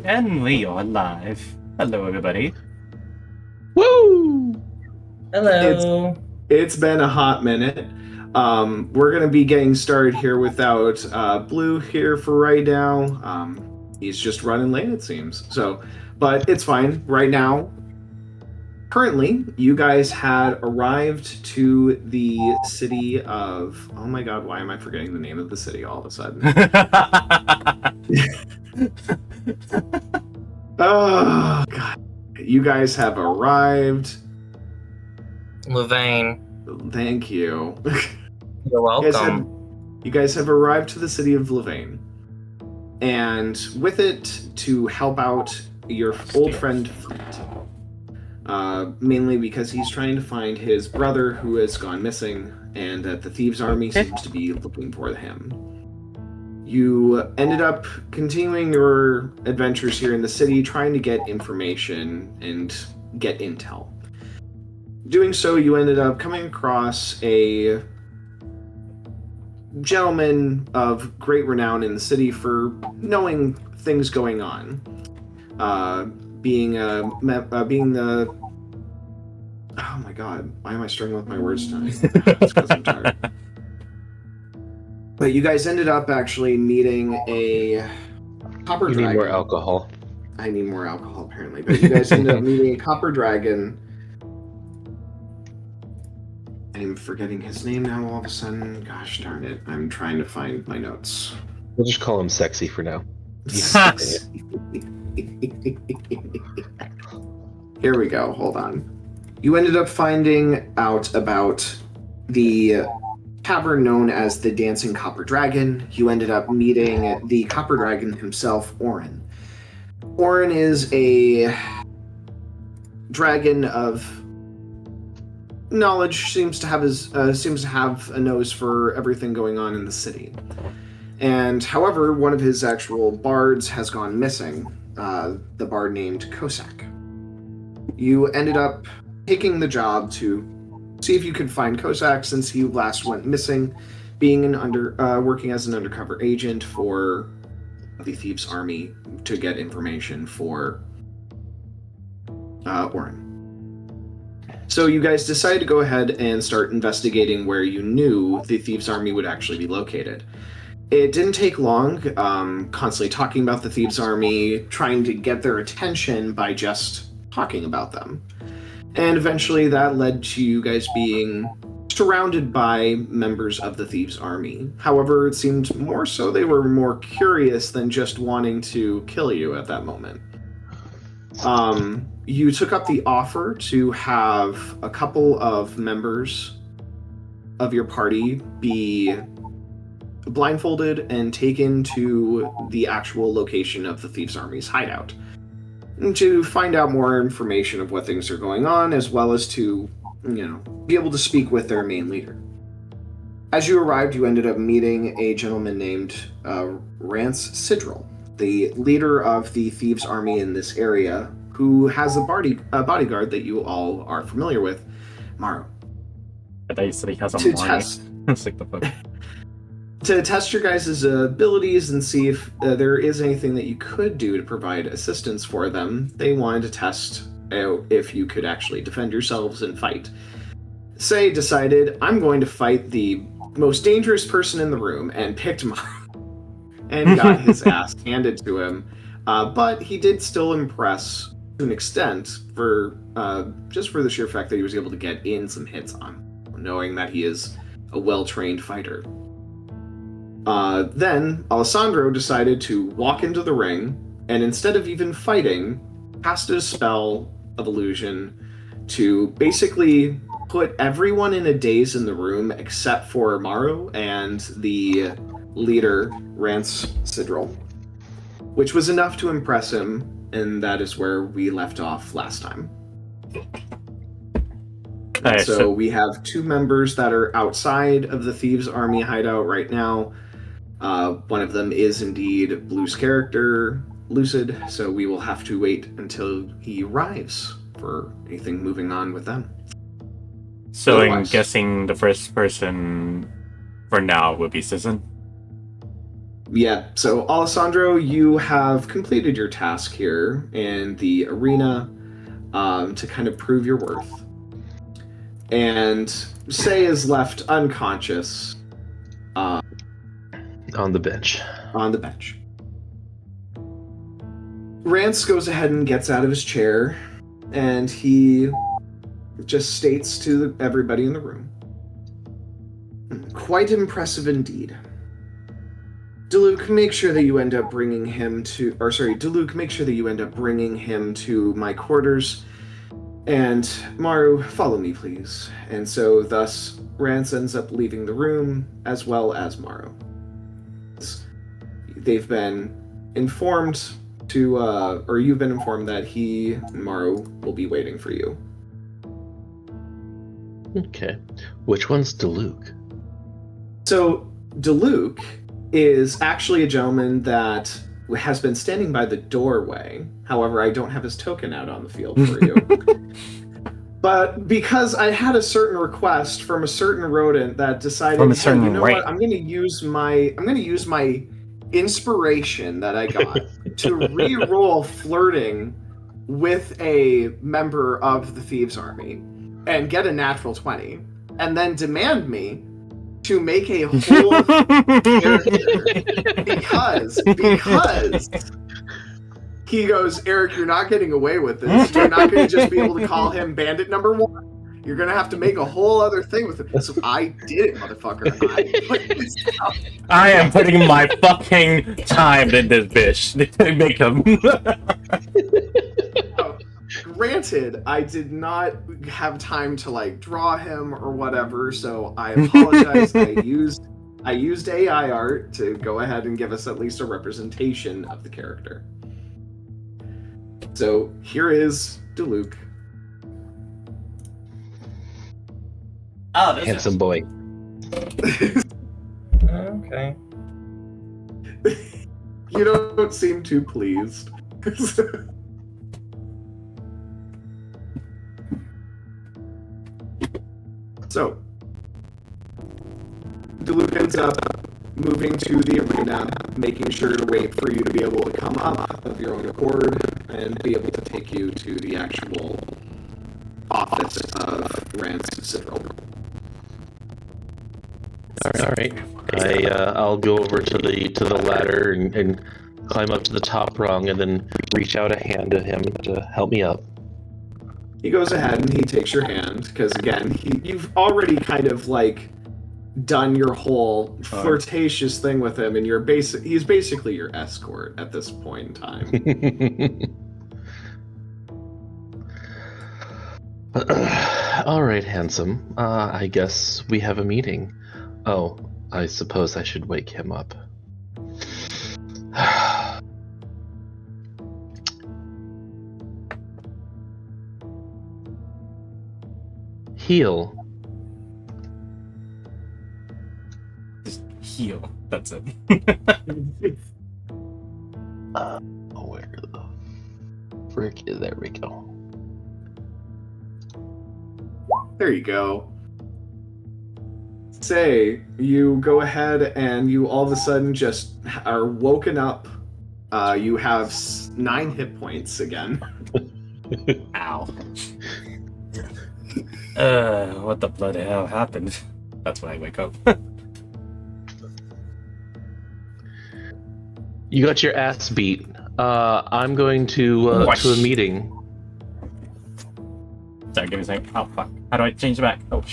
And we are live. Hello, everybody. Woo! Hello. It's been a hot minute. We're gonna be getting started here without Blue here for right now. He's just running late, it seems. But it's fine. Right now, currently, you guys had arrived to the city of. Oh my God! Why am I forgetting the name of the city all of a sudden? Oh God! You guys have arrived. Louvain. Thank you. You're welcome. You guys have arrived to the city of Louvain. And with it, to help out your old friend Flint. Mainly because he's trying to find his brother who has gone missing, and that the Thieves' Army seems to be looking for him. You ended up continuing your adventures here in the city, trying to get information and get intel. Doing so, you ended up coming across a gentleman of great renown in the city for knowing things going on. Being the... Oh my God, why am I struggling with my words tonight? It's because I'm tired. But you guys ended up actually meeting a copper dragon. You need more alcohol. I need more alcohol, apparently. But you guys ended up meeting a copper dragon. I'm forgetting his name now all of a sudden. Gosh darn it. I'm trying to find my notes. We'll just call him Sexy for now. Here we go. Hold on. You ended up finding out about the tavern known as the Dancing Copper Dragon. You ended up meeting the Copper Dragon himself, Orin. Orin is a dragon of knowledge, seems to have a nose for everything going on in the city. And however, one of his actual bards has gone missing, the bard named Kosak. You ended up taking the job to see if you could find Kosak since he last went missing, being working as an undercover agent for the Thieves' Army to get information for Orin. So you guys decided to go ahead and start investigating where you knew the Thieves' Army would actually be located. It didn't take long, constantly talking about the Thieves' Army, trying to get their attention by just talking about them. And eventually that led to you guys being surrounded by members of the Thieves' Army. However, it seemed more so they were more curious than just wanting to kill you at that moment. You took up the offer to have a couple of members of your party be blindfolded and taken to the actual location of the Thieves' Army's hideout, and to find out more information of what things are going on, as well as to, be able to speak with their main leader. As you arrived, you ended up meeting a gentleman named Rance Sidrel, the leader of the Thieves' Army in this area, who has a bodyguard that you all are familiar with, Maru. I thought you said he has a To money. test, It's like the fuck. to test your guys' abilities and see if there is anything that you could do to provide assistance for them. They wanted to test out if you could actually defend yourselves and fight. Say decided, I'm going to fight the most dangerous person in the room, and picked Maru. And got his ass handed to him. But he did still impress to an extent for just for the sheer fact that he was able to get in some hits on, knowing that he is a well-trained fighter. Then Alessandro decided to walk into the ring, and instead of even fighting, casted a spell of illusion to basically put everyone in a daze in the room except for Maru and the leader, Rance Sidrel, which was enough to impress him, and that is where we left off last time. Alright, So we have two members that are outside of the Thieves' Army hideout right now. One of them is indeed Blue's character, Lucid, so we will have to wait until he arrives for anything moving on with them. So I'm Otherwise- guessing the first person for now would be Synzin. Yeah, so Alessandro, you have completed your task here in the arena to kind of prove your worth. And Say is left unconscious On the bench. on the bench. Rance goes ahead and gets out of his chair, and he just states to everybody in the room, "Quite impressive indeed. Diluc, make sure that you end up bringing him to... Diluc, make sure that you end up bringing him to my quarters. And Maru, follow me, please." And so, thus, Rance ends up leaving the room, as well as Maru. They've been informed to, or you've been informed that he and Maru will be waiting for you. Okay. Which one's Diluc? So, Diluc is actually a gentleman that has been standing by the doorway. However, I don't have his token out on the field for you. But because I had a certain request from a certain rodent that decided, hey, you know what, I'm going to use my inspiration that I got to re-roll flirting with a member of the Thieves' Army and get a natural 20, and then demand me to make a whole because he goes, "Eric, you're not getting away with this. You're not going to just be able to call him bandit number 1. You're going to have to make a whole other thing with it." So I did it, motherfucker. I am putting my fucking time in this bitch to make him. Granted, I did not have time to draw him or whatever, so I apologize. I used AI art to go ahead and give us at least a representation of the character. So here is Diluc. Oh, this Handsome boy. Okay. You don't seem too pleased. So, Diluc ends up moving to the arena, making sure to wait for you to be able to come up of your own accord and be able to take you to the actual office of Rance Citadel. All right. I'll go over to the ladder and climb up to the top rung, and then reach out a hand to him to help me up. He goes ahead and he takes your hand, because again, you've already kind of done your whole flirtatious thing with him, and he's basically your escort at this point in time. All right, handsome. I guess we have a meeting. Oh, I suppose I should wake him up. Heal. Just heal. That's it. Where the frick is... There we go. There you go. Say, you go ahead and you all of a sudden just are woken up. You have 9 hit points again. Ow. What the bloody hell happened? That's when I wake up. You got your ass beat. I'm going to a meeting. Sorry, give me a second. Oh, fuck. How do I change it back? Oh,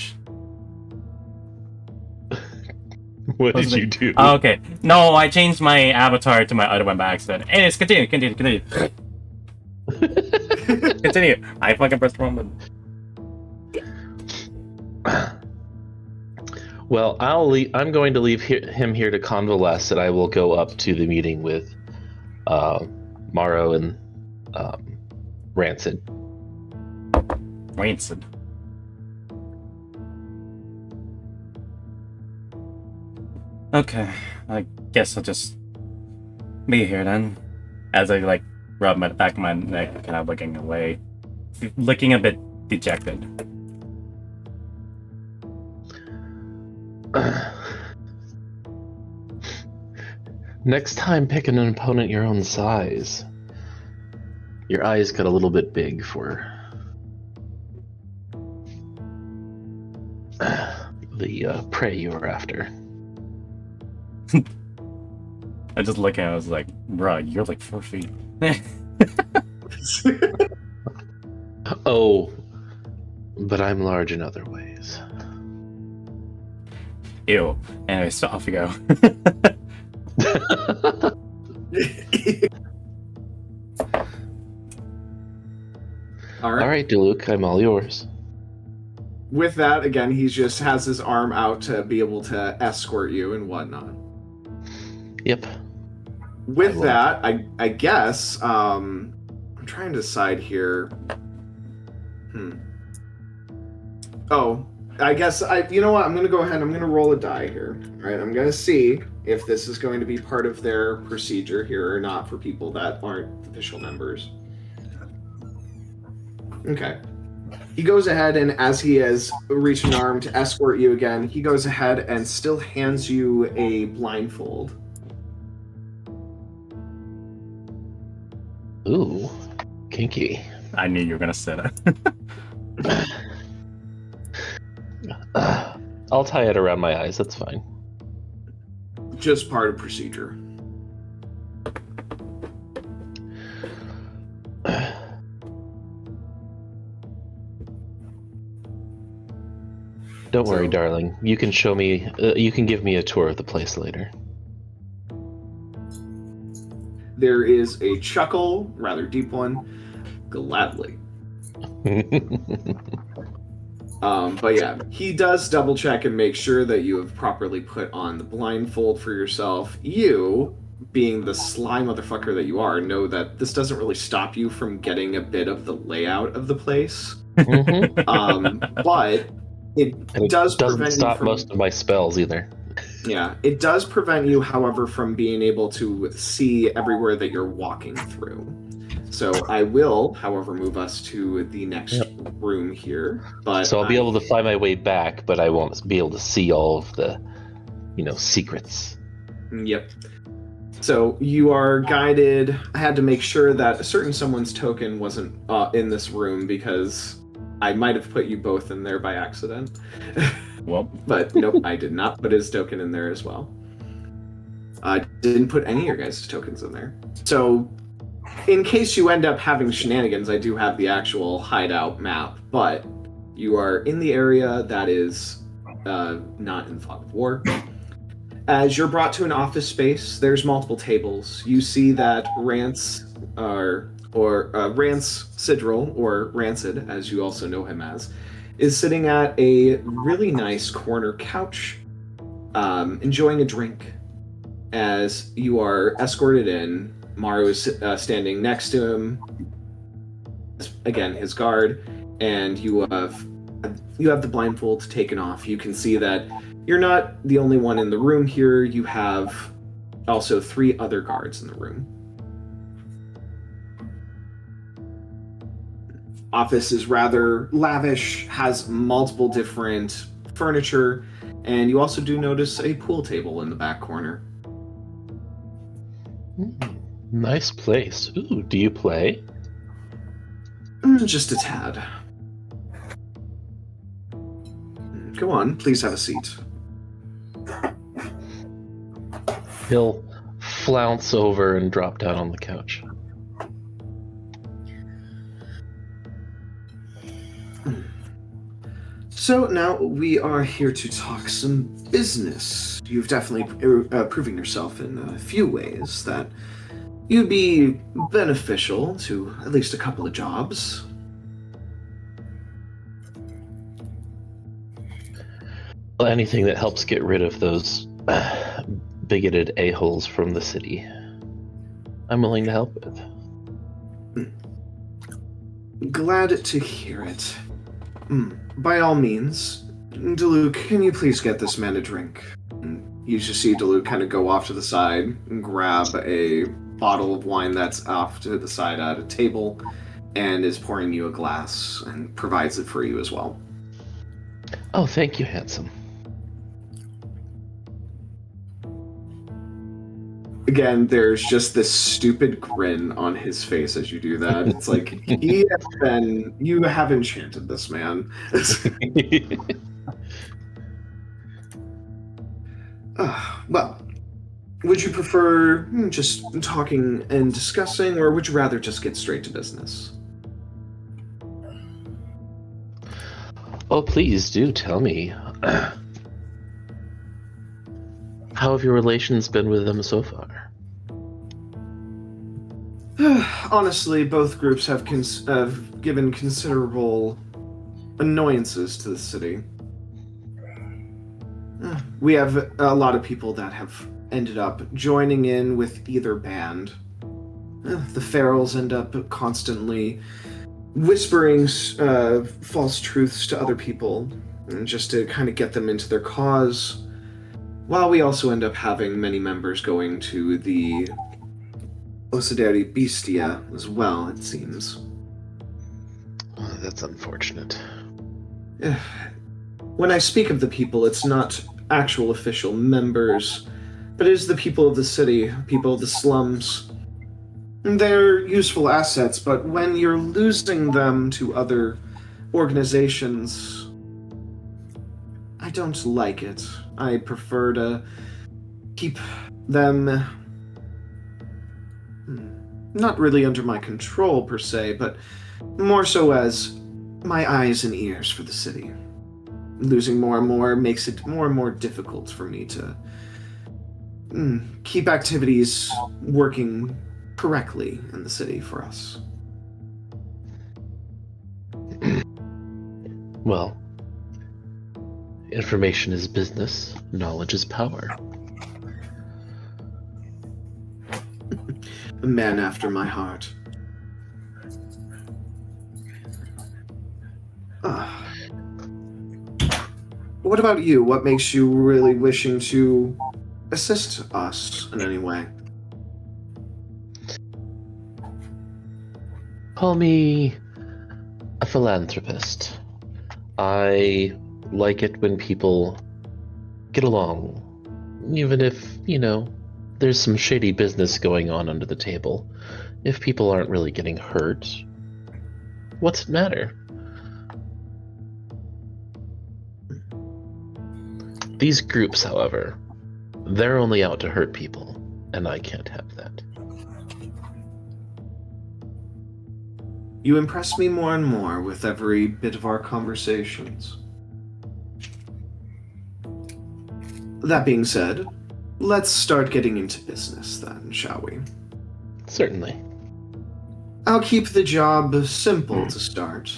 What did you do? Oh, okay. No, I changed my avatar to my other one by accident. Anyways, continue. Continue. I fucking pressed the wrong button. Well, I'm going to leave him here to convalesce, and I will go up to the meeting with Morrow and Rancid. Rancid. Okay, I guess I'll just be here then. As I rub my back of my neck, kind of looking away, looking a bit dejected. Next time, pick an opponent your own size. Your eyes got a little bit big for the prey you were after. I just look at it, I was like, bruh, you're like 4 feet. Oh, but I'm large in other ways. Ew. Anyway, so off you go. All right. All right, Diluc, I'm all yours. With that, again, he just has his arm out to be able to escort you and whatnot. Yep. With that, I guess, I'm trying to decide here. Oh, I guess, you know what, I'm going to go ahead, I'm going to roll a die here. All right, I'm going to see if this is going to be part of their procedure here or not for people that aren't official members. Okay. He goes ahead, and as he has reached an arm to escort you again, he goes ahead and still hands you a blindfold. Ooh, kinky. I knew you were gonna say that. I'll tie it around my eyes, that's fine. Just part of procedure. Don't worry, darling. You can show me, you can give me a tour of the place later. There is a chuckle, rather deep one. Gladly. But yeah, he does double check and make sure that you have properly put on the blindfold for yourself. You, being the sly motherfucker that you are, know that this doesn't really stop you from getting a bit of the layout of the place. But it doesn't prevent stop you from most of my spells either. Yeah, it does prevent you, however, from being able to see everywhere that you're walking through. So I will, however, move us to the next room here. But so I'll be able to find my way back, but I won't be able to see all of the, secrets. Yep. So you are guided. I had to make sure that a certain someone's token wasn't in this room because I might have put you both in there by accident. Well, but nope, I did not put his token in there as well. I didn't put any of your guys' tokens in there. So in case you end up having shenanigans, I do have the actual hideout map, but you are in the area that is not in the fog of war. As you're brought to an office space, there's multiple tables. You see that Rance Sidril, or Rancid, as you also know him as, is sitting at a really nice corner couch, enjoying a drink. As you are escorted in, Maru is standing next to him, again, his guard, and you have the blindfold taken off. You can see that you're not the only one in the room here. You have also 3 other guards in the room. Office is rather lavish, has multiple different furniture, and you also do notice a pool table in the back corner. Nice place. Ooh, do you play? Just a tad. Go on, please have a seat. He'll flounce over and drop down on the couch. So now we are here to talk some business. You've definitely proven yourself in a few ways that you'd be beneficial to at least a couple of jobs. Well, anything that helps get rid of those bigoted a-holes from the city, I'm willing to help with. Glad to hear it. By all means, Diluc, can you please get this man a drink? And you just see Diluc kind of go off to the side and grab a bottle of wine that's off to the side at a table and is pouring you a glass and provides it for you as well. Oh, thank you, handsome. Again, there's just this stupid grin on his face as you do that. It's like, you have enchanted this man. Well, would you prefer just talking and discussing, or would you rather just get straight to business? Oh, please do tell me. How have your relations been with them so far? Honestly, both groups have given considerable annoyances to the city. We have a lot of people that have ended up joining in with either band. The ferals end up constantly whispering false truths to other people, just to kind of get them into their cause, while we also end up having many members going to the Osideri Bestia as well, it seems. Oh, that's unfortunate. When I speak of the people, it's not actual official members, but it is the people of the city, people of the slums. They're useful assets, but when you're losing them to other organizations, I don't like it. I prefer to keep them not really under my control per se, but more so as my eyes and ears for the city. Losing more and more makes it more and more difficult for me to keep activities working correctly in the city for us. Well, information is business, knowledge is power. A man after my heart. What about you? What makes you really wishing to assist us in any way? Call me a philanthropist. I like it when people get along, even if, there's some shady business going on under the table. If people aren't really getting hurt, what's it matter? These groups, however, they're only out to hurt people, and I can't have that. You impress me more and more with every bit of our conversations. That being said, let's start getting into business then, shall we? Certainly. I'll keep the job simple to start.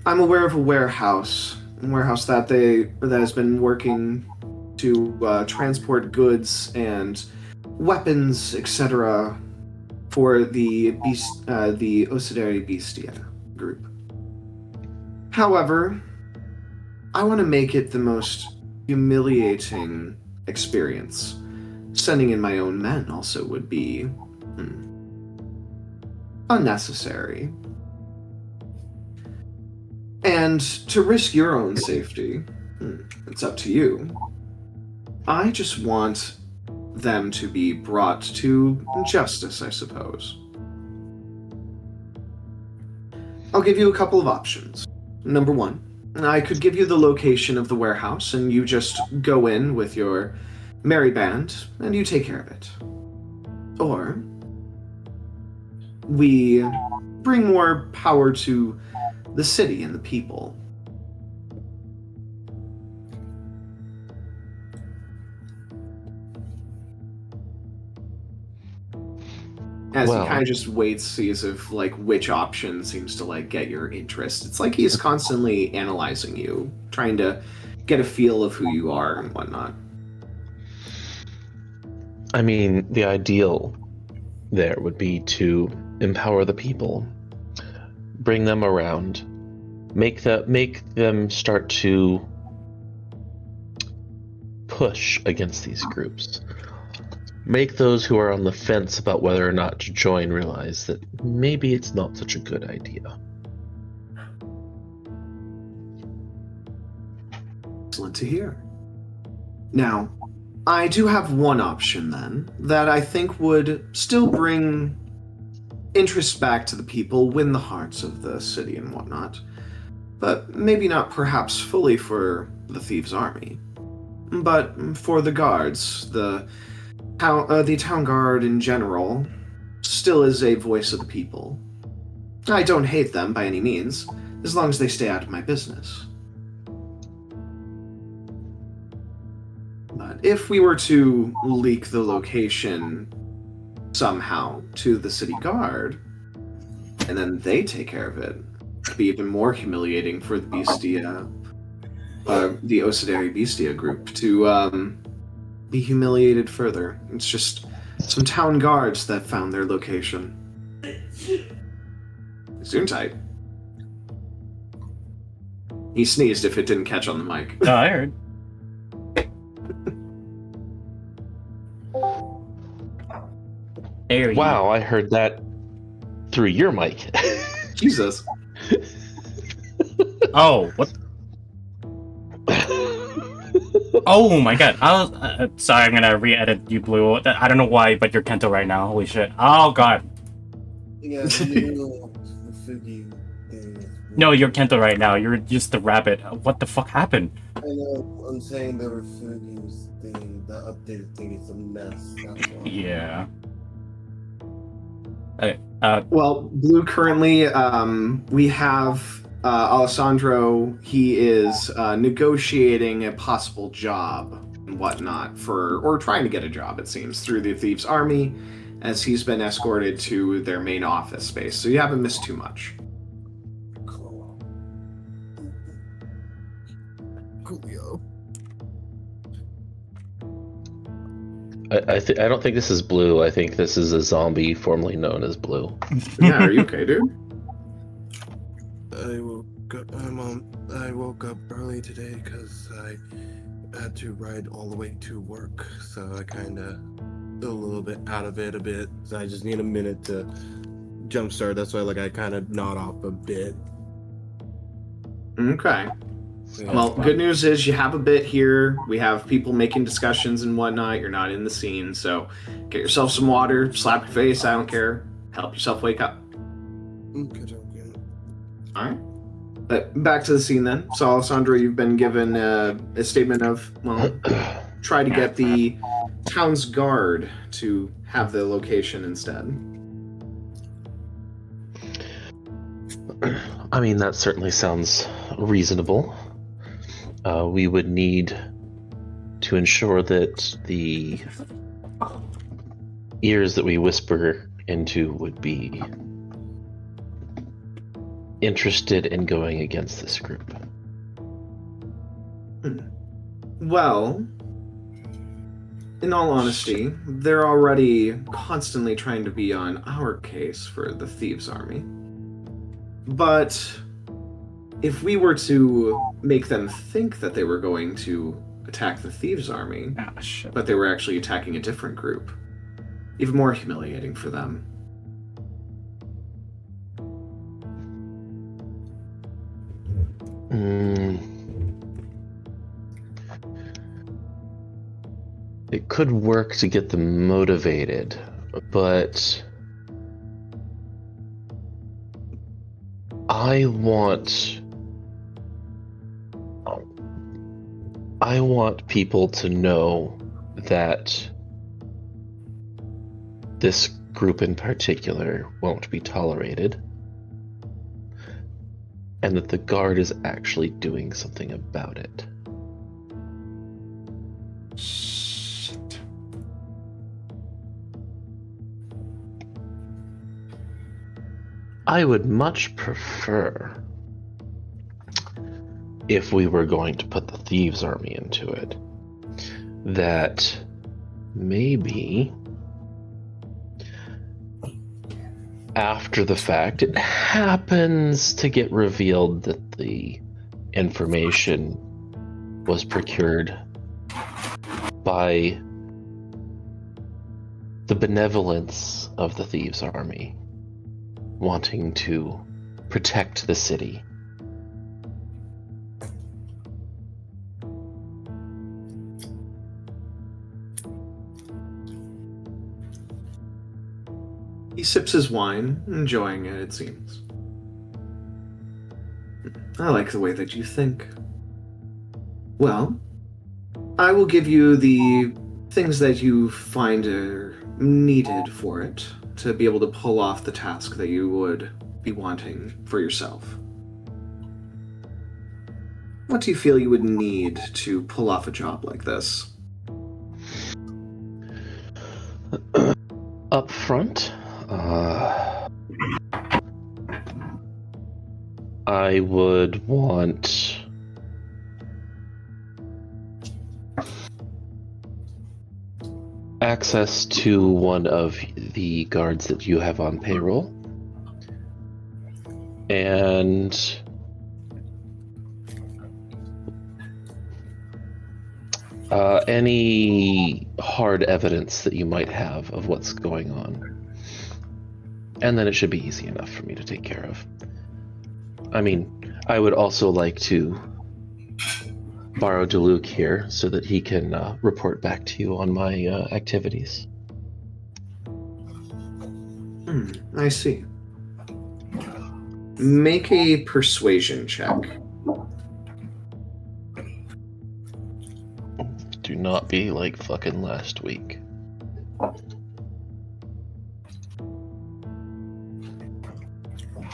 I'm aware of a warehouse that has been working to transport goods and weapons, etc., for the Osideri Bestia group. However, I want to make it the most humiliating experience. Sending in my own men also would be unnecessary. And to risk your own safety, it's up to you. I just want them to be brought to justice, I suppose. I'll give you a couple of options. Number one, I could give you the location of the warehouse, and you just go in with your merry band, and you take care of it. Or we bring more power to the city and the people. As he kind of just waits, sees if which option seems to get your interest. It's like he's constantly analyzing you, trying to get a feel of who you are and whatnot. I mean, the ideal there would be to empower the people, bring them around, make them start to push against these groups. Make those who are on the fence about whether or not to join realize that maybe it's not such a good idea. Excellent to hear. Now, I do have one option then that I think would still bring interest back to the people, win the hearts of the city and whatnot, but maybe not perhaps fully for the Thieves' Army, but for the guards, the town guard in general still is a voice of the people. I don't hate them by any means, as long as they stay out of my business. But if we were to leak the location somehow to the city guard, and then they take care of it, it'd be even more humiliating for the Bestia, the Osidari Bestia group to be humiliated further. It's just some town guards that found their location. Soon tight. He sneezed if it didn't catch on the mic. Oh, I heard. There you Wow, I heard that through your mic. Jesus. Oh, what? Oh my god. Sorry, I'm gonna re-edit you, Blue. I don't know why, but you're Kento right now. Holy shit. Oh god. Yeah, the Fugi thing is No, you're Kento right now. You're just the rabbit. What the fuck happened? I know, I'm saying the Fugi's thing, the updated thing is a mess. That's why. Yeah. Well, Blue, currently, we have Alessandro. He is negotiating a possible job and whatnot or trying to get a job, it seems, through the Thieves' Army, as he's been escorted to their main office space. So you haven't missed too much. Cool. Coolio. I don't think this is Blue. I think this is a zombie formerly known as Blue. Yeah, are you okay, dude? I woke up early today because I had to ride all the way to work, so I kind of a little bit out of it a bit. So I just need a minute to jumpstart. That's why I kind of nod off a bit. Okay. Yeah. Well, good news is you have a bit here. We have people making discussions and whatnot. You're not in the scene, so get yourself some water, slap your face, I don't care. Help yourself wake up. Okay. Alright. But back to the scene then. So, Alessandro, you've been given a statement of, well, try to get the town's guard to have the location instead. I mean, that certainly sounds reasonable. We would need to ensure that the ears that we whisper into would be interested in going against this group. Well, in all honesty, they're already constantly trying to be on our case for the Thieves' Army. But if we were to make them think that they were going to attack the Thieves' Army, shit. but they were actually attacking a different group, even more humiliating for them. It could work to get them motivated, but I want people to know that this group in particular won't be tolerated, and that the guard is actually doing something about it. Shit. I would much prefer, if we were going to put the Thieves' Army into it, that maybe after the fact it happens to get revealed that the information was procured by the benevolence of the Thieves' Army wanting to protect the city. He sips his wine, enjoying it seems. I like the way that you think. Well, I will give you the things that you find are needed for it to be able to pull off the task that you would be wanting for yourself. What do you feel you would need to pull off a job like this? Up front, I would want access to one of the guards that you have on payroll, and any hard evidence that you might have of what's going on. And then it should be easy enough for me to take care of. I mean, I would also like to borrow Deluc here so that he can report back to you on my activities. I see. Make a persuasion check. Do not be like fucking last week. I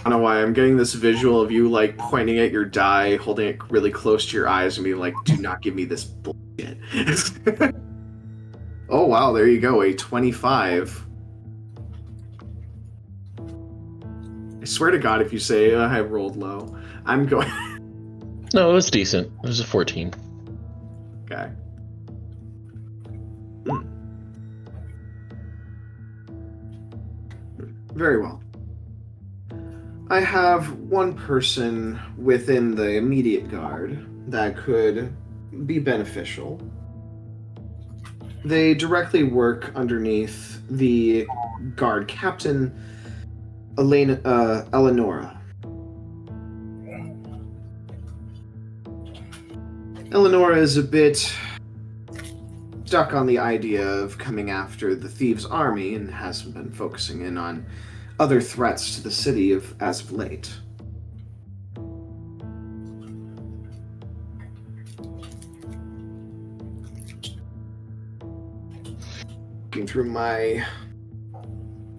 don't know why I'm getting this visual of you like pointing at your die, holding it really close to your eyes and being like, do not give me this bullshit. Oh wow, there you go, a 25. I swear to God, if you say I rolled low, I'm going... No, it was decent. It was a 14. Okay. Very well. I have one person within the immediate guard that could be beneficial. They directly work underneath the guard captain, Eleonora. Eleonora is a bit stuck on the idea of coming after the thieves' army and hasn't been focusing in on other threats to the city as of late. Looking through my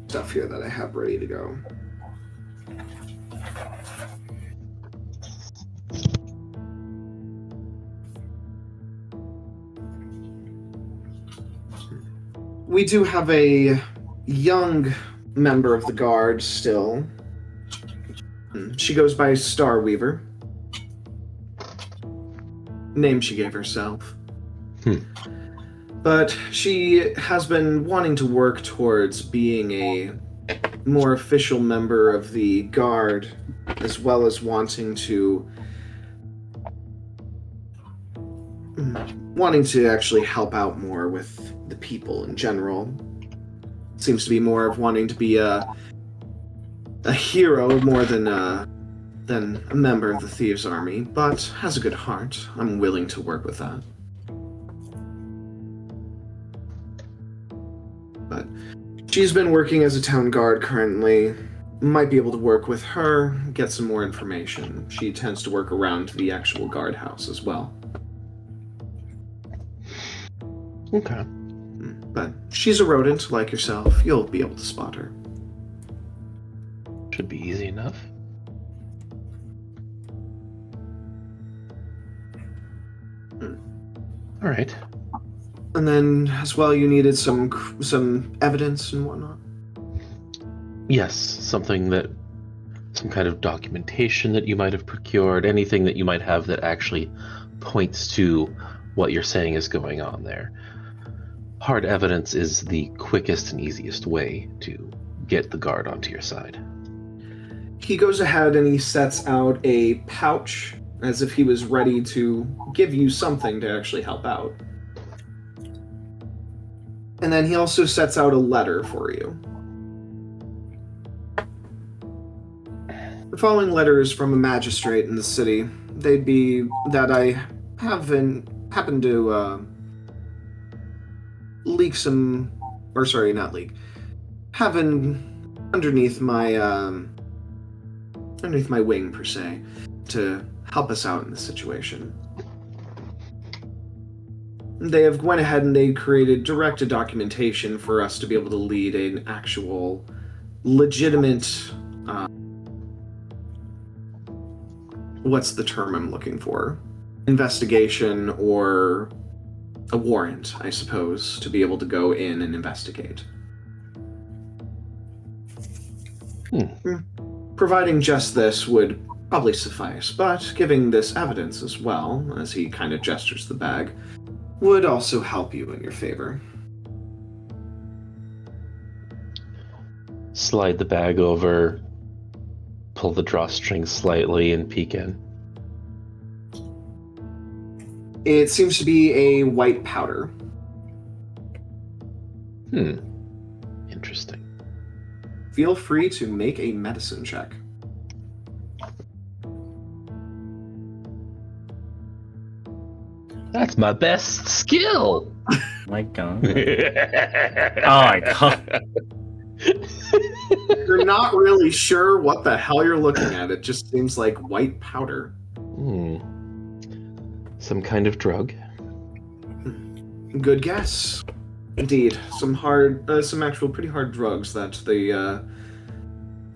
stuff here that I have ready to go. We do have a young member of the guard still. She goes by Starweaver. Name she gave herself. But she has been wanting to work towards being a more official member of the guard, as well as wanting to actually help out more with the people in general. Seems to be more of wanting to be a hero more than a member of the thieves' army, but has a good heart. I'm willing to work with that. But she's been working as a town guard currently. Might be able to work with her, get some more information. She tends to work around the actual guardhouse as well. Okay. But she's a rodent like yourself. You'll be able to spot her. Should be easy enough. All right. And then, as well, you needed some evidence and whatnot. Yes, some kind of documentation that you might have procured, anything that you might have that actually points to what you're saying is going on there. Hard evidence is the quickest and easiest way to get the guard onto your side. He goes ahead and he sets out a pouch as if he was ready to give you something to actually help out. And then he also sets out a letter for you. The following letter is from a magistrate in the city. They'd be that I happen to leak some, or sorry, not leak, having underneath my wing per se, to help us out in this situation. They have went ahead and they created directed documentation for us to be able to lead an actual legitimate, what's the term I'm looking for? Investigation or a warrant, I suppose, to be able to go in and investigate. Providing just this would probably suffice, but giving this evidence as well, as he kind of gestures the bag, would also help you in your favor. Slide the bag over, pull the drawstring slightly, and peek in. It seems to be a white powder. Interesting. Feel free to make a medicine check. That's my best skill! My God. Oh my God. You're not really sure what the hell you're looking at. It just seems like white powder. Some kind of drug? Good guess. Indeed, some actual pretty hard drugs that the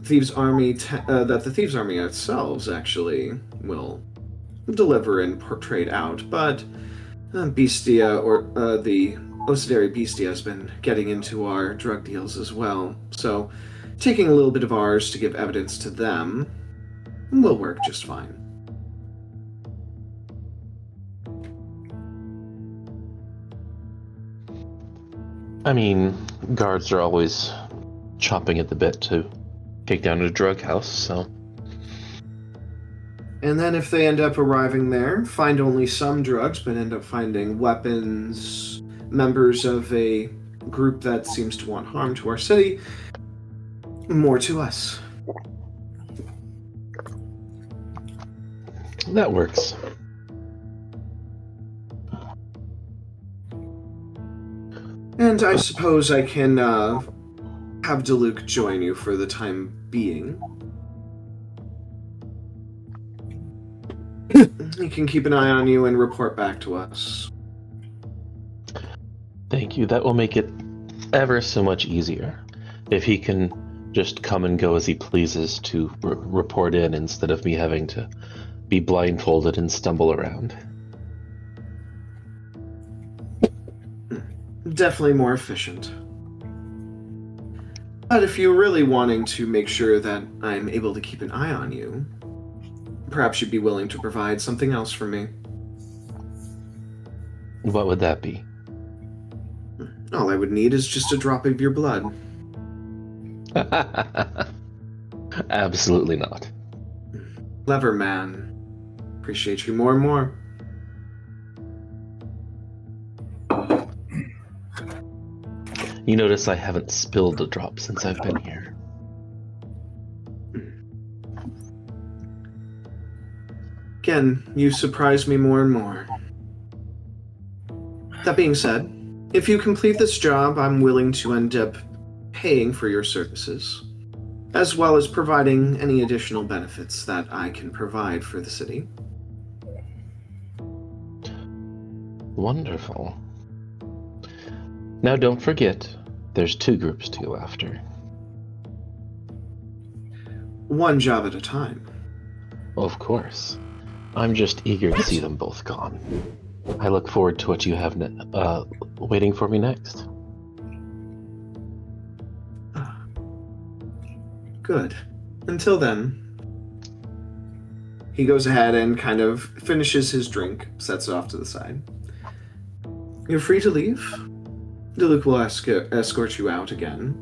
thieves' army themselves actually will deliver and trade out. But Bestia, or the Osidari Bestia, has been getting into our drug deals as well. So, taking a little bit of ours to give evidence to them will work just fine. I mean, guards are always chomping at the bit to take down a drug house, so... And then if they end up arriving there, find only some drugs, but end up finding weapons, members of a group that seems to want harm to our city, more to us. That works. And I suppose I can have Diluc join you for the time being. He can keep an eye on you and report back to us. Thank you. That will make it ever so much easier. If he can just come and go as he pleases to report in instead of me having to be blindfolded and stumble around. Definitely more efficient. But if you're really wanting to make sure that I'm able to keep an eye on you, perhaps you'd be willing to provide something else for me. What would that be? All I would need is just a drop of your blood. Absolutely not. Clever man. Appreciate you more and more. You notice I haven't spilled a drop since I've been here. Again, you surprise me more and more. That being said, if you complete this job, I'm willing to end up paying for your services, as well as providing any additional benefits that I can provide for the city. Wonderful. Now don't forget, there's 2 groups to go after. One job at a time. Of course. I'm just eager to see them both gone. I look forward to what you have waiting for me next. Good. Until then. He goes ahead and kind of finishes his drink, sets it off to the side. You're free to leave. Diluc will escort you out again.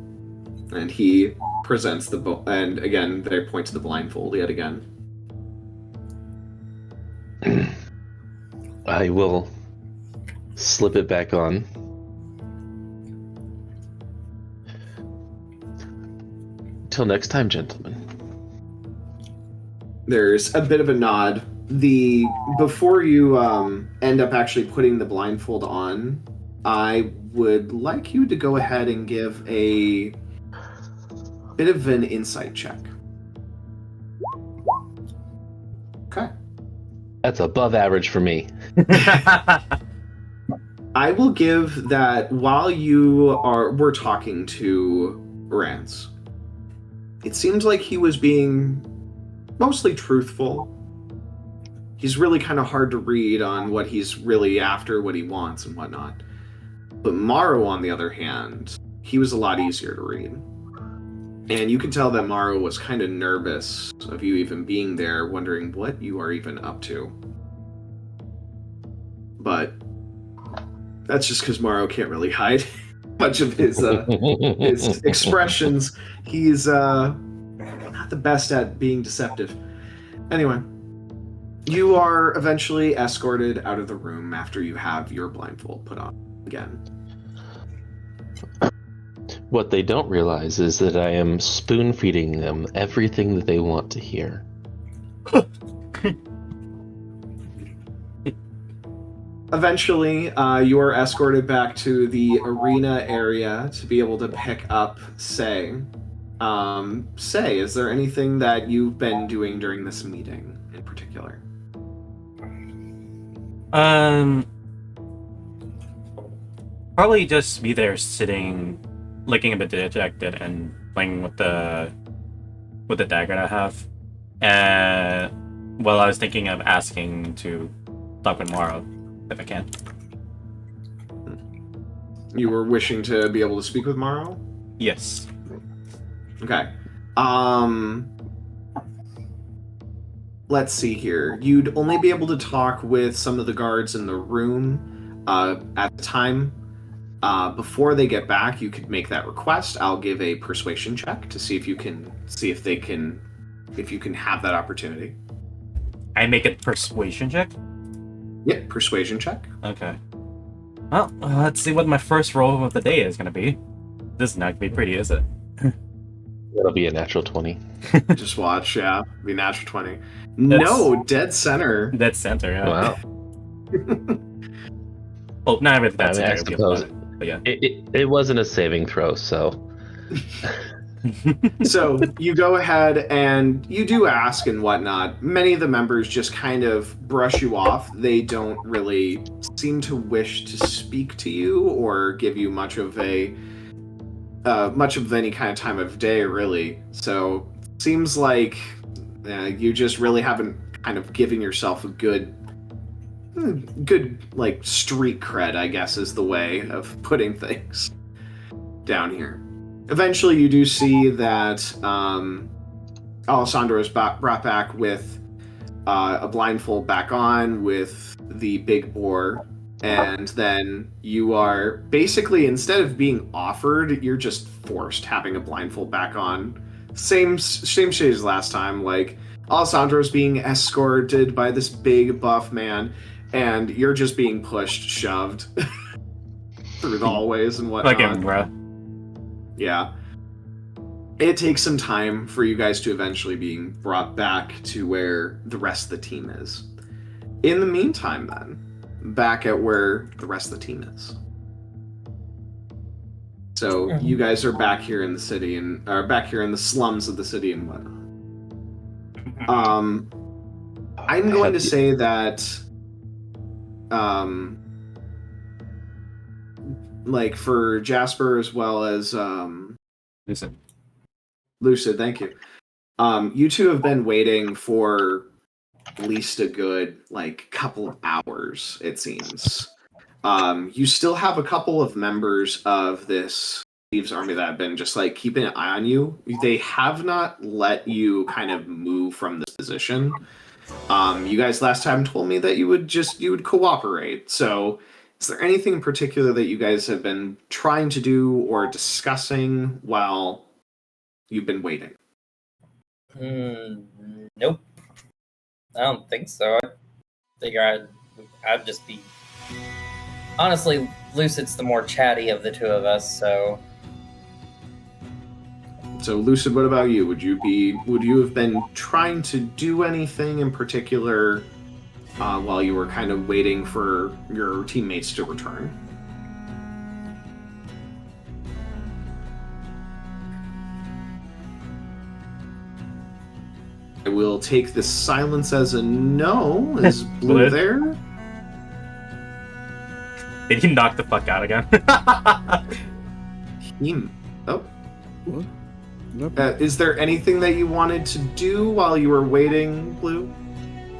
And he presents the and again, they point to the blindfold yet again. I will slip it back on. Till next time, gentlemen. There's a bit of a nod. Before you end up actually putting the blindfold on, I would like you to go ahead and give a bit of an insight check. Okay. That's above average for me. I will give that while we're talking to Rance, it seems like he was being mostly truthful. He's really kind of hard to read on what he's really after, what he wants, and whatnot. But Morrow, on the other hand, he was a lot easier to read. And you can tell that Morrow was kind of nervous of you even being there, wondering what you are even up to. But that's just because Morrow can't really hide much of his expressions. He's not the best at being deceptive. Anyway, you are eventually escorted out of the room after you have your blindfold put on again. What they don't realize is that I am spoon-feeding them everything that they want to hear. Eventually, you are escorted back to the arena area to be able to pick up Say. Say, is there anything that you've been doing during this meeting in particular? Probably just be there sitting, looking a bit dejected and playing with the dagger I have. Well, I was thinking of asking to talk with Morrow, if I can. You were wishing to be able to speak with Morrow? Yes. Okay. Let's see here. You'd only be able to talk with some of the guards in the room at the time. Before they get back, you could make that request. I'll give a persuasion check to see if you can have that opportunity. I make a persuasion check? Yep, persuasion check. Okay. Well, let's see what my first roll of the day is going to be. This is not going to be pretty, is it? It'll be a natural 20. Just watch, yeah. Be natural 20. No, dead center. Dead center, yeah. Wow. Well, not really dead I center. suppose But yeah. it wasn't a saving throw, so... So you go ahead and you do ask and whatnot. Many of the members just kind of brush you off. They don't really seem to wish to speak to you or give you much of any kind of time of day, really. So seems like you just really haven't kind of given yourself a good like street cred, I guess, is the way of putting things down here. Eventually, you do see that Alessandro is brought back with a blindfold back on with the big boar, and then you are basically, instead of being offered, you're just forced having a blindfold back on. Same shade as last time. Like Alessandro's being escorted by this big buff man, and you're just being pushed, shoved through the hallways and whatnot. Like him, bro. Yeah. It takes some time for you guys to eventually being brought back to where the rest of the team is. In the meantime, then, back at where the rest of the team is. So you guys are back here in the city or back here in the slums of the city and whatnot. I'm going to say that like for Jasper as well as Lucid, thank you. You two have been waiting for at least a good couple of hours, it seems. You still have a couple of members of this Thieves army that have been just keeping an eye on you. They have not let you kind of move from this position. You guys last time told me that you would cooperate. So is there anything in particular that you guys have been trying to do or discussing while you've been waiting? Nope. I don't think so. I figure I'd just be... Honestly, Lucid's the more chatty of the two of us, so... So, Lucid, what about you? Would you have been trying to do anything in particular while you were kind of waiting for your teammates to return? I will take this silence as a no. Is Blue Blue? there? Did he knock the fuck out again? Oh. What? Nope. Is there anything that you wanted to do while you were waiting, Blue?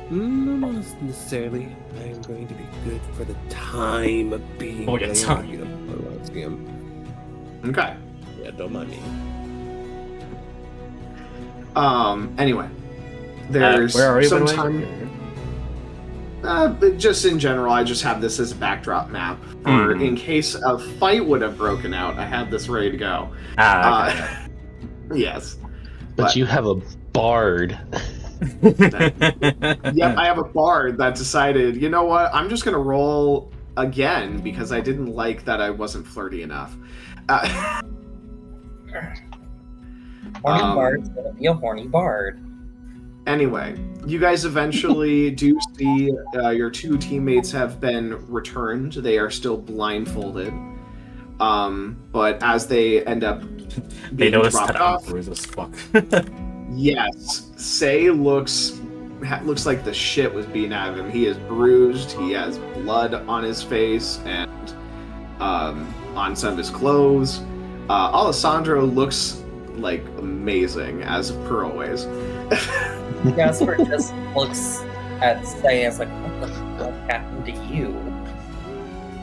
No, not necessarily. I am going to be good for the time being. Oh, yeah, time. Okay. Yeah, don't mind me. Anyway, there's where are we, some by the way? time. But just in general, I just have this as a backdrop map for in case a fight would have broken out. I had this ready to go. Okay. Yes. But you have a bard. Yep, I have a bard that decided, you know what, I'm just gonna roll again because I didn't like that I wasn't flirty enough. Horny bard's gonna be a horny bard. Anyway, you guys eventually do see your two teammates have been returned. They are still blindfolded. But as they end up They being noticed dropped that I'm off, bruised as fuck. yes, Say looks like the shit was beaten out of him. He is bruised. He has blood on his face and on some of his clothes. Alessandro looks like amazing, as per always. Jasper just looks at Say and is like, what the fuck happened to you?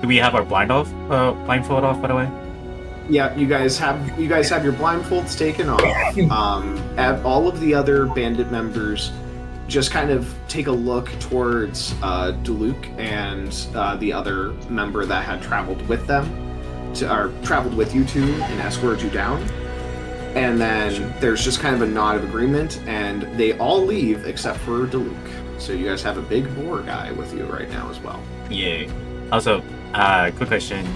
Do we have our blindfold off, by the way? Yeah, you guys have your blindfolds taken off. All of the other bandit members just kind of take a look towards Duluc and the other member that had traveled with them, traveled with you two and escorted you down. And then there's just kind of a nod of agreement, and they all leave except for Duluc. So you guys have a big boar guy with you right now as well. Yay. Also, quick question.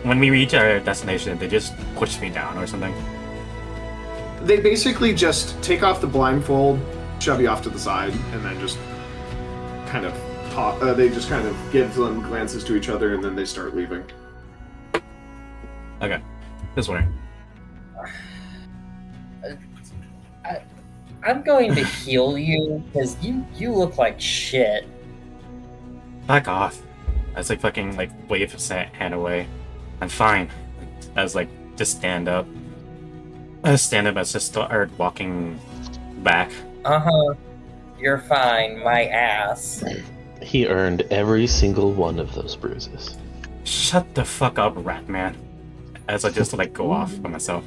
When we reach our destination, they just push me down or something? They basically just take off the blindfold, shove you off to the side, and then just kind of talk. They just kind of give them glances to each other, and then they start leaving. Okay. This way. I'm going to heal you because you look like shit. Back off. As fucking wave his hand away. I'm fine. As just stand up. Stand up as just start walking back. You're fine, my ass. He earned every single one of those bruises. Shut the fuck up, rat man. As I just go off by myself.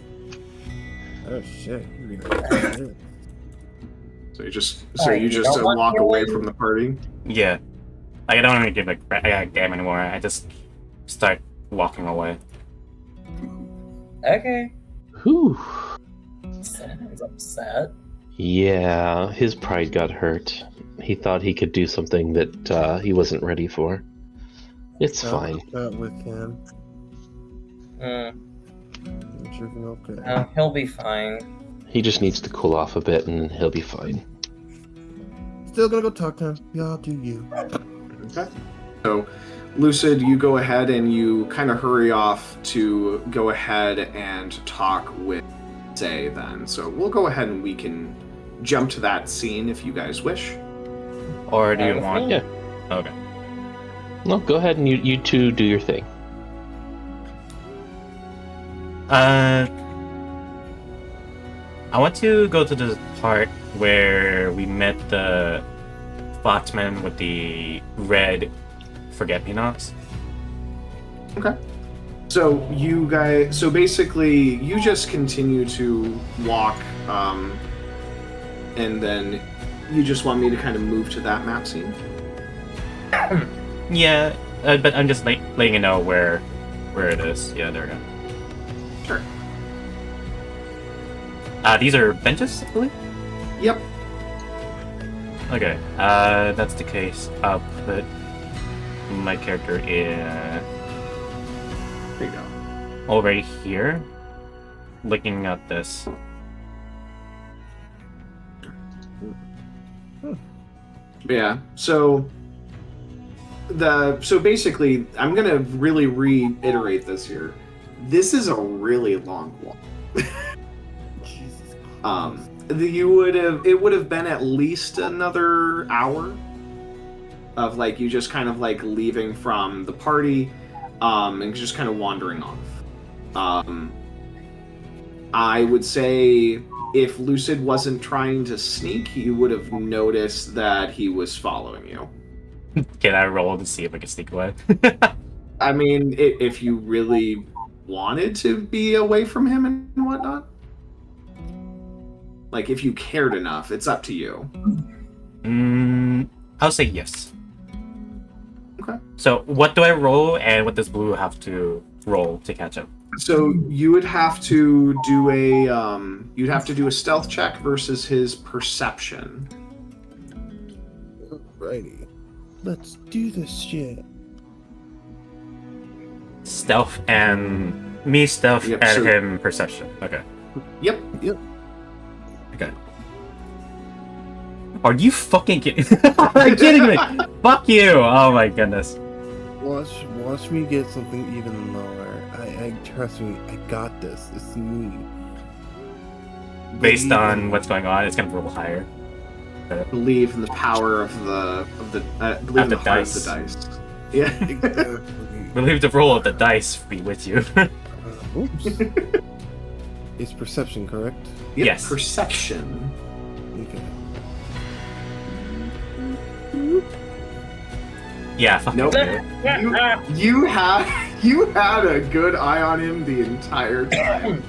Oh shit. You really So you just don't walk want away to? from the party. Yeah. I don't even give a damn anymore. I just start walking away. Okay. Whew. Someone's upset. Yeah, his pride got hurt. He thought he could do something that he wasn't ready for. It's fine. Not with him. It's okay. No, he'll be fine. He just needs to cool off a bit and he'll be fine. Still gonna go talk to him. Y'all do you. Okay. So, Lucid, you go ahead and you kind of hurry off to go ahead and talk with Say then. So we'll go ahead and we can jump to that scene if you guys wish. Or do you want... Yeah. Okay. No, go ahead and you two do your thing. I want to go to the part where we met the Foxman with the red forget-me-nots. Okay. So basically you just continue to walk, and then you just want me to kind of move to that map scene? Yeah, but I'm just letting you know where it is. Yeah, there we go. Sure. These are benches, I believe? Yep. Okay, that's the case. I'll put my character in There you go. over here, looking at this. Yeah. So basically, I'm gonna really reiterate this here. This is a really long walk. Jesus. It would have been at least another hour of like you just kind of like leaving from the party, and just kind of wandering off. I would say if Lucid wasn't trying to sneak, you would have noticed that he was following you. Can I roll to see if I can sneak away? I mean, if you really wanted to be away from him and whatnot, like if you cared enough, it's up to you. I'll say yes. Okay. So what do I roll, and what does Blue have to roll to catch up? So you would have to do a stealth check versus his perception. Alrighty. Let's do this shit. Stealth and me stealth Yep, and so- him perception. Okay. Yep. Okay. Are you fucking kidding me? Fuck you! Oh my goodness. Watch me get something even lower. I trust me. I got this. It's me. Based Believe on in what's going on, it's gonna roll higher. Believe in the power of the believe in the heart of the dice. Yeah. Exactly. Believe the roll of the dice be with you. Oops. It's perception, correct? Yep, Yes. Perception. Okay. Yeah, fuck Nope. you. You had a good eye on him the entire time.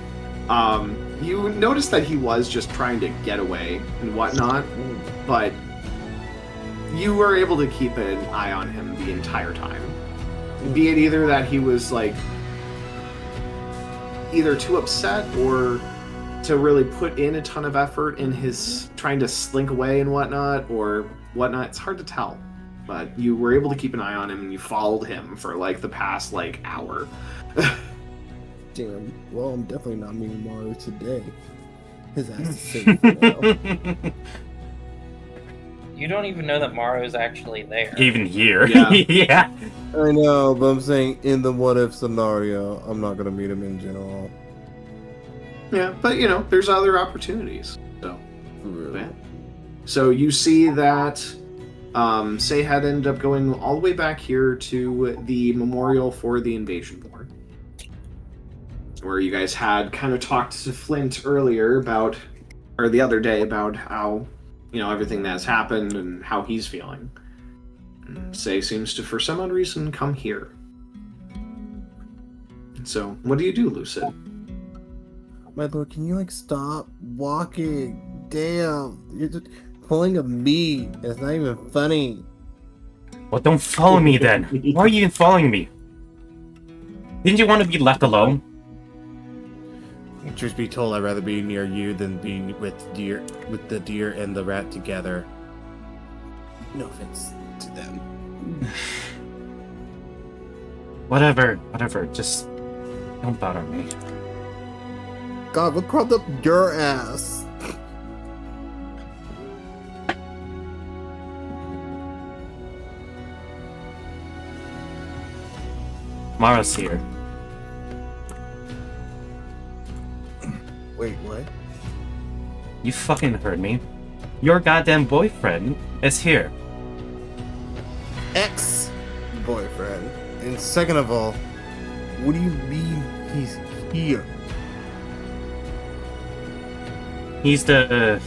You noticed that he was just trying to get away and whatnot, but you were able to keep an eye on him the entire time. Be it either that he was like either too upset or to really put in a ton of effort in his trying to slink away and whatnot, or whatnot. It's hard to tell. But you were able to keep an eye on him, and you followed him for like the past like hour. Damn. Well, I'm definitely not meeting Mario today. His ass is safe for now. You don't even know that Maro's actually there. Even here. Yeah. Yeah. I know, but I'm saying in the what if scenario, I'm not gonna meet him in general. Yeah, but you know, there's other opportunities. So, For real. yeah. So you see that Say had ended up going all the way back here to the memorial for the invasion war, where you guys had kind of talked to Flint earlier about, or the other day about how, you know, everything that's happened and how he's feeling. And Say seems to, for some odd reason, come here. So, what do you do, Lucid? My lord, can you like stop walking? Damn, you're just pulling a me. It's not even funny. Well, don't follow me then. Why are you even following me? Didn't you want to be left alone? Truth be told, I'd rather be near you than being with the deer and the rat together. No offense to them. Whatever. Just don't bother me. God, what crawled up your ass? Mara's here. Wait, what? You fucking heard me. Your goddamn boyfriend is here. Ex-boyfriend. And second of all, what do you mean he's here? He's the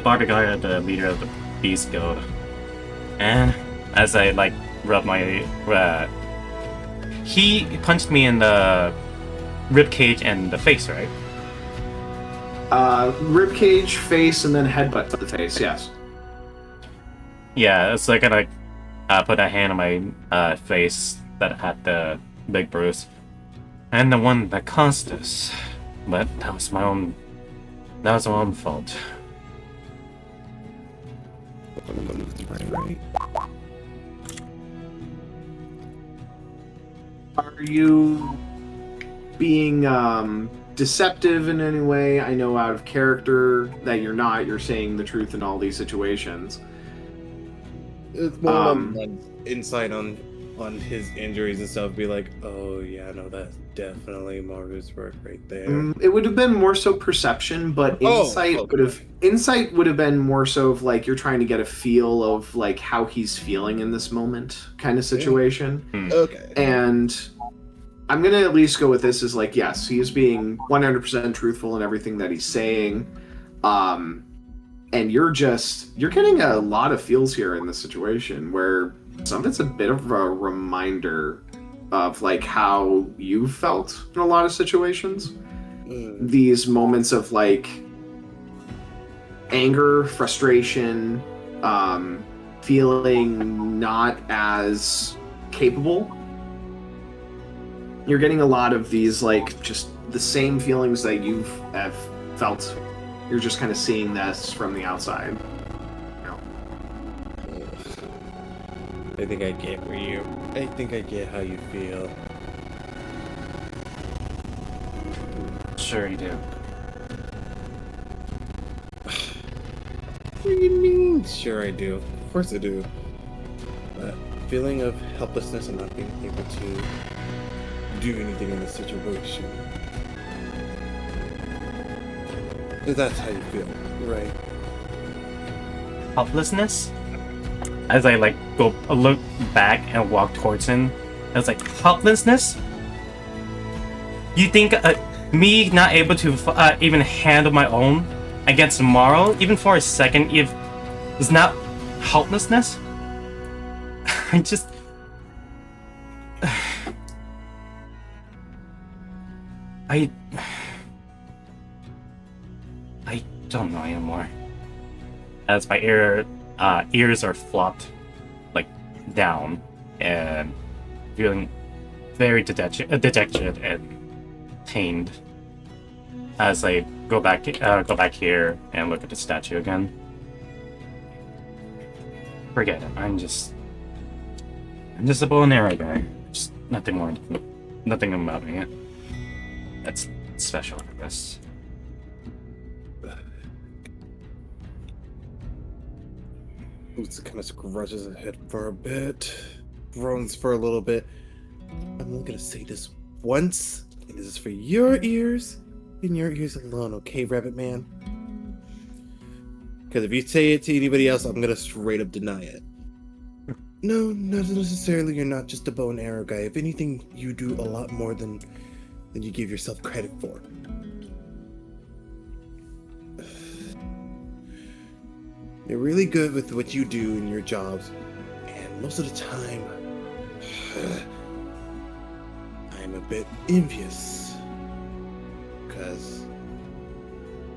bodyguard, the leader of the Beast Guild. And as I like rub my he punched me in the ribcage and the face, right? Ribcage, face, and then headbutt to the face. Yes. Yeah, it's like I put a hand on my face that had the big bruise, and the one that caused this. But that was my own fault. Right. Are you being deceptive in any way? I know out of character that you're not. You're saying the truth in all these situations. It's more insight on on his injuries and stuff, be like, oh yeah, no, that's definitely Maru's work right there. It would have been more so perception, but insight would have been more so of like you're trying to get a feel of like how he's feeling in this moment kind of situation. Okay. And I'm gonna at least go with this as like, yes, he is being 100% truthful in everything that he's saying. And you're getting a lot of feels here in this situation where some of it's a bit of a reminder of like how you felt in a lot of situations. These moments of like anger, frustration, feeling not as capable. You're getting a lot of these like just the same feelings that have felt. You're just kind of seeing this from the outside. I think I get how you feel. Sure you do. What do you mean? Sure I do. Of course I do. That feeling of helplessness and not being able to do anything in this situation. That's how you feel, right? Helplessness? As I like look back and walk towards him, I was like, helplessness? You think me not able to even handle my own against tomorrow, even for a second, if it's not helplessness? I just... I don't know anymore. As my ears are flopped like down and feeling very dejected and pained as I go back here and look at the statue again. Forget it. I'm just a bow and arrow guy. Just nothing more, nothing about me. That's special, I guess. Boots kind of scratches his head for a bit, groans for a little bit. I'm only gonna say this once, and this is for your ears and your ears alone, okay, Rabbit Man? Because if you say it to anybody else, I'm gonna straight up deny it. No, not necessarily. You're not just a bow and arrow guy. If anything, you do a lot more than you give yourself credit for. You're really good with what you do in your jobs, and most of the time, I'm a bit envious, because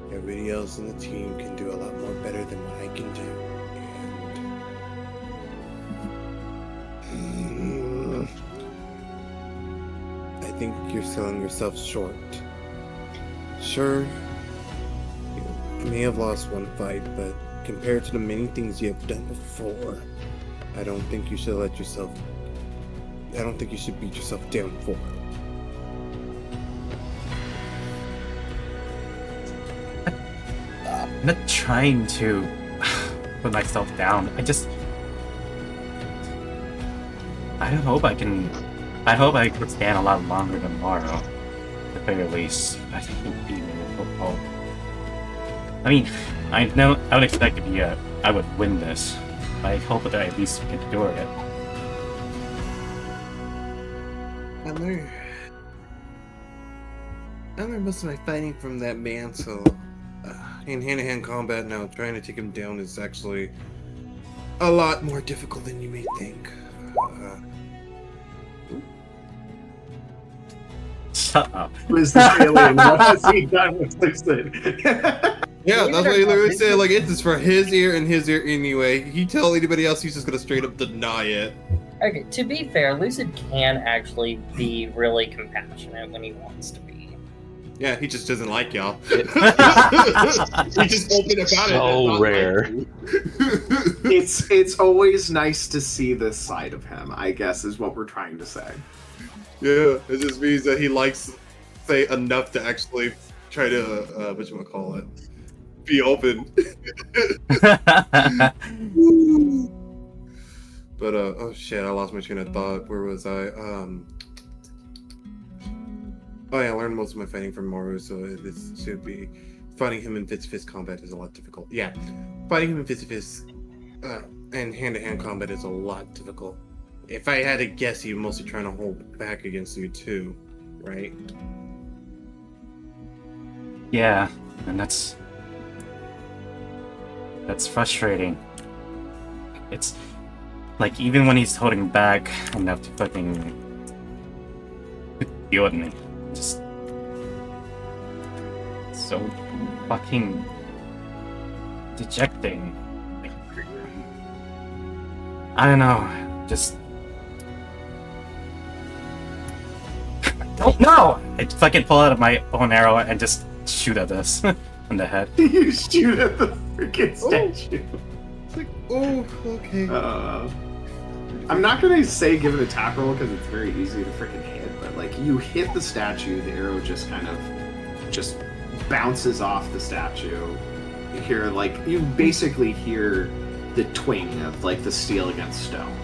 everybody else in the team can do a lot more better than what I can do, and I think you're selling yourself short. Sure, you may have lost one fight, but compared to the many things you have done before, I don't think you should beat yourself down for it. I'm not trying to put myself down. I hope I could stand a lot longer than tomorrow. At the very least, I think it would be meaningful. I mean, I would expect to be I would win this. I hope that I at least can endure it. I learned most of my fighting from that man, so in hand-to-hand combat now, trying to take him down is actually a lot more difficult than you may think. Shut up. Who is this alien? What has he done with Synzin? Yeah, that's what he literally said. Like, it's just for his ear and his ear anyway. He tell anybody else, he's just gonna straight up deny it. Okay, to be fair, Lucid can actually be really compassionate when he wants to be. Yeah, he just doesn't like y'all. He just open about it. So rare. It's always nice to see this side of him, I guess, is what we're trying to say. Yeah, it just means that he likes, say, enough to actually try to, whatchamacallit, be open. But oh shit, I lost my train of thought. Where was I? Oh yeah, I learned most of my fighting from Maru, so this should be fighting him in fist-to-fist combat is a lot difficult. Yeah, fighting him in fist-to-fist and hand-to-hand combat is a lot difficult. If I had to guess, he's mostly trying to hold back against you too, right? Yeah, and that's frustrating. It's like even when he's holding back enough to fucking deal with me, just so fucking dejecting. Like, I don't know, just don't know. I fucking pull out of my own arrow and just shoot at this in the head. You shoot at the freaking statue. It's like, oh, okay. I'm not gonna say give it a attack roll because it's very easy to freaking hit, but like you hit the statue, the arrow just kind of just bounces off the statue. You hear like you basically hear the twing of like the steel against stone.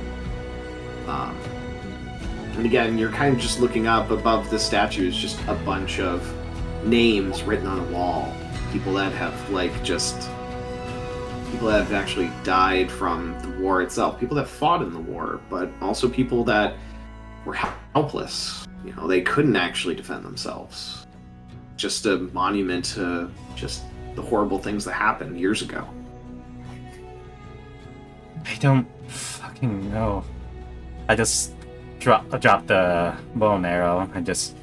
And again, you're kind of just looking up above the statue is just a bunch of names written on a wall. People that have people that have actually died from the war itself, people that fought in the war, but also people that were helpless. You know, they couldn't actually defend themselves. Just a monument to just the horrible things that happened years ago. I don't fucking know. I just drop the bow and arrow and just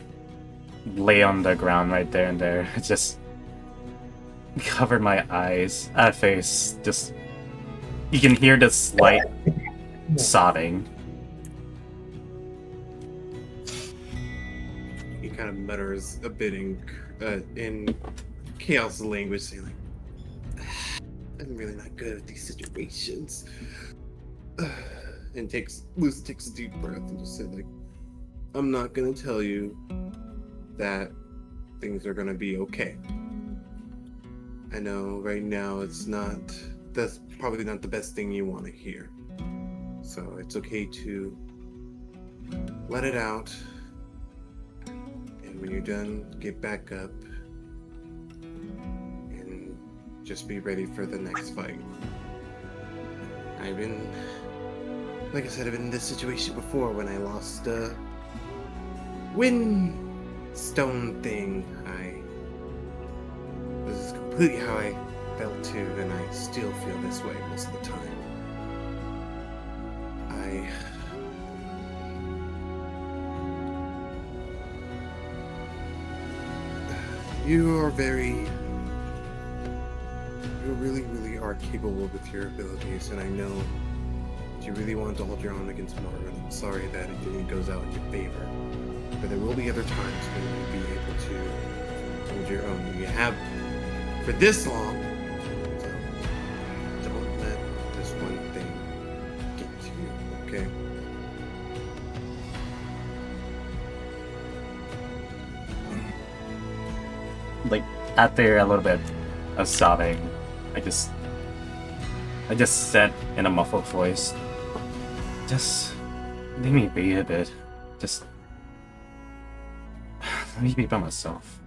lay on the ground right there and there. It's just covered my eyes, face. Just you can hear the slight sobbing. He kind of mutters a bit in chaos language, saying like, "I'm really not good at these situations." And Lucy takes a deep breath and just said like, "I'm not gonna tell you that things are gonna be okay. I know right now that's probably not the best thing you want to hear. So it's okay to let it out. And when you're done, get back up and just be ready for the next fight. Like I said, I've been in this situation before when I lost a wind stone thing. This is completely how I felt too, and I still feel this way most of the time. You really, really are capable with your abilities, and I know that you really want to hold your own against Marvin. I'm sorry that it didn't go out in your favor, but there will be other times when you'll be able to hold your own. And you have for this long, so don't let this one thing get to you, okay? Like after a little bit of sobbing, I just said in a muffled voice, just leave me be a bit. Just let me be by myself.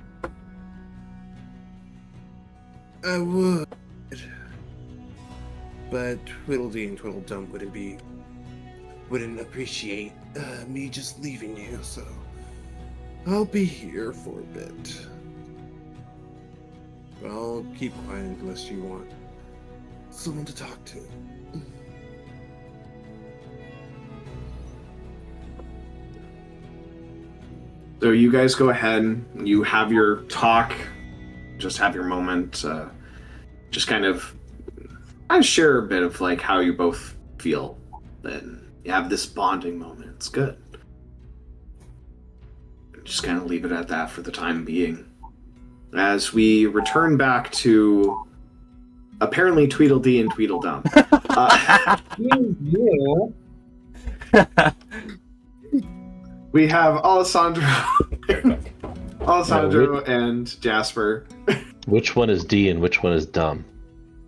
I would, but Twiddledee and Tweedledum wouldn't appreciate me just leaving you, so I'll be here for a bit. But I'll keep quiet unless you want someone to talk to. So you guys go ahead, you have your talk, just have your moment, just kind of share a bit of like how you both feel. Then you have this bonding moment. It's good. Just kind of leave it at that for the time being. As we return back to apparently Tweedledee and Tweedledum. We have Alessandro and Jasper. Which one is D and which one is dumb?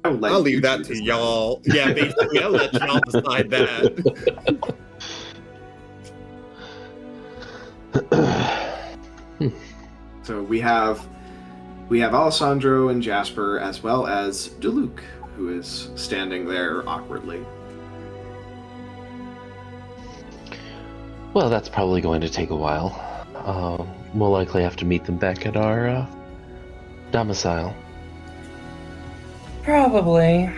would let I'll leave you that two to decide. y'all. Yeah, basically, I'll let y'all decide that. So we have Alessandro and Jasper, as well as Deluc, who is standing there awkwardly. Well, that's probably going to take a while. We'll likely have to meet them back at our domicile. Probably.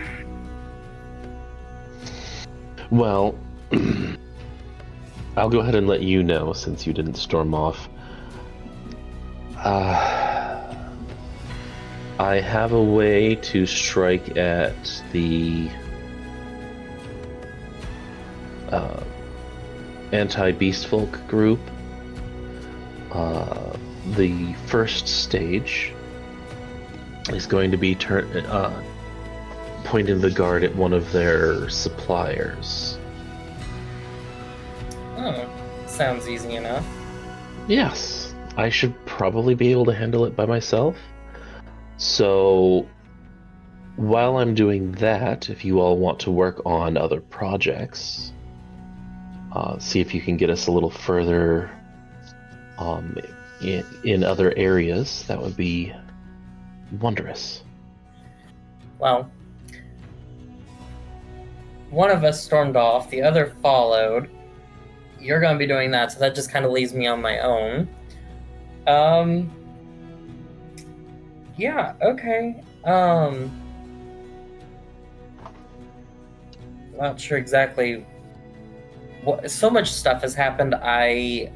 Well, I'll go ahead and let you know since you didn't storm off. I have a way to strike at the anti-beast folk group. The first stage is going to be pointing the guard at one of their suppliers. Oh, sounds easy enough. Yes, I should probably be able to handle it by myself. So, while I'm doing that, if you all want to work on other projects, see if you can get us a little further in other areas, that would be wondrous. Well, one of us stormed off, the other followed. You're going to be doing that, so that just kind of leaves me on my own. Yeah, okay. Not sure exactly what. So much stuff has happened. I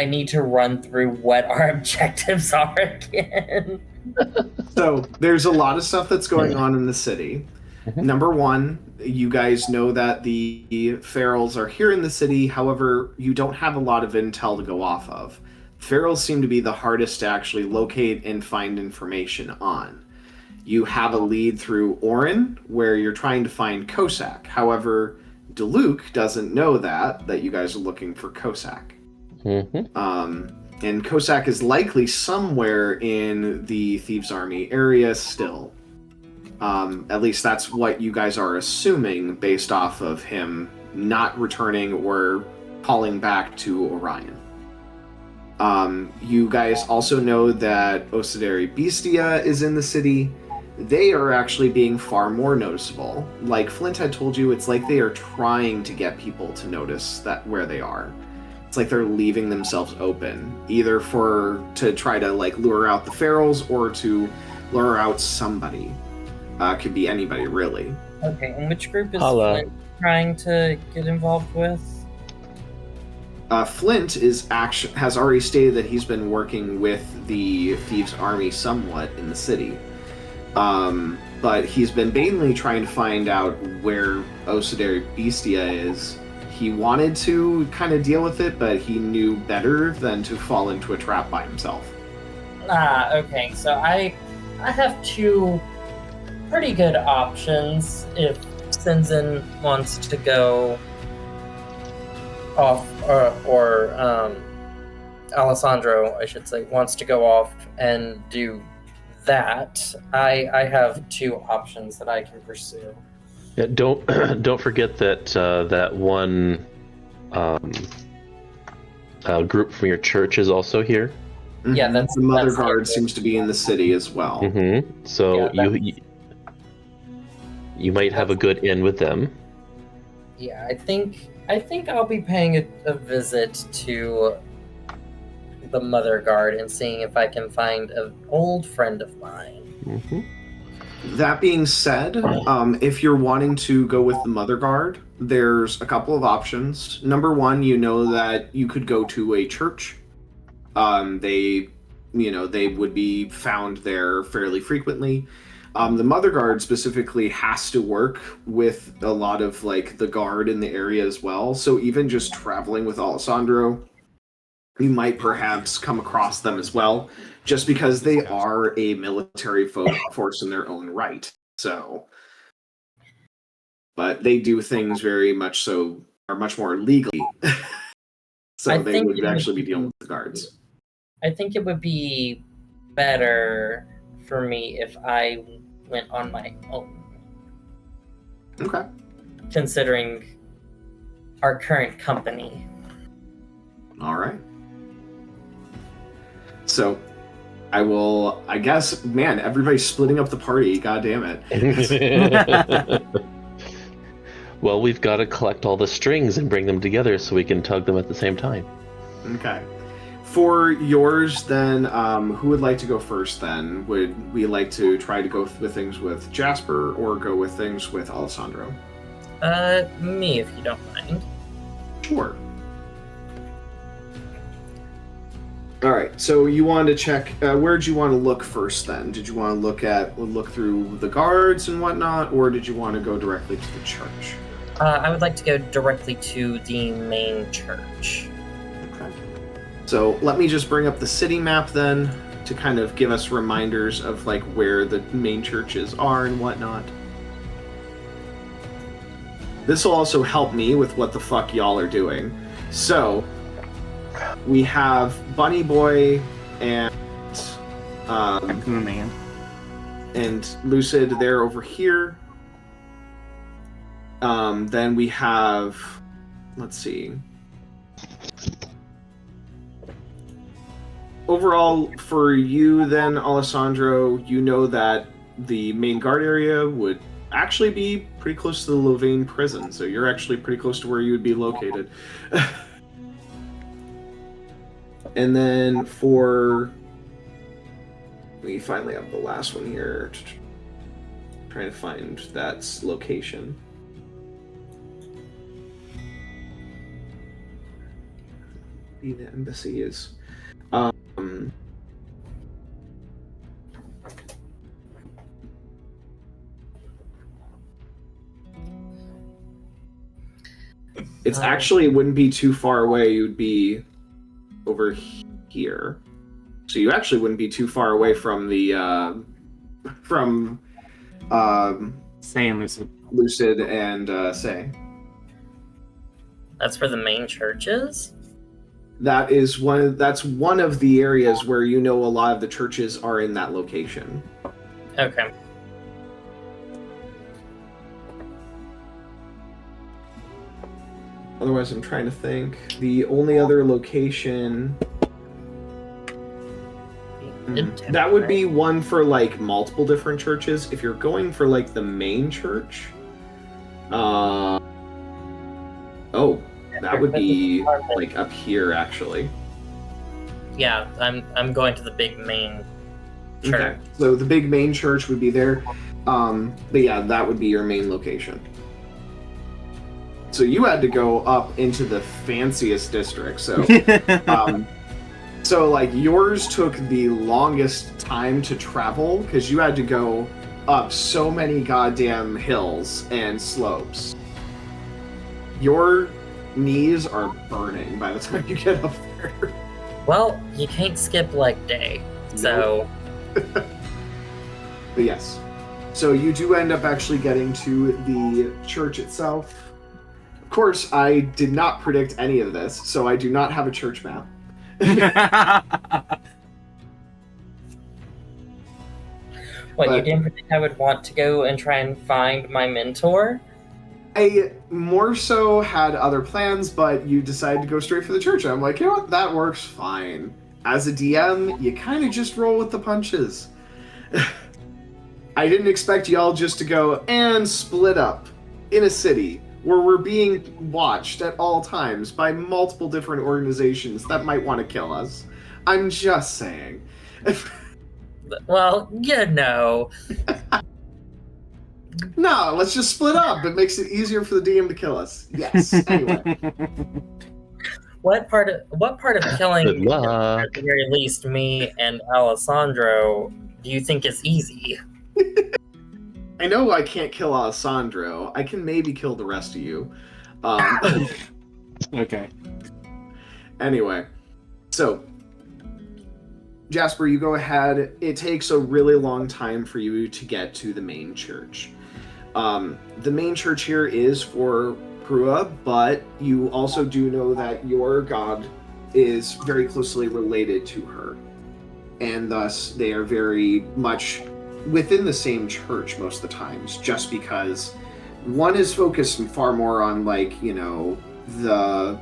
need to run through what our objectives are again. So there's a lot of stuff that's going on in the city. Mhm. Number one, you guys know that the ferals are here in the city. However, you don't have a lot of intel to go off of. Ferals seem to be the hardest to actually locate and find information on. You have a lead through Orin, where you're trying to find Cossack. However, Deluc doesn't know that you guys are looking for Cossack. And Cossack is likely somewhere in the Thieves' Army area still. At least that's what you guys are assuming based off of him not returning or calling back to Orion. You guys also know that Osideri Bestia is in the city. They are actually being far more noticeable. Like Flint had told you, it's like they are trying to get people to notice that where they are. It's like they're leaving themselves open, either to try to like lure out the ferals or to lure out somebody. Could be anybody, really. Okay, and which group is Holla. Flint trying to get involved with? Flint has already stated that he's been working with the Thieves' Army somewhat in the city. But he's been mainly trying to find out where Osideri Bestia is. He wanted to kind of deal with it, but he knew better than to fall into a trap by himself. Okay, so I have two pretty good options if Synzin wants to go off, or Alessandro, I should say, wants to go off and do that. I have two options that I can pursue. Yeah, don't forget that that one group from your church is also here. Yeah, that's the Mother that's Guard it. seems to be in the city as well. So Yeah, you might have a good in with them. Yeah, I think I'll be paying a visit to the Mother Guard and seeing if I can find an old friend of mine. That being said, if you're wanting to go with the Mother Guard, there's a couple of options. Number one, you know that you could go to a church. They would be found there fairly frequently. The Mother Guard specifically has to work with a lot of like the guard in the area as well. So even just traveling with Alessandro, you might perhaps come across them as well, just because they are a military force in their own right. So, but they do things very much so, are much more legally. So they would actually be dealing with the guards. I think it would be better for me if I went on my own, Okay. considering our current company. All right. So, I guess, man, everybody's splitting up the party. God damn it. Well, we've got to collect all the strings and bring them together so we can tug them at the same time. Okay. For yours, then, who would like to go first, then? Would we like to try to go with things with Jasper or go with things with Alessandro? Me, if you don't mind. Sure. All right. So you wanted to check. Where did you want to look first? Then did you want to look through the guards and whatnot, or did you want to go directly to the church? I would like to go directly to the main church. Okay. So let me just bring up the city map then to kind of give us reminders of like where the main churches are and whatnot. This will also help me with what the fuck y'all are doing. So we have Bunny Boy and Man. and Lucid. They're over here. Then we have, let's see. Overall, for you then, Alessandro, you know that the main guard area would actually be pretty close to the Louvain prison, so you're actually pretty close to where you would be located. And then for... We finally have the last one here. Trying to find that location. The embassy is. It's actually, it wouldn't be too far away. You'd be over here, so you actually wouldn't be too far away from the Saying Lucid. Lucid and Say. That's where the main church is? That's one of the areas where you know a lot of the churches are in that location. Okay. Otherwise, I'm trying to think. The only other location... That would be one for, like, multiple different churches. If you're going for, like, the main church... that would be, like, up here, actually. Yeah, I'm going to the big main church. Okay. So the big main church would be there. But yeah, that would be your main location. So you had to go up into the fanciest district. So, so like yours took the longest time to travel because you had to go up so many goddamn hills and slopes. Your knees are burning by the time you get up there. Well, you can't skip leg day, so... But yes. So you do end up actually getting to the church itself. Of course, I did not predict any of this, so I do not have a church map. What, you But- didn't think I would want to go and try and find my mentor? I more so had other plans, but you decided to go straight for the church. I'm like, you know what? That works fine. As a DM, you kind of just roll with the punches. I didn't expect y'all just to go and split up in a city where we're being watched at all times by multiple different organizations that might want to kill us. I'm just saying. Well, you know. No, let's just split up. It makes it easier for the DM to kill us. Yes. Anyway. What part of killing, Good luck. at the very least, me and Alessandro, do you think is easy? I know I can't kill Alessandro. I can maybe kill the rest of you. Okay. Anyway, so Jasper, you go ahead. It takes a really long time for you to get to the main church. The main church here is for Prua, but you also do know that your god is very closely related to her. and thus they are very much within the same church most of the times, just because one is focused far more on, like, you know, the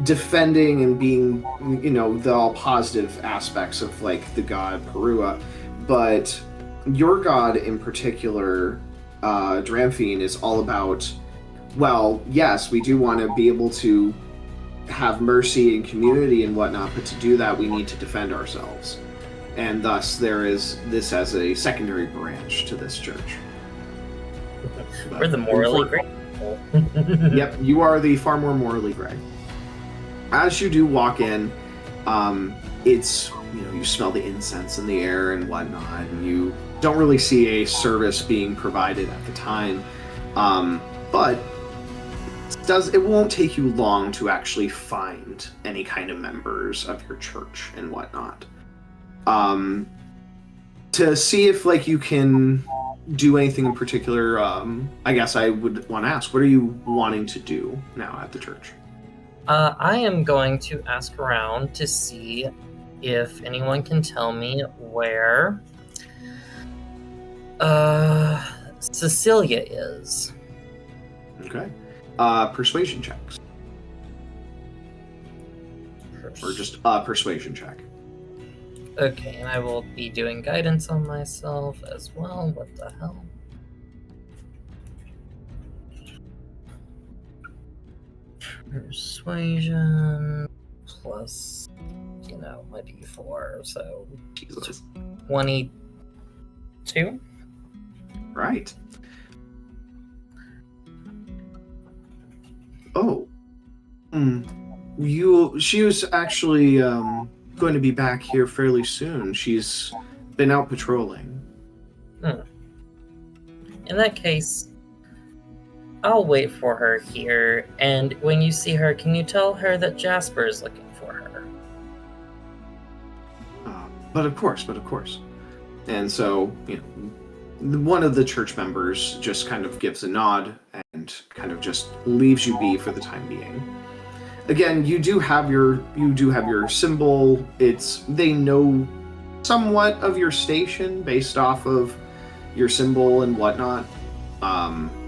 defending and being, you know, the all positive aspects of, like, the god Perua, but your god in particular, Dramphine, is all about, well, yes, we do want to be able to have mercy and community and whatnot, but to do that we need to defend ourselves. And thus there is this as a secondary branch to this church. We're the morally great people. Yep, you are the far more morally gray. As you do walk in, it's, you know, you smell the incense in the air and whatnot, and you don't really see a service being provided at the time, but it won't take you long to actually find any kind of members of your church and whatnot. To see if, like, you can do anything in particular, I guess I would want to ask, what are you wanting to do now at the church? I am going to ask around to see if anyone can tell me where Cecilia is. Okay. Persuasion checks. Or just a persuasion check. Okay, and I will be doing guidance on myself as well. What the hell? Persuasion plus, you know, my d4, so Jesus. 22? Right. Oh. She was actually going to be back here fairly soon. She's been out patrolling. In that case, I'll wait for her here, and when you see her, can you tell her that Jasper is looking for her? But of course. And so, you know, one of the church members just kind of gives a nod and kind of just leaves you be for the time being. Again, you do have your symbol. They know somewhat of your station based off of your symbol and whatnot.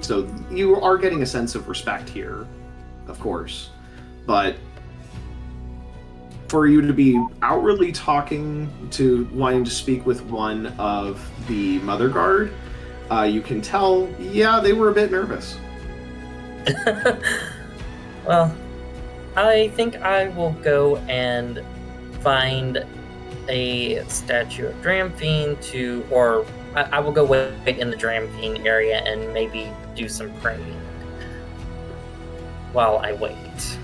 So you are getting a sense of respect here, of course. But for you to be outwardly wanting to speak with one of the Mother Guard, you can tell, yeah, they were a bit nervous. Well, I think I will go and find a statue of Dramphine or I will go wait in the Dramphine area and maybe do some praying while I wait.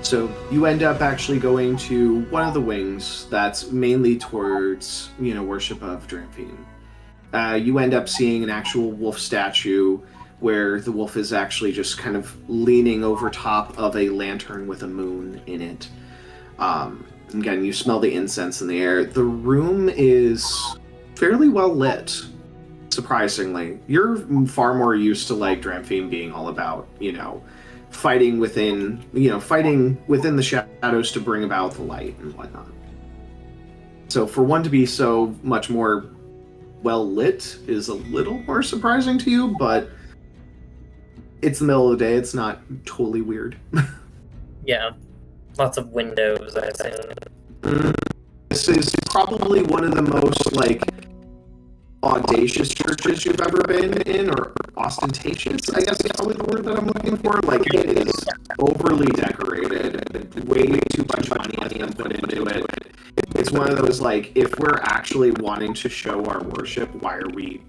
So you end up actually going to one of the wings that's mainly towards, you know, worship of Dramphine. You end up seeing an actual wolf statue where the wolf is actually just kind of leaning over top of a lantern with a moon in it. Again, you smell the incense in the air. The room is fairly well lit, surprisingly. You're far more used to, like, Dramphine being all about, you know, fighting within the shadows to bring about the light and whatnot. So for one to be so much more well lit is a little more surprising to you, but it's the middle of the day. It's not totally weird. Yeah, lots of windows, I assume. This is probably one of the most, like, audacious churches you've ever been in, or ostentatious, I guess is probably the word that I'm looking for. Like, it is overly decorated, way too much money has been put into it. It's one of those, like, if we're actually wanting to show our worship, why are we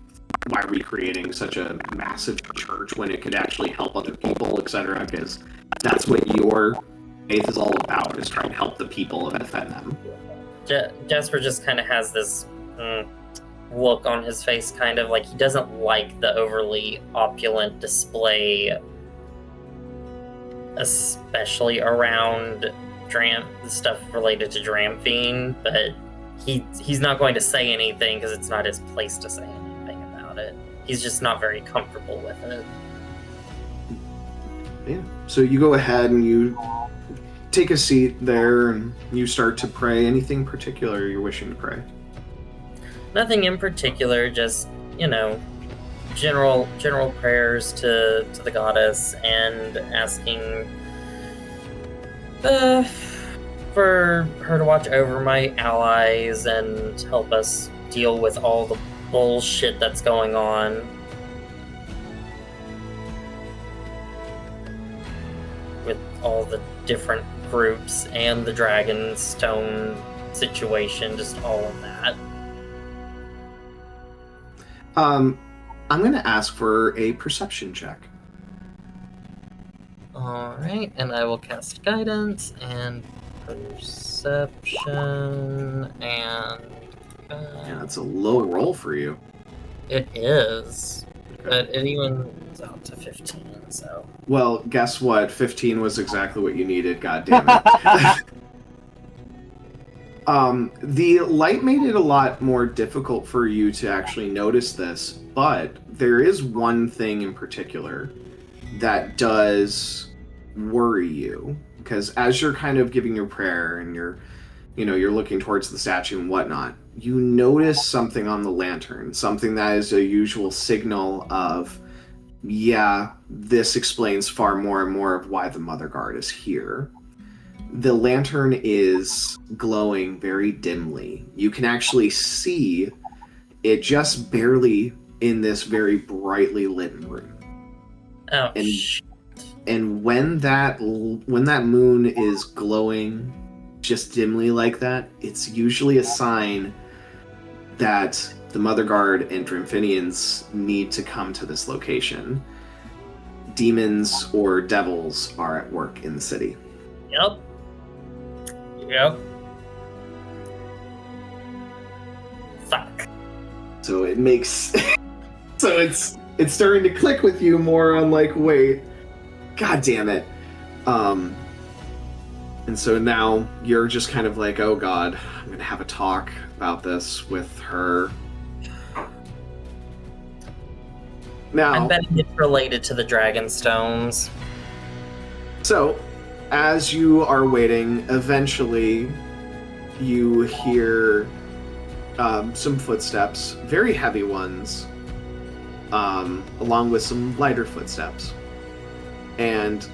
creating such a massive church when it could actually help other people, etc.? Because that's what your faith is all about, is trying to help the people and defend them. Jasper just kind of has this look on his face, kind of like he doesn't like the overly opulent display, especially around stuff related to Dramphine, but he's not going to say anything because it's not his place to say anything about it. He's just not very comfortable with it. Yeah. So you go ahead and you take a seat there and you start to pray. Anything particular you're wishing to pray? Nothing in particular, just, general prayers to the goddess and asking for her to watch over my allies and help us deal with all the bullshit that's going on. With all the different groups and the Dragonstone situation, just all of that. I'm going to ask for a perception check. Alright, and I will cast guidance and perception and... Yeah, that's a low roll for you. It is. But it evens out to 15, so... Well, guess what? 15 was exactly what you needed, goddammit. The light made it a lot more difficult for you to actually notice this, but there is one thing in particular that does worry you, because as you're kind of giving your prayer and you're looking towards the statue and whatnot, you notice something on the lantern, something that is a usual signal of, yeah, this explains far more and more of why the Mother Guard is here. The lantern is glowing very dimly. You can actually see it just barely in this very brightly lit room. Oh, and when that moon is glowing just dimly like that, it's usually a sign that the Mother Guard and Drimphinians need to come to this location. Demons or devils are at work in the city. Yep. Fuck. So it makes... so it's starting to click with you more on like, wait, god damn it. And so now you're just kind of like, oh god, I'm gonna have a talk about this with her. Now, I'm betting it's related to the Dragonstones. So, as you are waiting, eventually you hear some footsteps, very heavy ones, along with some lighter footsteps. And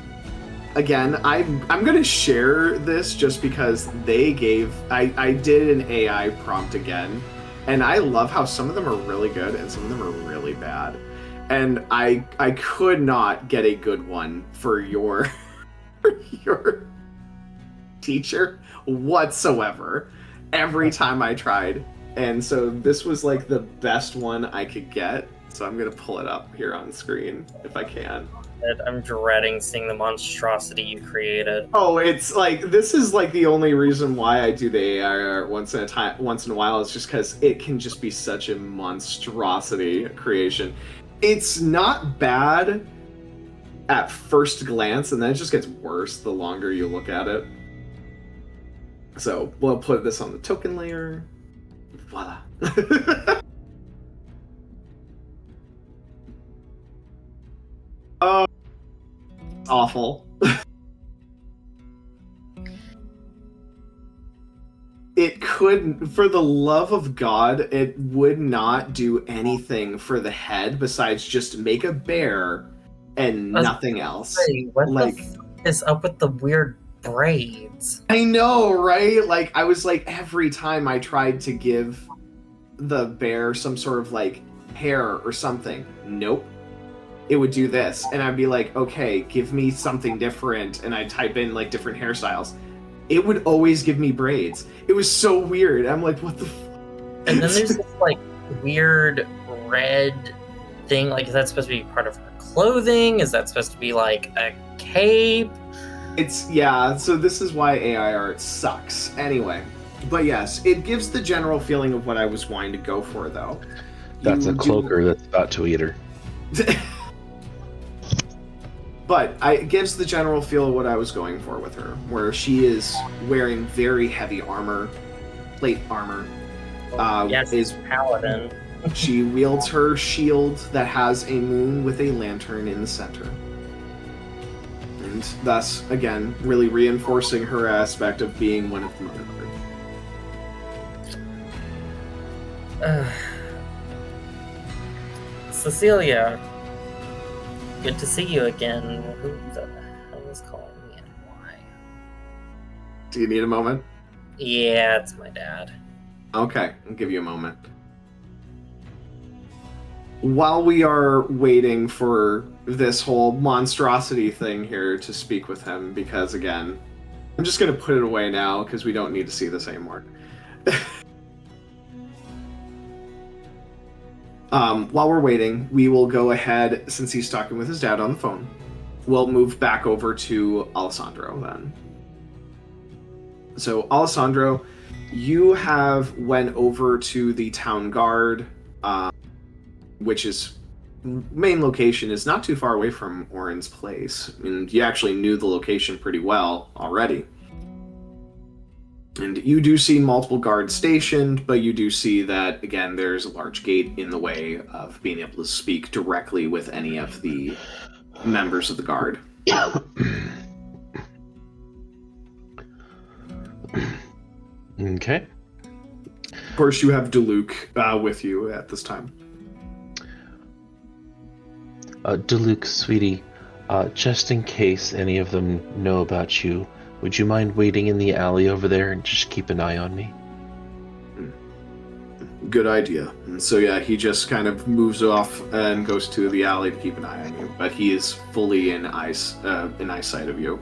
again, I'm going to share this just because I did an AI prompt again, and I love how some of them are really good and some of them are really bad. And I could not get a good one for your teacher whatsoever every time I tried. And so this was like the best one I could get. So I'm going to pull it up here on screen if I can. I'm dreading seeing the monstrosity you created. Oh, it's like, this is like the only reason why I do the AI art once in a while. Is just because it can just be such a monstrosity creation. It's not bad at first glance, and then it just gets worse the longer you look at it. So we'll put this on the token layer. Voila. Oh, awful. It couldn't, for the love of God, it would not do anything for the head besides just make a bear and nothing else. What the fuck is up with the weird braids? I know, right? Like, I was like, every time I tried to give the bear some sort of like hair or something, nope. It would do this. And I'd be like, okay, give me something different. And I'd type in like different hairstyles. It would always give me braids. It was so weird. I'm like, what the And then there's this like weird red thing. Like, is that supposed to be part of her clothing? Is that supposed to be like a cape? Yeah, so this is why AI art sucks. Anyway, but yes, it gives the general feeling of what I was wanting to go for, though. That's a cloaker that's about to eat her. But it gives the general feel of what I was going for with her, where she is wearing very heavy armor, plate armor. Yes, is paladin. She wields her shield that has a moon with a lantern in the center. And and thus, again, really reinforcing her aspect of being one of the Motherguard. Cecilia, good to see you again. Who the hell is calling me and why? Do you need a moment? Yeah, it's my dad. Okay, I'll give you a moment. While we are waiting for this whole monstrosity thing here to speak with him, because again, I'm just going to put it away now because we don't need to see this anymore. While we're waiting, we will go ahead, since he's talking with his dad on the phone, we'll move back over to Alessandro then. So, Alessandro, you have went over to the town guard, which is main location is not too far away from Oren's place. I mean, you actually knew the location pretty well already. And you do see multiple guards stationed, but you do see that, again, there's a large gate in the way of being able to speak directly with any of the members of the guard. Okay. Of course, you have Deluc with you at this time. Deluc, sweetie, just in case any of them know about you, would you mind waiting in the alley over there and just keep an eye on me? Good idea. And so, yeah, he just kind of moves off and goes to the alley to keep an eye on you, but he is fully in eyesight of you.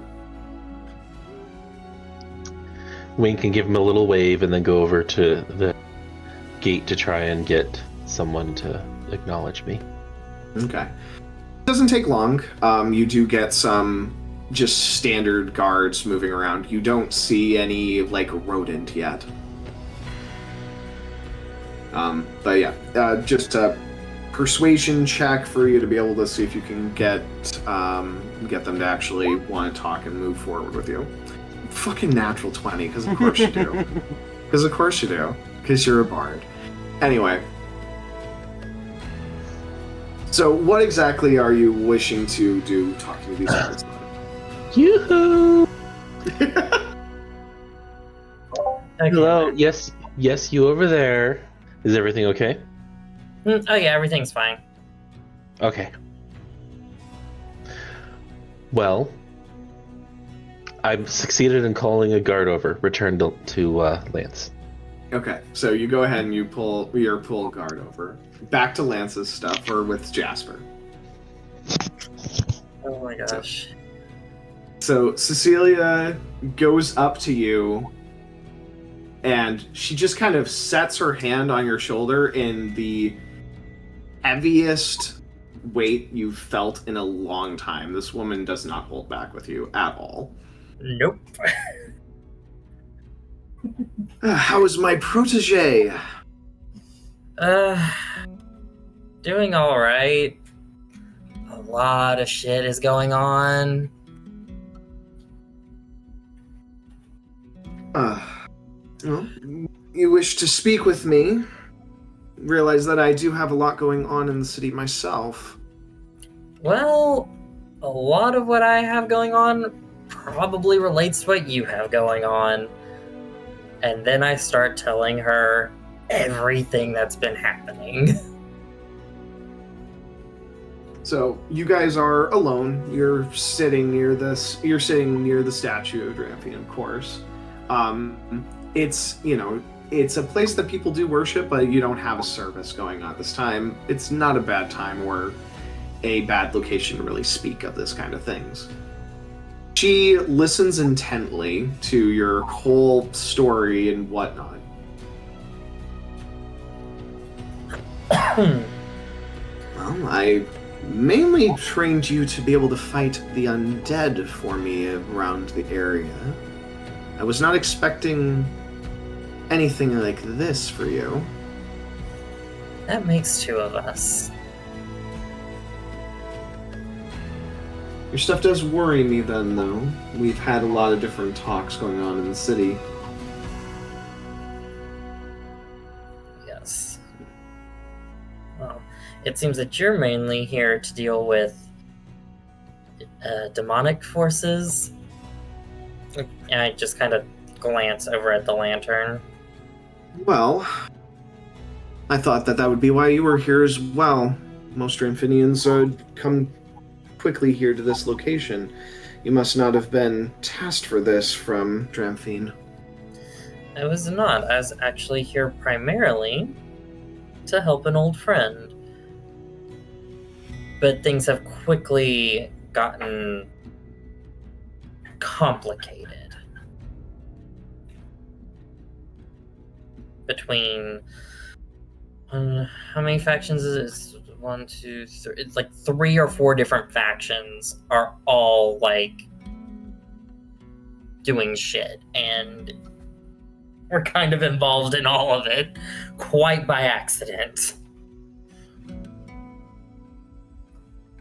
Wink and give him a little wave and then go over to the gate to try and get someone to acknowledge me. Okay. Doesn't take long. You do get some just standard guards moving around. You don't see any, like, rodent yet. But yeah, just a persuasion check for you to be able to see if you can get them to actually want to talk and move forward with you. Fucking natural 20, because of course you do. Because of course you do. Because you're a bard. Anyway. So what exactly are you wishing to do talking to these guards? Yoo-hoo! Okay. Hello, yes, you over there. Is everything okay? Oh yeah, everything's fine. Okay. Well, I've succeeded in calling a guard over. Return to Lance. Okay, so you go ahead and you pull your guard over. Back to Lance's stuff, or with Jasper. Oh my gosh. So Cecilia goes up to you, and she just kind of sets her hand on your shoulder in the heaviest weight you've felt in a long time. This woman does not hold back with you at all. Nope. How is my protege? Doing all right. A lot of shit is going on. Well, you wish to speak with me? Realize that I do have a lot going on in the city myself. Well, a lot of what I have going on probably relates to what you have going on. And then I start telling her everything that's been happening. So you guys are alone. You're sitting near the statue of Drampian, of course. It's a place that people do worship, but you don't have a service going on this time. It's not a bad time or a bad location to really speak of this kind of things. She listens intently to your whole story and whatnot. Well, I mainly trained you to be able to fight the undead for me around the area. I was not expecting anything like this for you. That makes two of us. Your stuff does worry me then, though. We've had a lot of different talks going on in the city. Yes. Well, it seems that you're mainly here to deal with demonic forces. And I just kind of glance over at the lantern. Well, I thought that would be why you were here as well. Most Dramphinians come quickly here to this location. You must not have been tasked for this from Dramphine. I was not. I was actually here primarily to help an old friend. But things have quickly gotten complicated. Between how many factions is it? 1, 2, 3. It's like 3 or 4 different factions are all like doing shit, and we're kind of involved in all of it, quite by accident.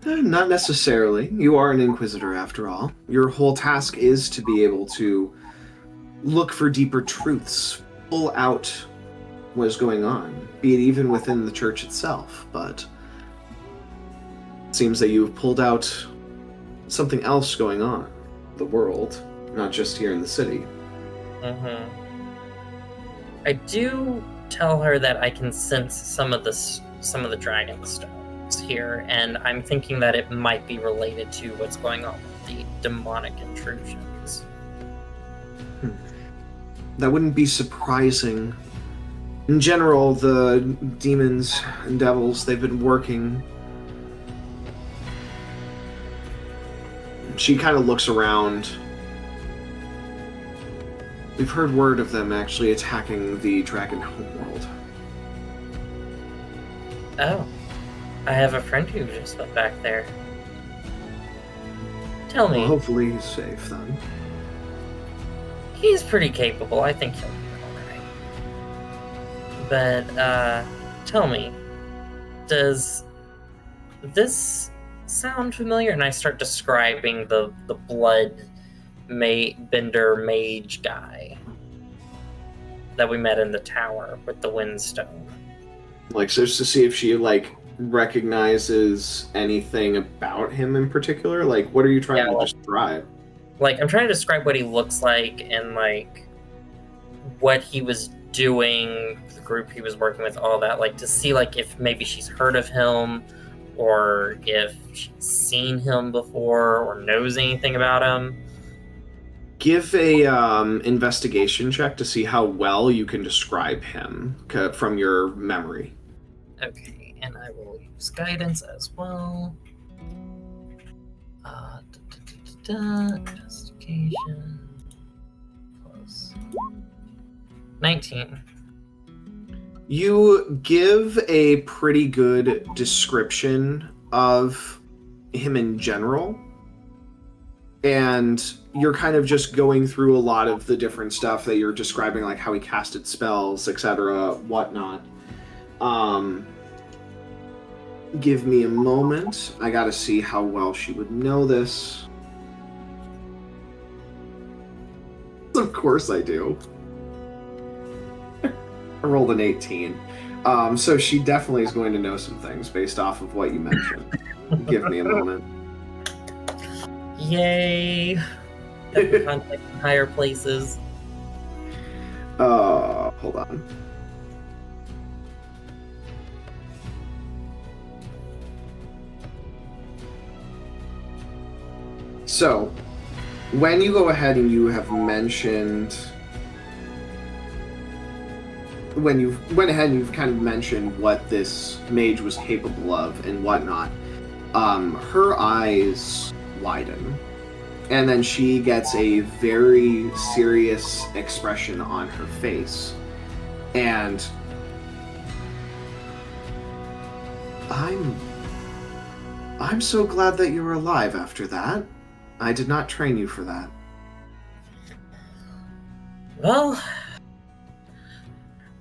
Not necessarily. You are an Inquisitor after all. Your whole task is to be able to look for deeper truths, pull out what is going on, be it even within the church itself, but it seems that you've pulled out something else going on in the world, not just here in the city. I do tell her that I can sense some of the dragon stones here, and I'm thinking that it might be related to what's going on with the demonic intrusions. That wouldn't be surprising. In general, the demons and devils, they've been working. She kind of looks around. We've heard word of them actually attacking the dragon homeworld. Oh, I have a friend who just went back there. Tell me. Well, hopefully he's safe then. He's pretty capable. I think he'll be alright. But, tell me, does this sound familiar? And I start describing the blood bender mage guy that we met in the tower with the windstone. Like, so just to see if she, like, recognizes anything about him in particular? Like, what are you trying to describe? Like, I'm trying to describe what he looks like and, like, what he was doing, the group he was working with, all that. Like, to see, like, if maybe she's heard of him or if she's seen him before or knows anything about him. Give a investigation check to see how well you can describe him from your memory. Okay, and I will use guidance as well. Investigation plus 19. You give a pretty good description of him in general, and you're kind of just going through a lot of the different stuff that you're describing, like how he casted spells, etc., whatnot. Give me a moment. I gotta see how well she would know this. Of course I do. I rolled an 18. So she definitely is going to know some things based off of what you mentioned. Give me a moment. Yay! Contact in higher places. Hold on. So, when you go ahead and you have mentioned... When you went ahead and you've kind of mentioned what this mage was capable of and whatnot, her eyes widen. And then she gets a very serious expression on her face. And I'm so glad that you were alive after that. I did not train you for that. Well,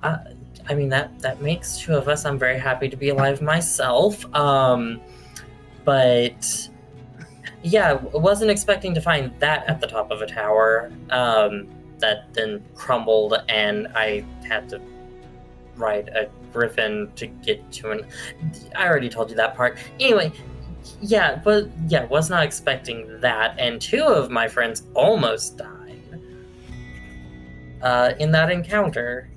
I mean, that makes 2 of us. I'm very happy to be alive myself. But yeah, wasn't expecting to find that at the top of a tower that then crumbled, and I had to ride a griffin to get to an... I already told you that part. Anyway, Yeah, but yeah, was not expecting that, and 2 of my friends almost died in that encounter.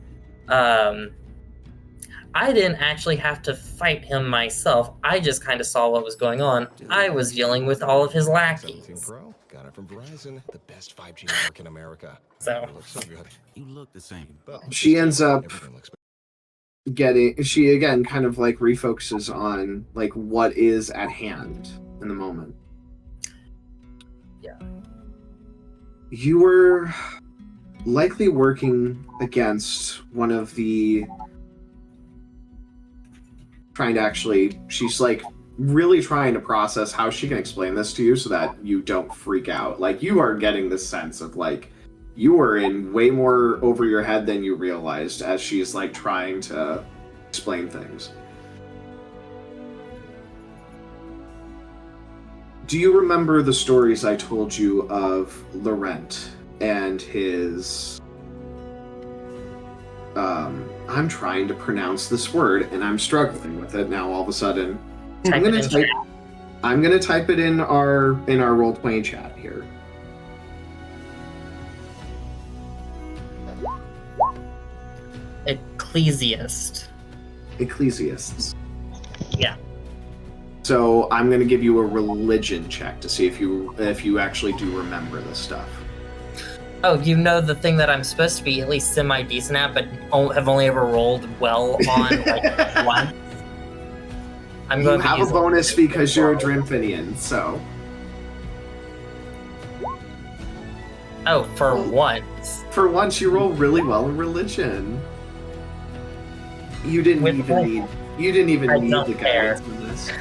I didn't actually have to fight him myself. I just kind of saw what was going on. I was dealing with all of his 17 lackeys. Pro, got it from Verizon, the best 5G network in America. So It looks so good. You look the same. Well, She this ends game, up everything looks she again kind of like refocuses on like what is at hand in the moment. Yeah. You were likely working against one of the she's like really trying to process how she can explain this to you so that you don't freak out. Like, you are getting this sense of like you are in way more over your head than you realized as she's like trying to explain things. Do you remember the stories I told you of Laurent and his I'm trying to pronounce this word and I'm struggling with it now all of a sudden. I'm gonna type it in our role-playing chat here. Ecclesiasts. Yeah. So I'm gonna give you a religion check to see if you actually do remember this stuff. Oh, you know the thing that I'm supposed to be at least semi-decent at, but have only ever rolled well on like once? I'm You going have to use a bonus because you're a Drimphinian, so... Oh, for once. For once, you roll really well in religion. You didn't With even what? need don't the care. guidance in this.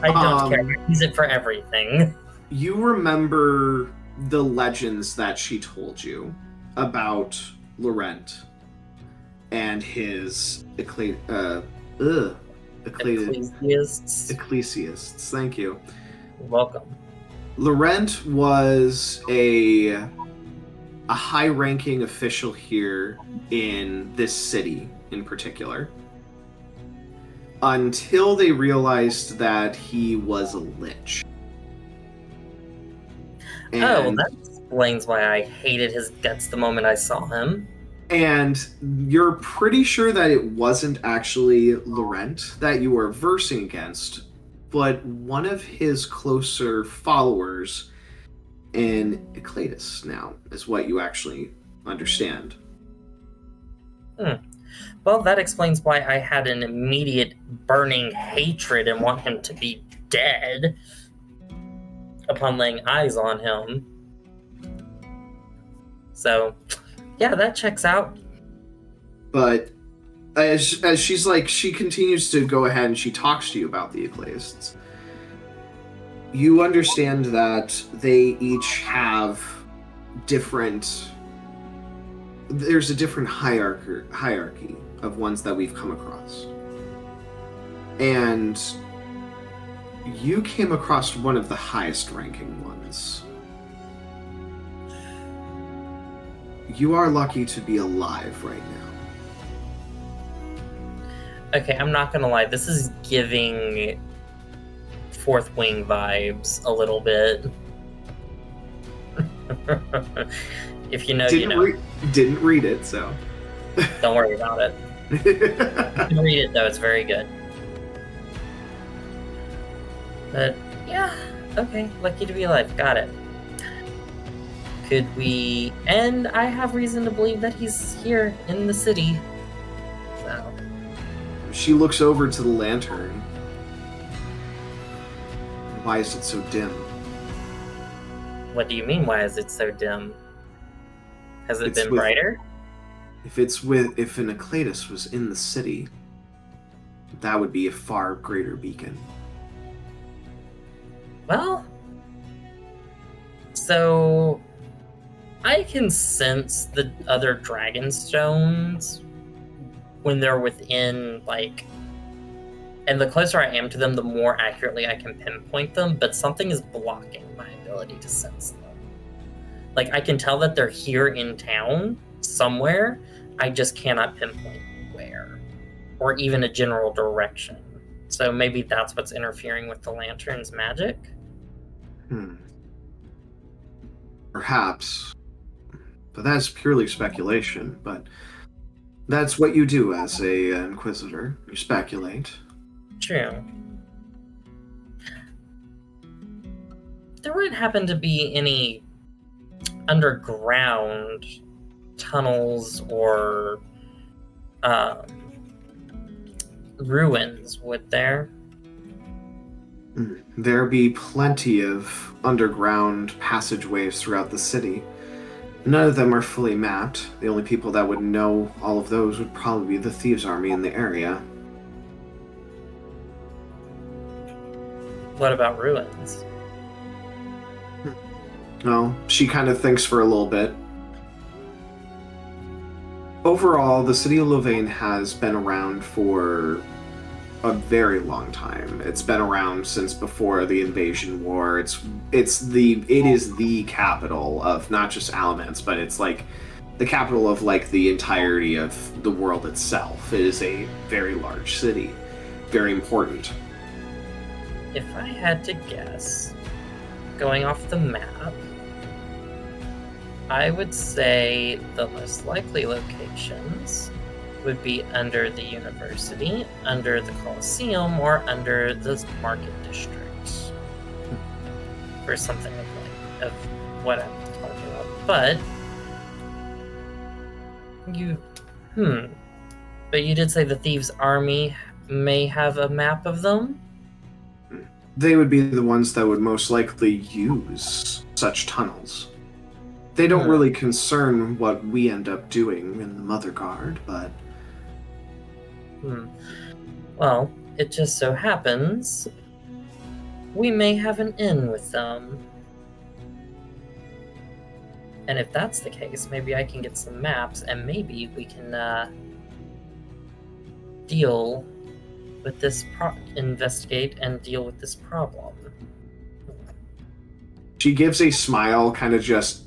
I don't care. I use it for everything. You remember the legends that she told you about Laurent and his ecclesiasts. Thank you. You're welcome. Laurent was a high-ranking official here in this city in particular, until they realized that he was a lich. Oh, well, that explains why I hated his guts the moment I saw him. And you're pretty sure that it wasn't actually Laurent that you were versing against, but one of his closer followers in Eclatus now is what you actually understand. Well, that explains why I had an immediate burning hatred and want him to be dead upon laying eyes on him. So, yeah, that checks out. But as she's like, she continues to go ahead and she talks to you about the Eclaists. You understand that they each have different... There's a different hierarchy of ones that we've come across. And you came across one of the highest ranking ones. You are lucky to be alive right now. Okay, I'm not gonna lie, this is giving Fourth Wing vibes a little bit. If you know, you know. Didn't read it, so... Don't worry about it. You can read it, though. It's very good. But, yeah. Okay. Lucky to be alive. Got it. Could we... And I have reason to believe that he's here in the city. So... She looks over to the lantern. Why is it so dim? What do you mean, why is it so dim? Has it It's been with- brighter? If an Eclatus was in the city, that would be a far greater beacon. Well... So... I can sense the other dragon stones when they're within, like... And the closer I am to them, the more accurately I can pinpoint them, but something is blocking my ability to sense them. Like, I can tell that they're here in town, somewhere, I just cannot pinpoint where. Or even a general direction. So maybe that's what's interfering with the lantern's magic? Perhaps. But that's purely speculation, but that's what you do as a Inquisitor. You speculate. True. There wouldn't happen to be any underground tunnels or ruins, would there? There be plenty of underground passageways throughout the city. None of them are fully mapped. The only people that would know all of those would probably be the thieves' army in the area. What about ruins? Well, she kind of thinks for a little bit. Overall, the city of Louvain has been around for a very long time. It's been around since before the invasion war. It is the capital of not just Alamance, but it's like the capital of like the entirety of the world itself. It is a very large city, very important. If I had to guess, going off the map, I would say the most likely locations would be under the university, under the Colosseum, or under the market district. For something of what I'm talking about. But But you did say the Thieves' Army may have a map of them? They would be the ones that would most likely use such tunnels. They don't really concern what we end up doing in the Mother Guard, but... Well, it just so happens we may have an in with them. And if that's the case, maybe I can get some maps, and maybe we can deal with this investigate and deal with this problem. She gives a smile, kind of just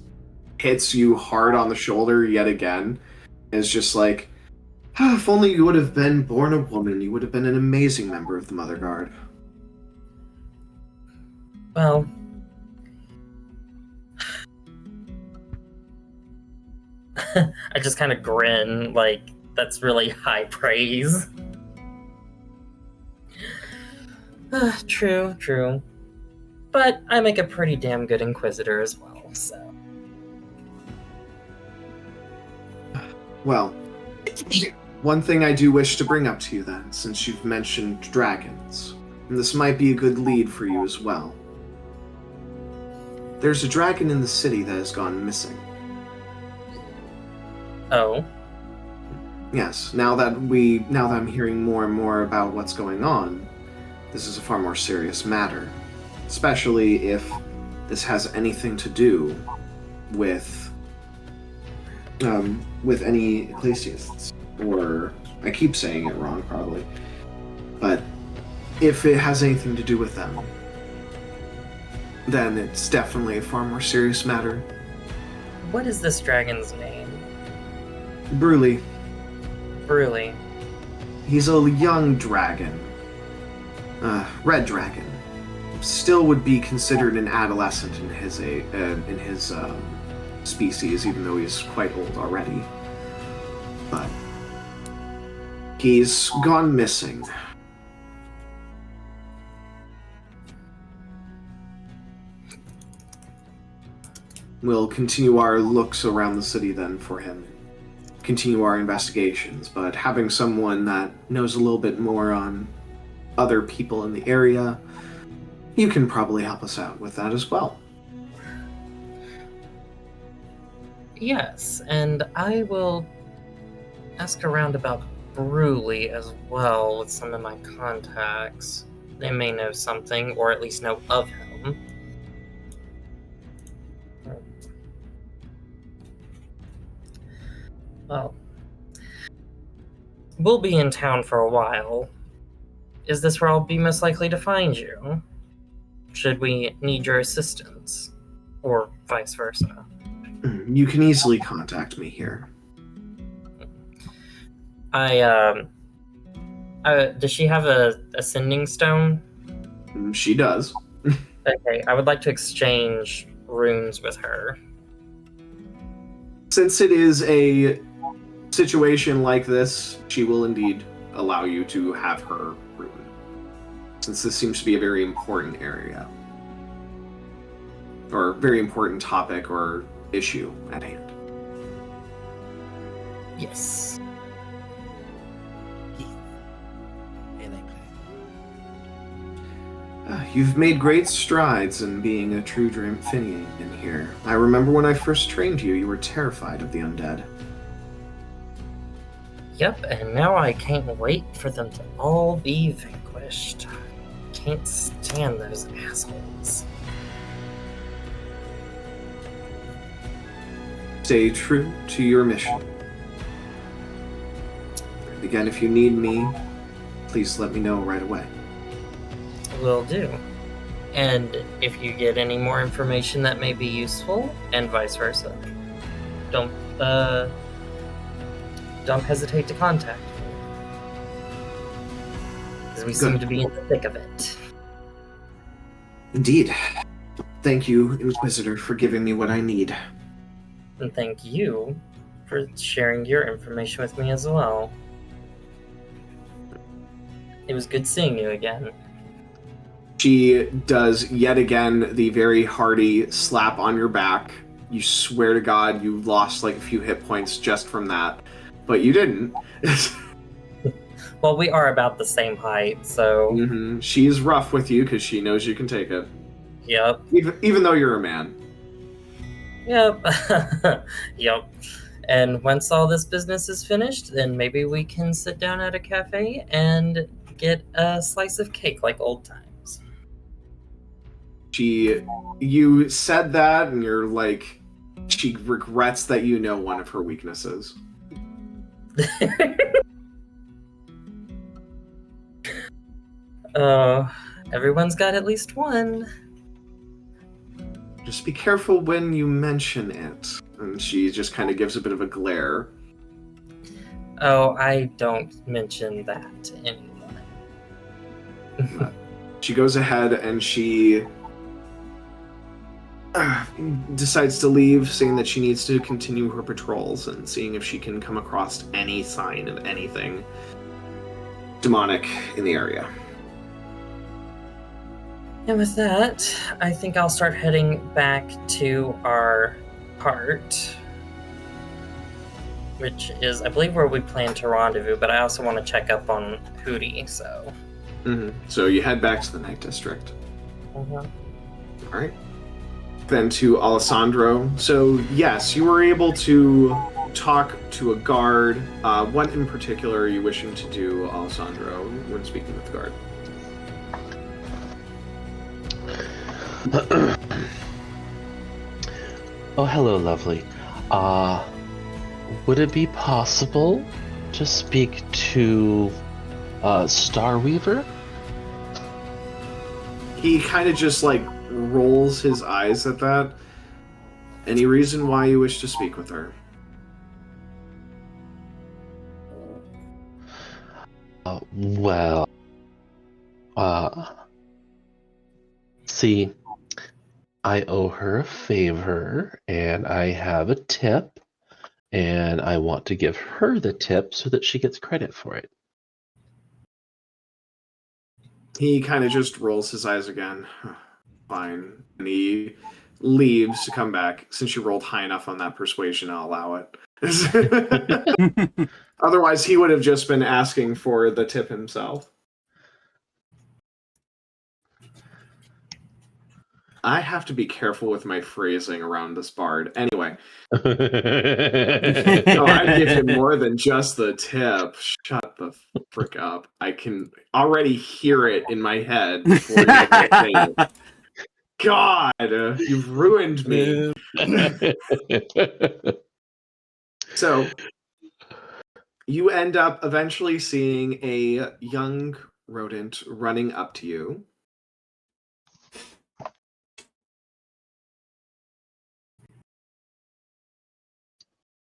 hits you hard on the shoulder yet again. It's just like, if only you would have been born a woman, you would have been an amazing member of the Mother Guard. Well, I just kind of grin, like, that's really high praise. True. But I make a pretty damn good Inquisitor as well, so... Well, one thing I do wish to bring up to you then, since you've mentioned dragons, and this might be a good lead for you as well. There's a dragon in the city that has gone missing. Oh? Yes, now that I'm hearing more and more about what's going on, this is a far more serious matter. Especially if this has anything to do with any ecclesiasts, or I keep saying it wrong probably, but if it has anything to do with them, then it's definitely a far more serious matter. What is this dragon's name? Bruley. Bruley. He's a young dragon. Red dragon. Still would be considered an adolescent in his species, even though he's quite old already. But he's gone missing. We'll continue our looks around the city then for him. Continue our investigations, but having someone that knows a little bit more on other people in the area, you can probably help us out with that as well. Yes, and I will ask around about Bruley as well with some of my contacts. They may know something, or at least know of him. Well, we'll be in town for a while. Is this where I'll be most likely to find you? Should we need your assistance? Or vice versa? You can easily contact me here. I Does she have a ascending stone? She does. Okay, I would like to exchange runes with her. Since it is a situation like this, she will indeed allow you to have her rune. Since this seems to be a very important area. Or very important topic or issue at hand. Yes. I like that. You've made great strides in being a true Dramphinian in here. I remember when I first trained you, you were terrified of the undead. Yep, and now I can't wait for them to all be vanquished. Can't stand those assholes. Stay true to your mission. And again, if you need me, please let me know right away. Will do. And if you get any more information that may be useful, and vice versa, don't hesitate to contact me. Because we seem to be in the thick of it. Indeed. Thank you, Inquisitor, for giving me what I need. And thank you for sharing your information with me as well. It was good seeing you again. She does yet again the very hearty slap on your back. You swear to God you lost like a few hit points just from that, but you didn't. Well, we are about the same height, so She's rough with you because she knows you can take it. yep. Even though you're a man. Yep. Yep. And once all this business is finished, then maybe we can sit down at a cafe and get a slice of cake like old times. You said that and you're like, she regrets that you know one of her weaknesses. Everyone's got at least one. Just be careful when you mention it. And she just kind of gives a bit of a glare. Oh, I don't mention that to anyone. She goes ahead and she decides to leave, saying that she needs to continue her patrols and seeing if she can come across any sign of anything demonic in the area. And with that, I think I'll start heading back to our cart, which is, I believe, where we plan to rendezvous, but I also want to check up on Hootie, so... So you head back to the Night District. Uh-huh. Alright. Then to Alessandro. So, yes, you were able to talk to a guard. What in particular are you wishing to do, Alessandro, when speaking with the guard? Oh, hello, lovely. Would it be possible to speak to Starweaver? He kind of just like rolls his eyes at that. Any reason why you wish to speak with her? Well, see, I owe her a favor, and I have a tip, and I want to give her the tip so that she gets credit for it. He kind of just rolls his eyes again. Fine. And he leaves to come back. Since you rolled high enough on that persuasion, I'll allow it. Otherwise, he would have just been asking for the tip himself. I have to be careful with my phrasing around this bard. Anyway. No, I'd give him more than just the tip. Shut the frick up. I can already hear it in my head before you even say it. God, you've ruined me. So, you end up eventually seeing a young rodent running up to you.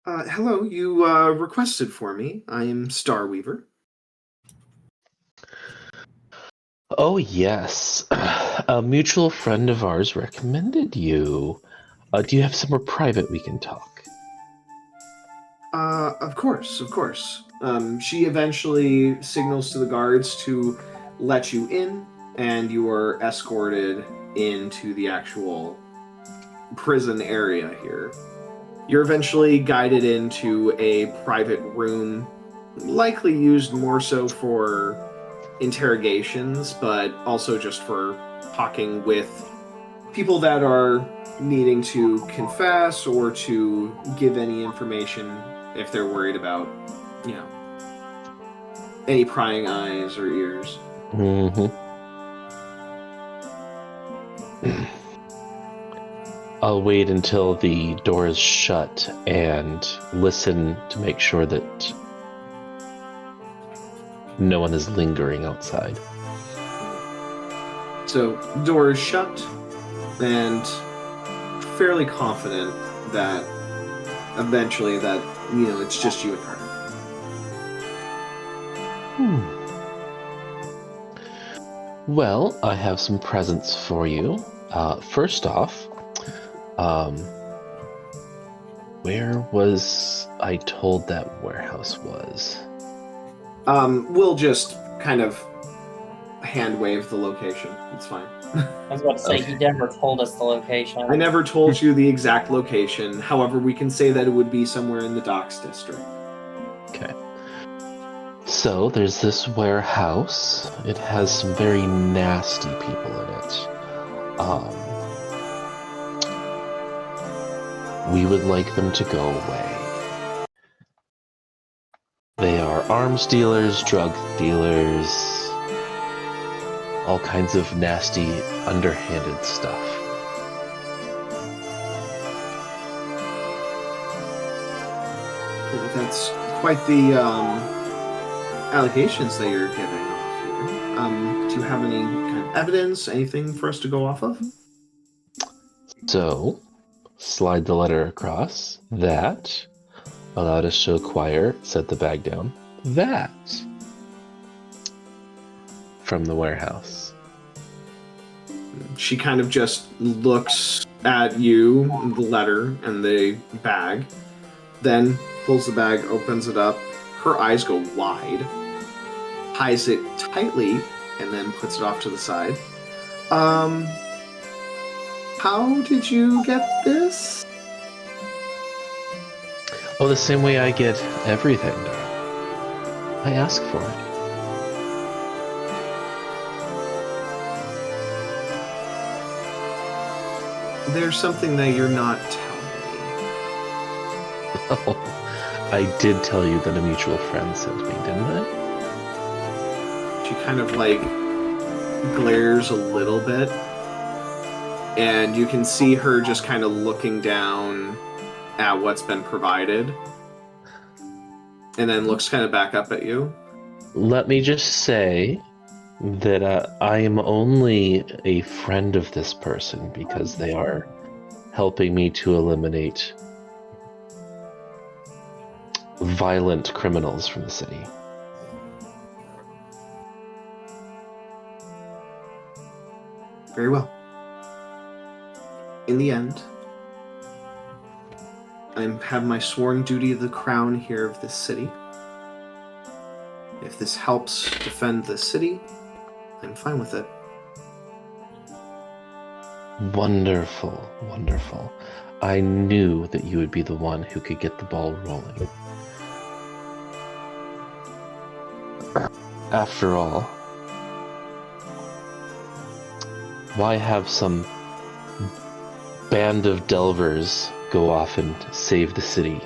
Hello, you requested for me. I am Starweaver. Oh, yes. A mutual friend of ours recommended you. Do you have somewhere private we can talk? Of course, of course. She eventually signals to the guards to let you in, and you are escorted into the actual prison area here. You're eventually guided into a private room, likely used more so for interrogations, but also just for talking with people that are needing to confess or to give any information if they're worried about, you know, any prying eyes or ears. Mm-hmm. I'll wait until the door is shut and listen to make sure that no one is lingering outside. So, door is shut, and fairly confident that eventually that, it's just you and her. Well, I have some presents for you. First off, where was I told that warehouse was? We'll just kind of hand wave the location. It's fine. I was about to say, Okay. he never told us the location. I never told you the exact location. However, we can say that it would be somewhere in the Docks District. Okay. So, there's this warehouse. It has some very nasty people in it. We would like them to go away. They are arms dealers, drug dealers, all kinds of nasty, underhanded stuff. That's quite the allegations that you're giving off here. Do you have any kind of evidence, anything for us to go off of? So, slide the letter across. That allowed us to acquire, set the bag down. That from the warehouse. She kind of just looks at you, the letter, and the bag, then pulls the bag, opens it up. Her eyes go wide, ties it tightly, and then puts it off to the side. How did you get this? Oh, the same way I get everything, darling. I ask for it. There's something that you're not telling me. Oh, I did tell you that a mutual friend sent me, didn't I? She kind of like glares a little bit, and you can see her just kind of looking down at what's been provided, and then looks kind of back up at you. Let me just say that I am only a friend of this person because they are helping me to eliminate violent criminals from the city. Very well. In the end, I have my sworn duty of the crown here of this city. If this helps defend the city, I'm fine with it. Wonderful, wonderful. I knew that you would be the one who could get the ball rolling. After all, why have some band of delvers go off and save the city?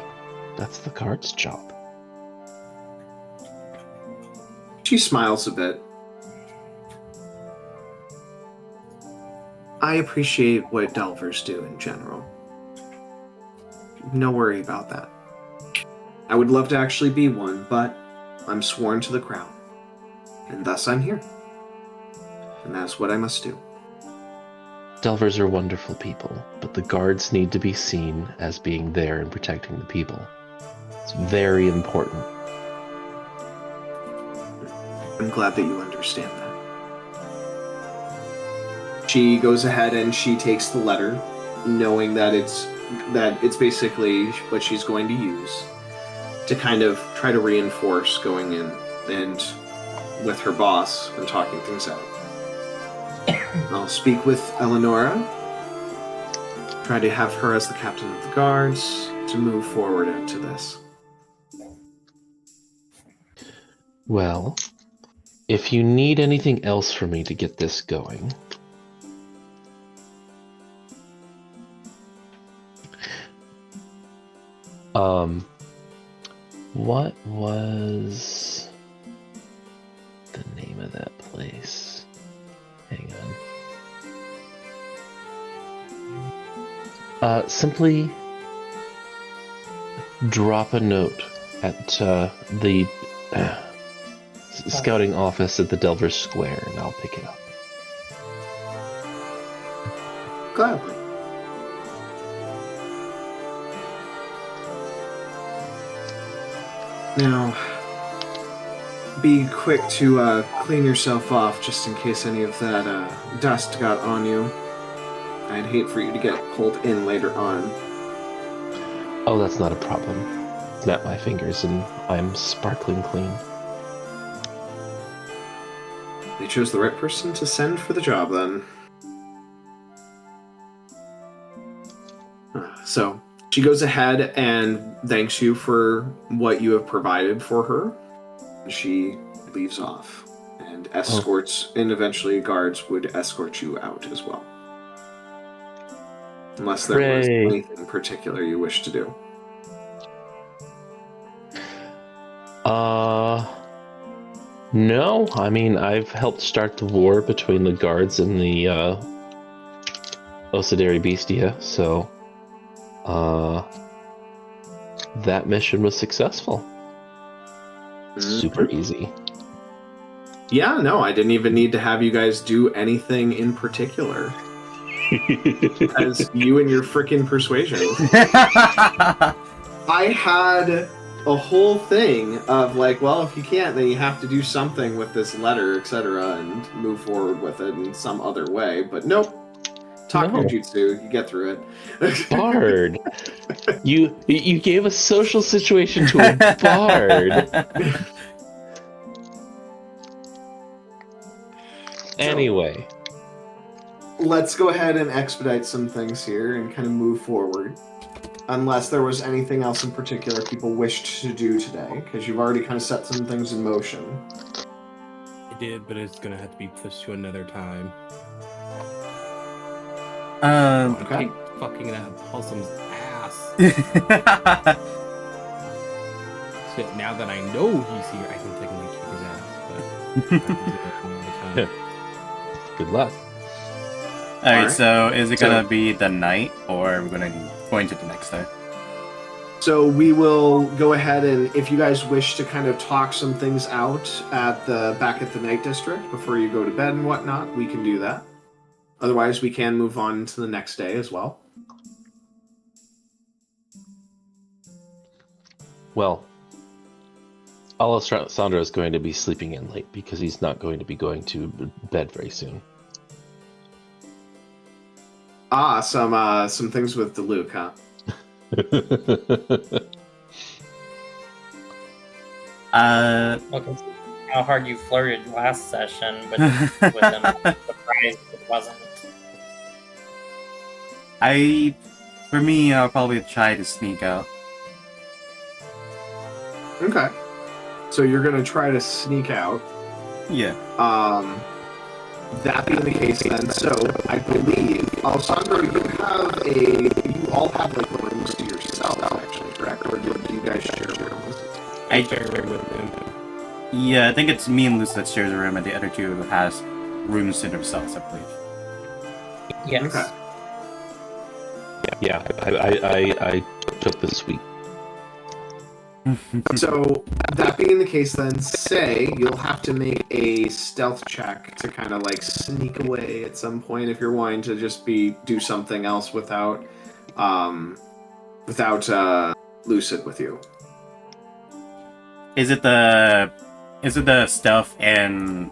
That's the guard's job. She smiles a bit. I appreciate what Delvers do in general. No worry about that. I would love to actually be one, but I'm sworn to the crown. And thus I'm here. And that's what I must do. Delvers are wonderful people, but the guards need to be seen as being there and protecting the people. It's very important. I'm glad that you understand that. She goes ahead and she takes the letter, knowing that it's basically what she's going to use to kind of try to reinforce going in and with her boss and talking things out. I'll speak with Eleonora, try to have her as the captain of the guards to move forward into this. Well, if you need anything else from me to get this going, what was the name of that place? Hang on. Simply drop a note at the scouting office at the Delver Square, and I'll pick it up. Gladly. Now, be quick to clean yourself off just in case any of that dust got on you. I'd hate for you to get pulled in later on. Oh, that's not a problem. Snap my fingers and I'm sparkling clean. They chose the right person to send for the job, then. So, she goes ahead and thanks you for what you have provided for her. She leaves off and escorts, and eventually guards would escort you out as well. Unless there was Hooray. anything particular you wish to do. No. I mean, I've helped start the war between the guards and the Osidari Bestia, so that mission was successful. Super easy. Yeah, no, I didn't even need to have you guys do anything in particular. As you and your freaking persuasion. I had a whole thing of like, well, if you can't, then you have to do something with this letter, etc., and move forward with it in some other way. But nope. Talk No. Jutsu, you get through it. Bard. You gave a social situation to a bard. Anyway. Let's go ahead and expedite some things here and kind of move forward. Unless there was anything else in particular people wished to do today, because you've already kind of set some things in motion. I did, but it's gonna have to be pushed to another time. Okay. Kick fucking that possum's ass. Shit, now that I know he's here, I can technically kick his ass, but I have to do that another time. Good luck. Alright, so is it gonna So- be the night, or are we gonna go into the next day? So we will go ahead and, if you guys wish to kind of talk some things out back at the Night District before you go to bed and whatnot, we can do that. Otherwise, we can move on to the next day as well. Well, Alessandro is going to be sleeping in late because he's not going to be going to bed very soon. Some things with Deluke, huh? Well, considering how hard you flirted last session with him, I'm surprised it wasn't. For me, I'll probably try to sneak out. Okay. So you're going to try to sneak out. Yeah. That being the case, then, so I believe, Alessandro, you all have like rooms to yourself, actually, correct? Or do you guys share rooms? I With Yeah, I think it's me and Luce that shares a room, and the other two has rooms to themselves, I believe. Yes. Okay. Yeah, I took the suite. So, that being the case, then, say you'll have to make a stealth check to kind of like sneak away at some point if you're wanting to just do something else without Lucid with you. Is it the stealth and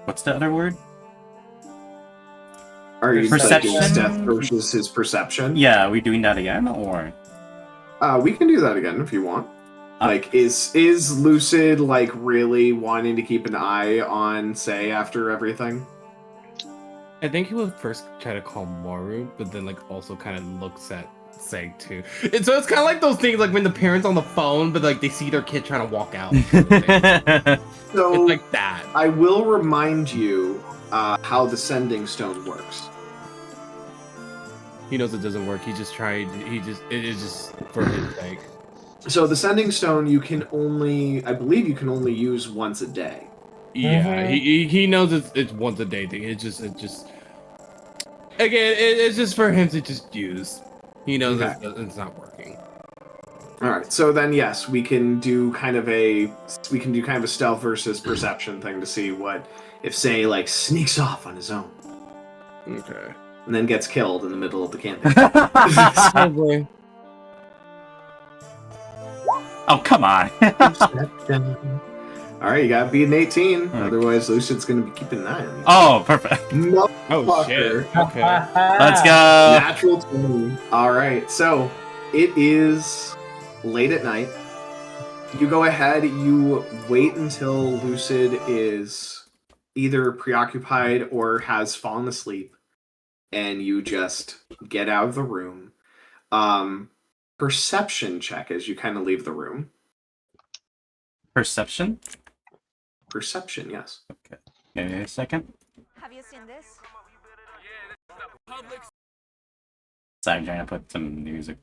what's the other word? Are you Perception? doing stealth versus his perception? Yeah, are we doing that again, or? We can do that again if you want. Like, is Lucid like really wanting to keep an eye on Say after everything? I think he would first try to call Maru, but then like also kind of looks at Say too. And so it's kind of like those things like when the parents on the phone, but like they see their kid trying to walk out. So It's like that. I will remind you how the sending stone works. He knows it doesn't work. He just tried. It is just for his sake. So the sending stone I believe you can only use once a day. Yeah, he knows it's once a day thing. It's just again, it's just for him to just use. He knows it's not working. All right, so then yes, we can do kind of a stealth versus perception thing to see what if Say like sneaks off on his own Okay. and then gets killed in the middle of the campaign. Probably. Oh, come on. All right, you gotta beat an 18, otherwise Lucid's gonna be keeping an eye on you. Oh, perfect. Oh shit. Okay. Let's go. Natural 20. All right, so it is late at night. You go ahead, you wait until Lucid is either preoccupied or has fallen asleep, and you just get out of the room. Perception check as you kind of leave the room. Perception? Perception, yes. Okay. Give me a second. Have you seen this? Sorry, I'm trying to put some music.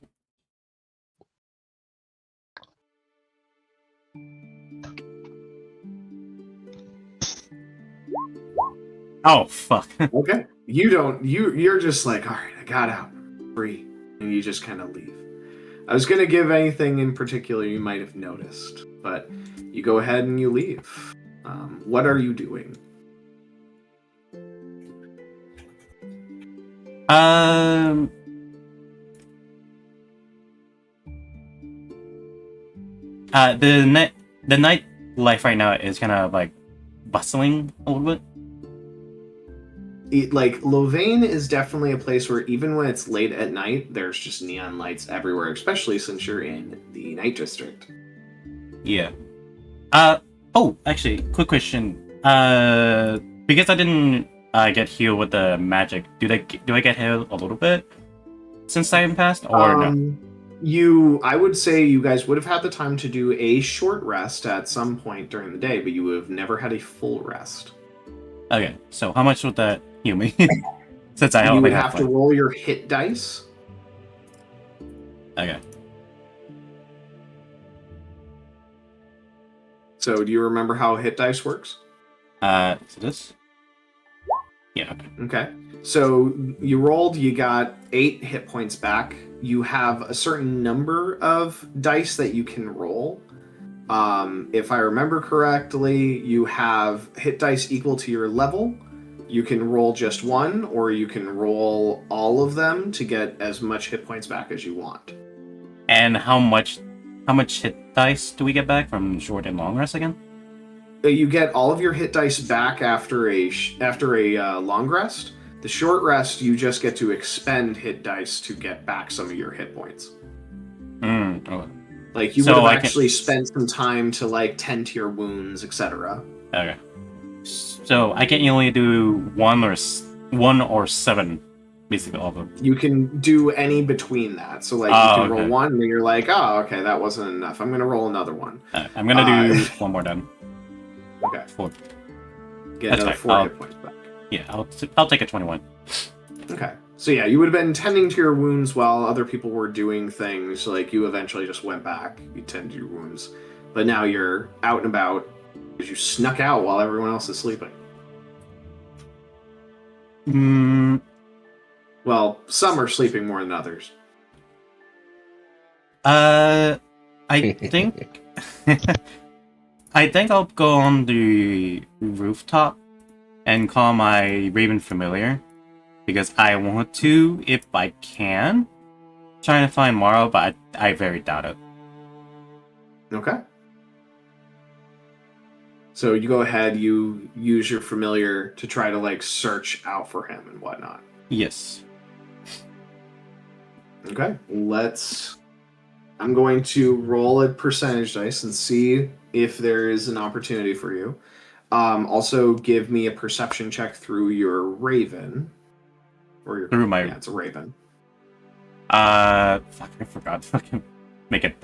Oh, fuck. Okay. You're just like, all right, I got out. Free. And you just kind of leave. I was going to give anything in particular you might have noticed, but you go ahead and you leave. What are you doing? The night life right now is kind of like bustling a little bit. Louvain is definitely a place where even when it's late at night, there's just neon lights everywhere, especially since you're in the night district. Yeah. Oh, actually, quick question. Because I didn't get healed with the magic, do I get healed a little bit since time passed, or no? I would say you guys would have had the time to do a short rest at some point during the day, but you would have never had a full rest. Okay, so how much would that heal me? Since I You would only have to roll your hit dice. Okay. So, do you remember how hit dice works? So this? Yeah. Okay. So, you rolled, you got 8 hit points back. You have a certain number of dice that you can roll. If I remember correctly, you have hit dice equal to your level. You can roll just one, or you can roll all of them to get as much hit points back as you want. And how much hit dice do we get back from short and long rest again? You get all of your hit dice back after a long rest. The short rest, you just get to expend hit dice to get back some of your hit points. Okay. Like, you would have actually spent some time to, like, tend to your wounds, etc. Okay. So I can only do one or 7, basically all of them. You can do any between that. So, like, you can roll one, and then you're like, oh, okay, that wasn't enough. I'm going to roll another one. I'm going to do one more then. Okay. 4. Get another 4 hit points back. Yeah, I'll take a 21. Okay. So yeah, you would have been tending to your wounds while other people were doing things. Like, you eventually just went back, you tend to your wounds. But now you're out and about because you snuck out while everyone else is sleeping. Well, some are sleeping more than others. I think I think I'll go on the rooftop and call my Raven familiar, because I want to, if I can, trying to find Morrow, but I very doubt it. Okay. So you go ahead, you use your familiar to try to, like, search out for him and whatnot. Yes. Okay, I'm going to roll a percentage dice and see if there is an opportunity for you. Also, give me a perception check through your Raven. Or your, Through my... Yeah, it's a Raven. Fuck, I forgot to fucking make it,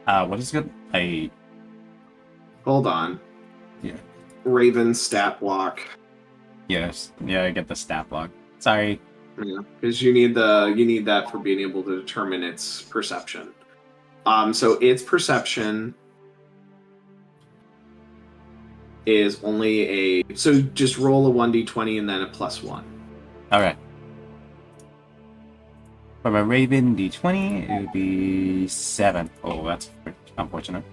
what is it? Hold on. Yeah. Raven stat block. Yes. Yeah, I get the stat block. Sorry. Yeah, because you need that for being able to determine its perception. So its perception is only a... So just roll a 1d20 and then a +1. Okay. For my Raven D20, it would be 7. Oh, that's unfortunate.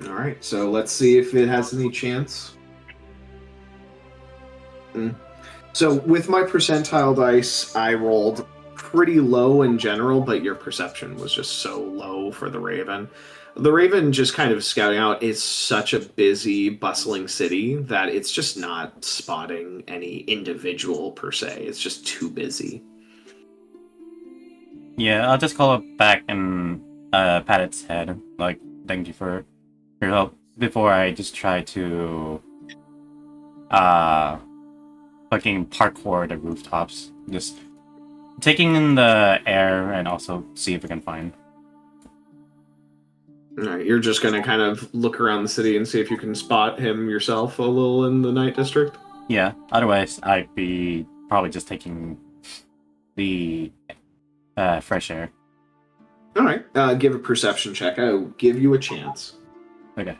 Alright, so let's see if it has any chance. So with my percentile dice, I rolled pretty low in general, but your perception was just so low for the Raven. The Raven, just kind of scouting out, is such a busy, bustling city that it's just not spotting any individual per se. It's just too busy. Yeah, I'll just call it back and pat its head. Like, thank you for your help. Before I just try to fucking parkour the rooftops. Just taking in the air and also see if we can find. Alright, you're just gonna kind of look around the city and see if you can spot him yourself a little in the night district? Yeah, otherwise I'd be probably just taking the fresh air. Alright, give a perception check. I'll give you a chance. Okay.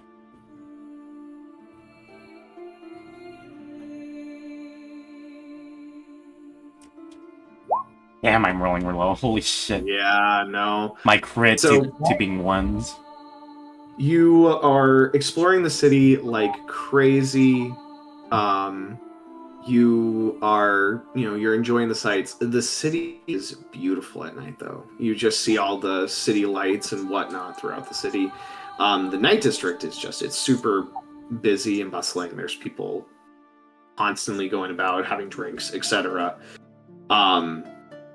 Damn, I'm rolling real low. Holy shit. Yeah, no. My crit So- to being ones. You are exploring the city like crazy. You're enjoying the sights. The city is beautiful at night, though. You just see all the city lights and whatnot throughout the city. The night district is it's super busy and bustling. There's people constantly going about, having drinks, etc.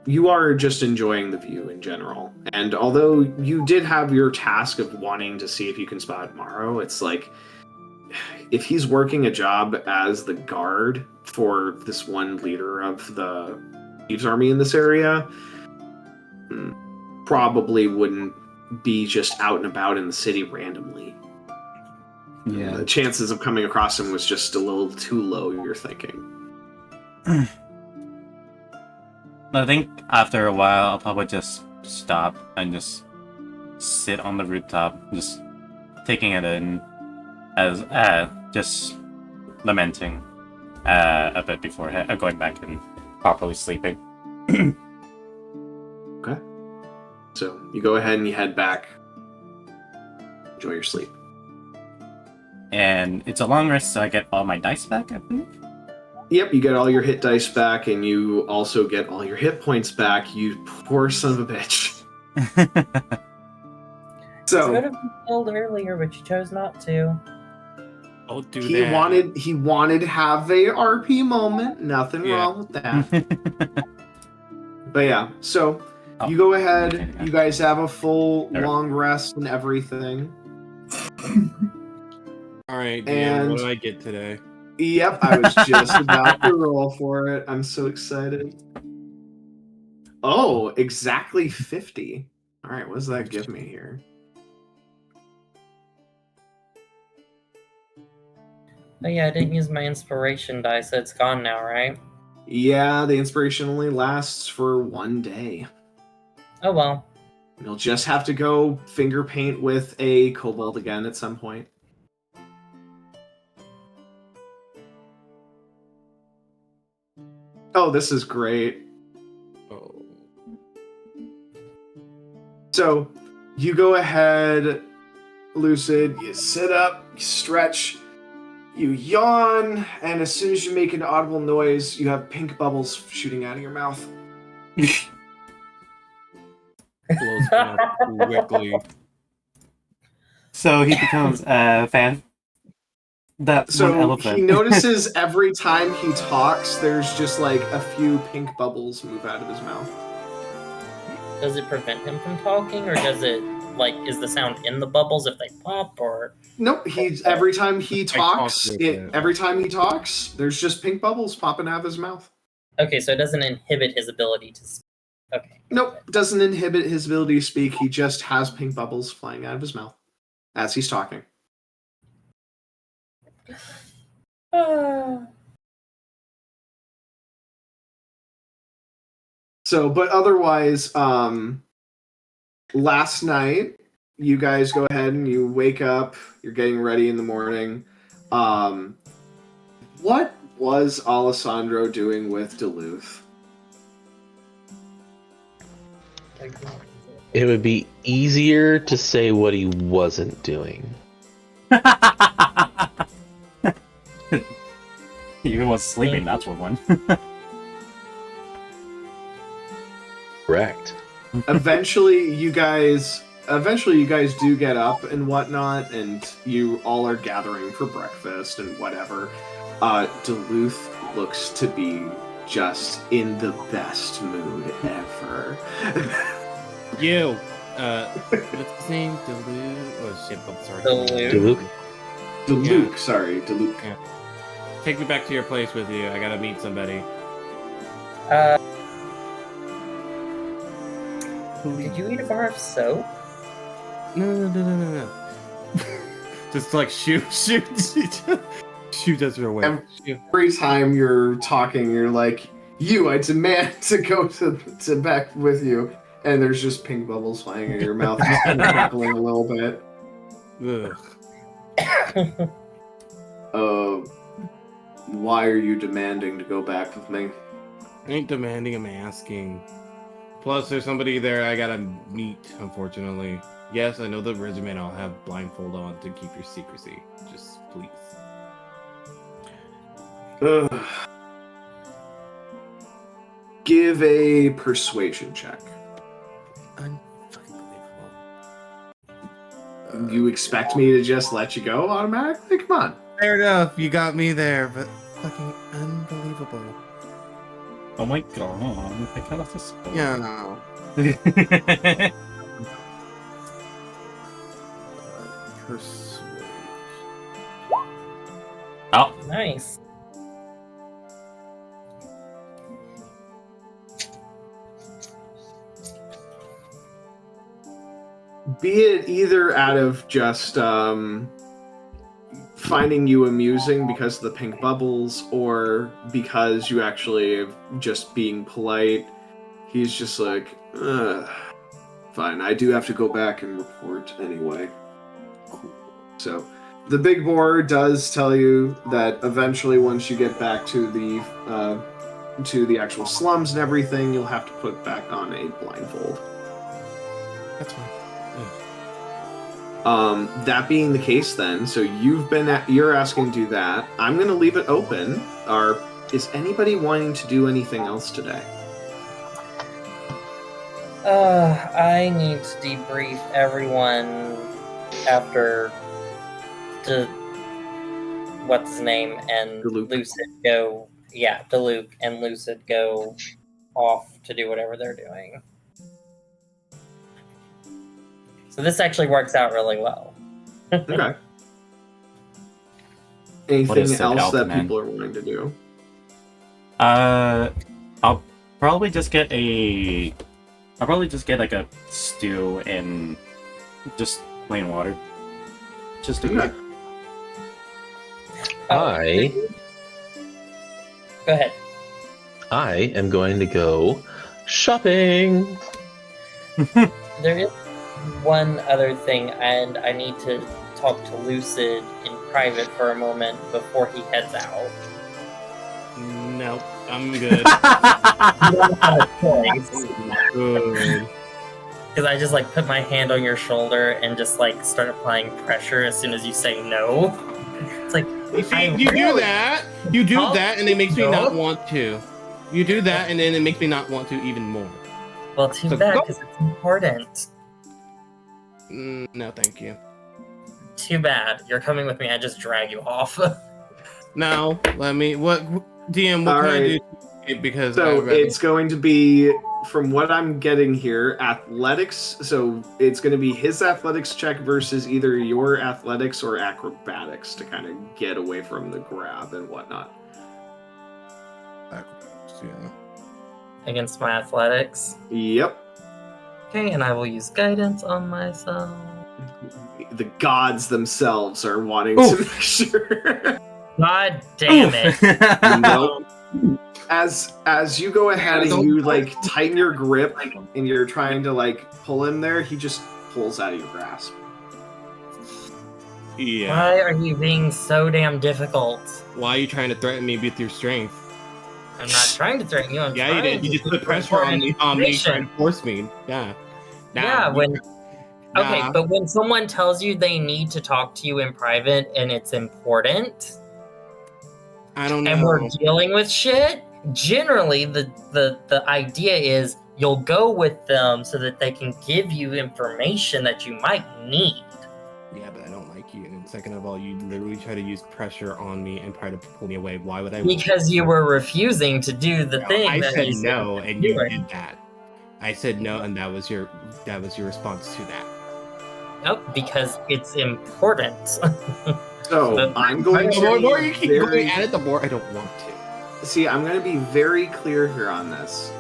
You are just enjoying the view in general. And although you did have your task of wanting to see if you can spot Morrow, it's like, if he's working a job as the guard for this one leader of the Thieves Army in this area, probably wouldn't be just out and about in the city randomly. Yeah. The chances of coming across him was just a little too low, you're thinking. I think after a while, I'll probably just stop and just sit on the rooftop, just taking it in as just lamenting a bit before going back and properly sleeping. Okay. So you go ahead and you head back. Enjoy your sleep. And it's a long rest, so I get all my dice back, I think. Yep, you get all your hit dice back, and you also get all your hit points back, you poor son of a bitch. So Could have been killed earlier, but you chose not to. Don't do he that. wanted to have a RP moment. Nothing Yeah. wrong with that. But yeah, so you go ahead, you guys have a full long rest and everything. All right, Dan, And- what do I get today? Yep, I was just about to roll for it. I'm so excited. Oh, exactly 50. All right, what does that give me here? Oh yeah, I didn't use my inspiration dice, so it's gone now, right? Yeah, the inspiration only lasts for 1 day. Oh well. You'll just have to go finger paint with a kobold again at some point. Oh, this is great. Oh, So, you go ahead, Lucid, you sit up, you stretch, you yawn, and as soon as you make an audible noise, you have pink bubbles shooting out of your mouth. close enough quickly. So he becomes a fan That one So elephant. he notices every time he talks, there's just like a few pink bubbles move out of his mouth. Does it prevent him from talking, or does it, like, is the sound in the bubbles if they pop, or... Nope, he's every time he talks, with it. every time he talks, there's just pink bubbles popping out of his mouth. Okay, so it doesn't inhibit his ability to speak. Okay. Nope, doesn't inhibit his ability to speak. He just has pink bubbles flying out of his mouth as he's talking. So, but otherwise, last night, you guys go ahead and you wake up, you're getting ready in the morning. What was Alessandro doing with Duluth? It would be easier to say what he wasn't doing. He was sleeping, that's what one. Correct. Eventually you guys do get up and whatnot, and you all are gathering for breakfast and whatever. Duluth looks to be just in the best mood ever. You, what's his name? Duluth? Oh shit, I'm sorry. Duluth. Duluth, sorry, Duluth. Yeah. Take me back to your place with you. I gotta meet somebody. Did you eat a bar of soap? No. Just like shoot us away. Every time you're talking, you're like, I demand to go to back with you. And there's just pink bubbles flying in your mouth, just crackling a little bit. Ugh. Why are you demanding to go back with me? I ain't demanding, I'm asking. Plus, there's somebody there I gotta meet, unfortunately. Yes, I know the regimen. I'll have blindfold on to keep your secrecy. Just please. Give a persuasion check. Unfucking believable. You expect me to just let you go automatically? Come on. Fair enough, you got me there, but fucking unbelievable. Oh my god, I got off the spot. Yeah, no. Persuade. Oh, Nice. Be it either out of just finding you amusing because of the pink bubbles, or because you actually just being polite, he's just like, fine, I do have to go back and report anyway. Cool. So the big board does tell you that eventually, once you get back to the actual slums and everything, you'll have to put back on a blindfold. That's fine. That being the case, then, so you're asking to do that. I'm gonna leave it open. Is anybody wanting to do anything else today? I need to debrief everyone after what's his name and Duluth. Lucid go. Yeah, Duluth and Lucid go off to do whatever they're doing. So this actually works out really well. Okay. What is Anything it, else that Alchemy? people are wanting to do? I'll probably just get like a stew and just plain water. Just to Okay. Go ahead. I am going to go shopping. There is one other thing, and I need to talk to Lucid in private for a moment before he heads out. Nope, I'm good. Good. Because I just like put my hand on your shoulder and just like start applying pressure as soon as you say no. It's like, You see, I you do really- that, and it makes me No. not want to. You do that, and then it makes me not want to even more. Well, too So bad go- because it's important. No, thank you. too bad. You're coming with me. I just drag you off. Now, let me. What DM? What All can I right. do? Because So it's going to be, from what I'm getting here, athletics. So it's going to be his athletics check versus either your athletics or acrobatics to kind of get away from the grab and whatnot. Yeah. Against my athletics. Yep. Okay, and I will use guidance on myself. The gods themselves are wanting Oof. to make sure. God damn it. Nope. As you go ahead and you like tighten your grip and you're trying to like pull him there, he just pulls out of your grasp. Yeah. Why are you being so damn difficult? Why are you trying to threaten me with your strength? I'm not trying to threaten you. I'm Yeah, you trying did. You to just put do pressure on me, information. trying to force me. Yeah. Yeah, when okay, Nah. but when someone tells you they need to talk to you in private and it's important, I don't know. and we're dealing with shit, generally the idea is you'll go with them so that they can give you information that you might need. Yeah, but I don't like you. And second of all, you literally try to use pressure on me and try to pull me away. Why would I? Because you were refusing to do the thing. I that said you no, said and you doing. did that. I said no, and that was your response to that. Nope, because it's important. So I'm going The to more be you keep very, going at it, the more I don't want to. see, I'm going to be very clear here on this.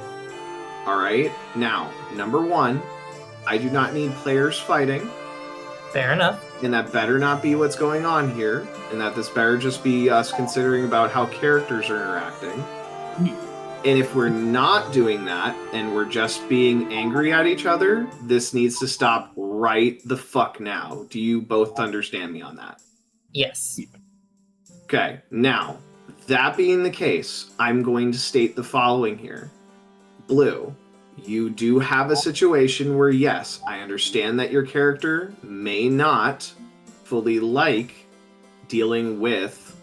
All right. Now, number one, I do not need players fighting, Fair enough. and that better not be what's going on here, and that this better just be us considering about how characters are interacting. And if we're not doing that, and we're just being angry at each other, this needs to stop right the fuck now. Do you both understand me on that? Yes. Okay, now, that being the case, I'm going to state the following here. Blue, you do have a situation where, yes, I understand that your character may not fully like dealing with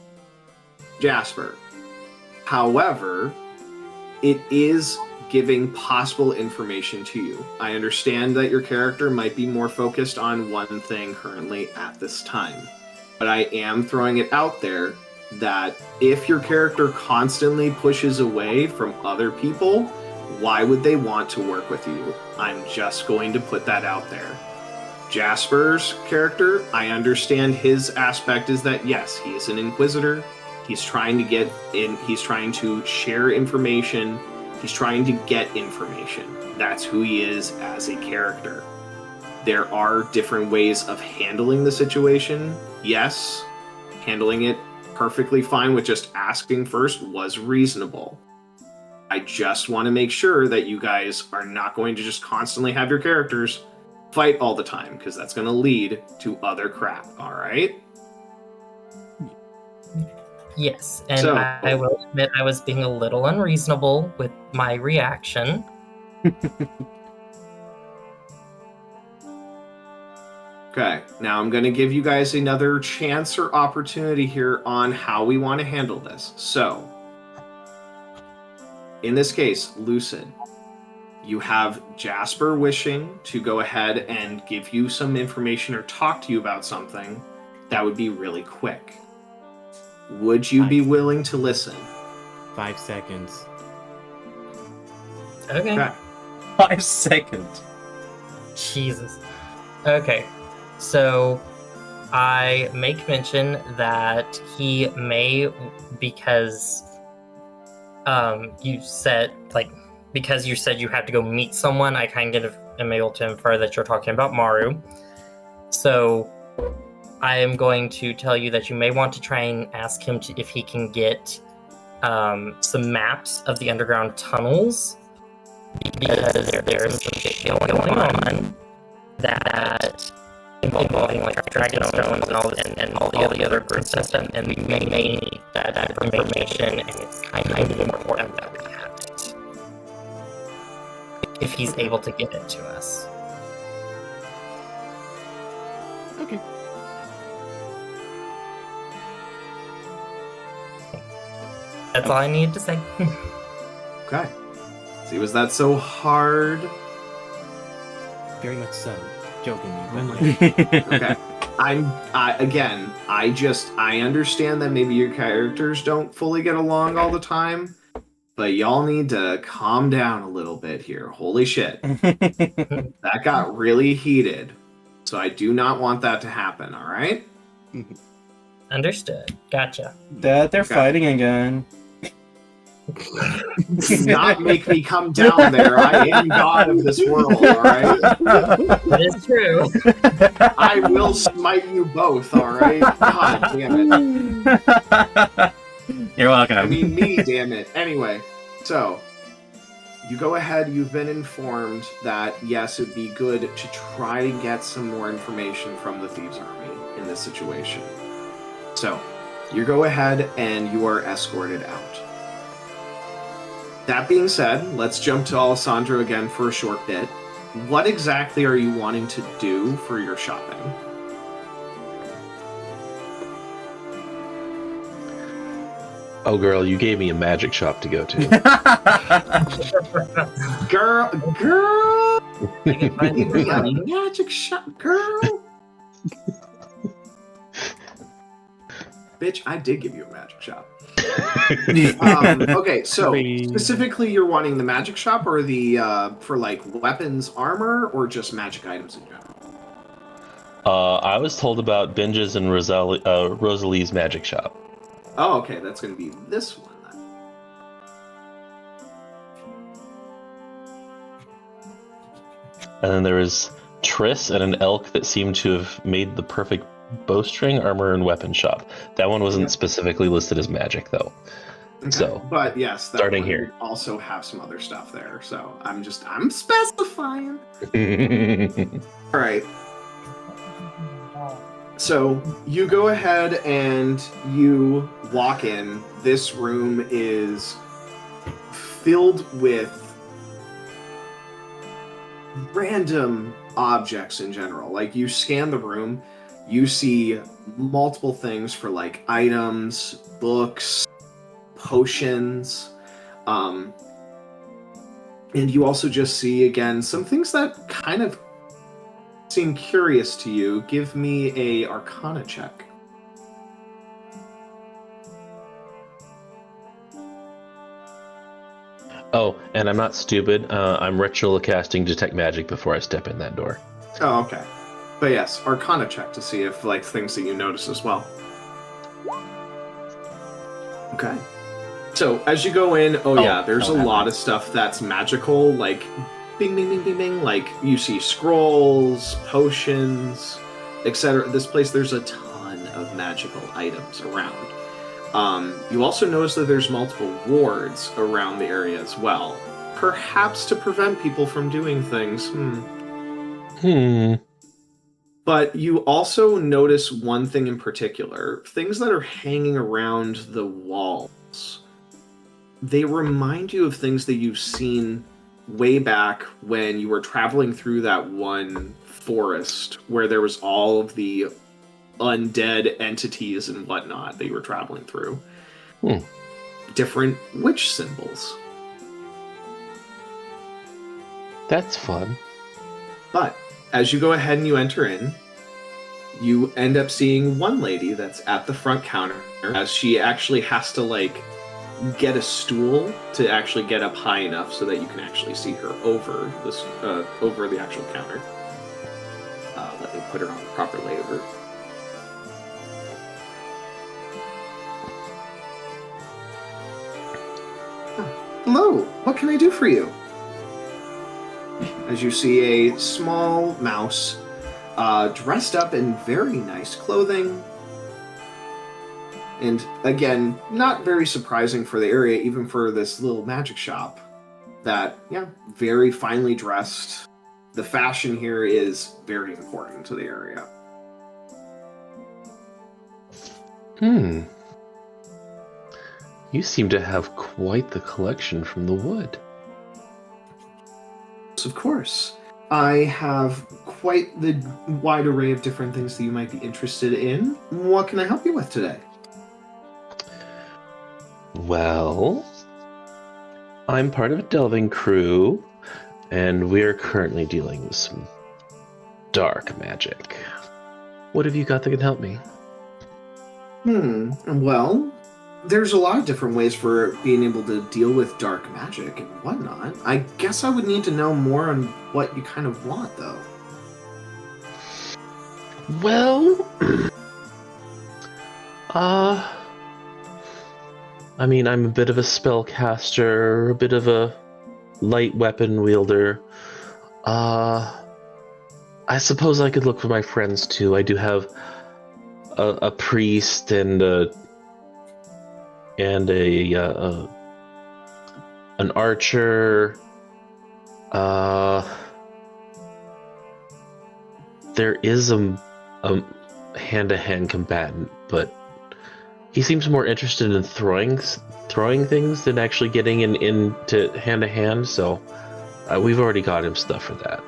Jasper. However, it is giving possible information to you. I understand that your character might be more focused on one thing currently at this time. But I am throwing it out there that if your character constantly pushes away from other people, why would they want to work with you? I'm just going to put that out there. Jasper's character, I understand his aspect is that, yes, he is an inquisitor. He's trying to get in, he's trying to share information. He's trying to get information. That's who he is as a character. There are different ways of handling the situation. Yes, handling it perfectly fine with just asking first was reasonable. I just want to make sure that you guys are not going to just constantly have your characters fight all the time, because that's going to lead to other crap, all right? Yes, and So- I will admit I was being a little unreasonable with my reaction. Okay, now I'm going to give you guys another chance or opportunity here on how we want to handle this. So, in this case, Lucid, you have Jasper wishing to go ahead and give you some information or talk to you about something that would be really quick. Would you be willing to listen? 5 seconds. Okay. Okay. 5 seconds. Jesus. Okay. So I make mention that he may, because you said because you said you had to go meet someone, I kind of am able to infer that you're talking about Maru. So I am going to tell you that you may want to try and ask him if he can get some maps of the underground tunnels, because there's some shit going on that involving like Dragonstones and all the other group stuff, and we may need that information, and it's kind of important that we have it if he's able to give it to us. Okay. That's all I needed to say. Okay. See, was that so hard? Very much so. Jokingly, but like, Okay. I understand that maybe your characters don't fully get along all the time, but y'all need to calm down a little bit here. Holy shit. That got really heated. So I do not want that to happen, all right? Understood. Gotcha. Dad, they're Okay. fighting again. Do not make me come down there. I am god of this world, all right? That is true. I will smite you both, all right? God damn it. You're welcome. I mean, me, damn it. Anyway, so you go ahead. You've been informed that, yes, it would be good to try to get some more information from the Thieves' Army in this situation. So you go ahead and you are escorted out. That being said, let's jump to Alessandro again for a short bit. What exactly are you wanting to do for your shopping? Oh, girl, you gave me a magic shop to go to. Girl! You can find Give me a money. magic shop, girl! Bitch, I did give you a magic shop. Okay, so specifically you're wanting the magic shop or the, for like weapons, armor, or just magic items in general? I was told about Binge's and Rosalie's magic shop. Oh, okay, that's going to be this one then. And then there was Triss and an elk that seemed to have made the perfect bowstring, armor, and weapon shop. That one wasn't specifically listed as magic, though. Okay. So, but yes, that starting one here. would also have some other stuff there. So I'm specifying. All right. So you go ahead and you walk in. This room is filled with random objects in general. Like, you scan the room, you see multiple things for like items, books, potions, and you also just see again some things that kind of seem curious to you. Give me a Arcana check. Oh, and I'm not stupid. I'm ritual casting Detect Magic before I step in that door. Oh, okay. But yes, Arcana check to see if like things that you notice as well. Okay. So as you go in, there's a lot of stuff that's magical, like bing, bing, bing, bing, bing. Like, you see scrolls, potions, etc. This place, there's a ton of magical items around. You also notice that there's multiple wards around the area as well. Perhaps to prevent people from doing things. But you also notice one thing in particular. Things that are hanging around the walls. They remind you of things that you've seen way back when you were traveling through that one forest where there was all of the undead entities and whatnot that you were traveling through. Different witch symbols. That's fun. But as you go ahead and you enter in, you end up seeing one lady that's at the front counter, as she actually has to like get a stool to actually get up high enough so that you can actually see her over this over the actual counter. Let me put her on the proper layover. Hello, what can I do for you? As you see a small mouse dressed up in very nice clothing. And again, not very surprising for the area, even for this little magic shop. That, very finely dressed. The fashion here is very important to the area. You seem to have quite the collection from the wood. Of course. I have quite the wide array of different things that you might be interested in. What can I help you with today? Well, I'm part of a delving crew, and we're currently dealing with some dark magic. What have you got that can help me? Well, there's a lot of different ways for being able to deal with dark magic and whatnot. I guess I would need to know more on what you kind of want, though. Well, I mean, I'm a bit of a spellcaster, a bit of a light weapon wielder. I suppose I could look for my friends too. I do have a priest and an archer. There is a hand-to-hand combatant, but he seems more interested in throwing things than actually getting into hand-to-hand. So we've already got him stuff for that.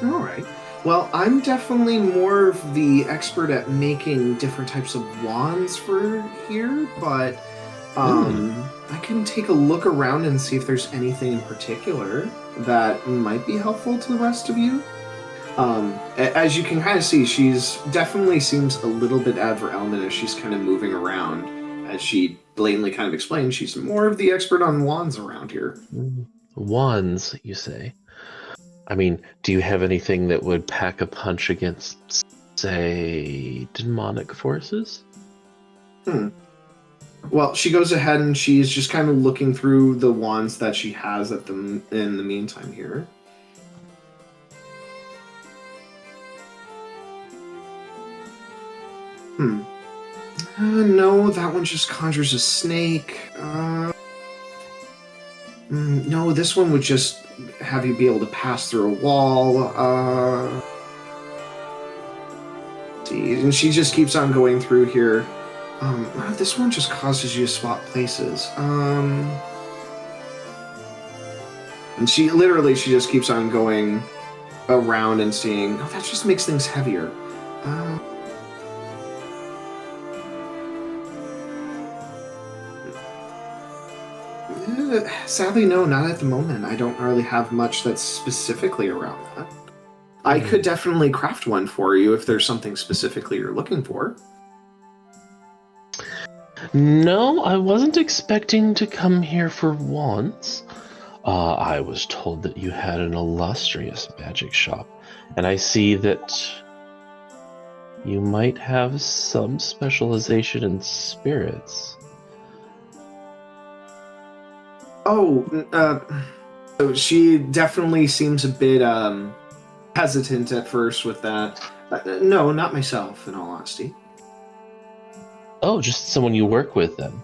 All right. Well, I'm definitely more of the expert at making different types of wands for here, but I can take a look around and see if there's anything in particular that might be helpful to the rest of you. As you can kind of see, she's definitely seems a little bit out of her element as she's kind of moving around. As she blatantly kind of explained, she's more of the expert on wands around here. Wands, you say? I mean, do you have anything that would pack a punch against, say, demonic forces? Well, she goes ahead and she's just kind of looking through the wands that she has in the meantime here. No, that one just conjures a snake. No, this one would just have you be able to pass through a wall. See, and she just keeps on going through here. This one just causes you to swap places. And she just keeps on going around and seeing. Oh, that just makes things heavier. Sadly, no, not at the moment. I don't really have much that's specifically around that. I could definitely craft one for you if there's something specifically you're looking for. No, I wasn't expecting to come here for once. I was told that you had an illustrious magic shop, and I see that you might have some specialization in spirits. So she definitely seems a bit hesitant at first with that. No, not myself, in all honesty. Oh, just someone you work with, then.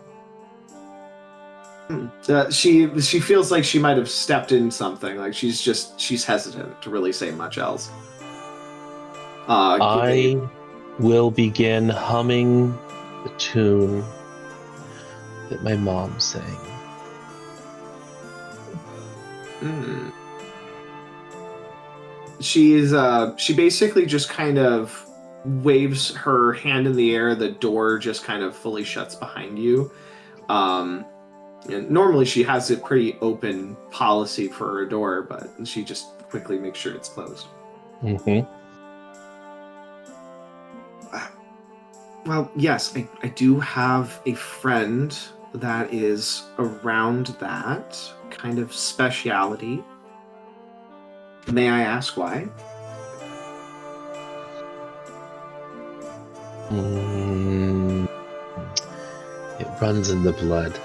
She feels like she might have stepped in something. Like she's hesitant to really say much else. I will begin humming the tune that my mom sang. She basically just kind of waves her hand in the air. The door just kind of fully shuts behind you. And normally she has a pretty open policy for her door, but she just quickly makes sure it's closed. Well, yes, I do have a friend that is around that kind of speciality. May I ask why? It runs in the blood.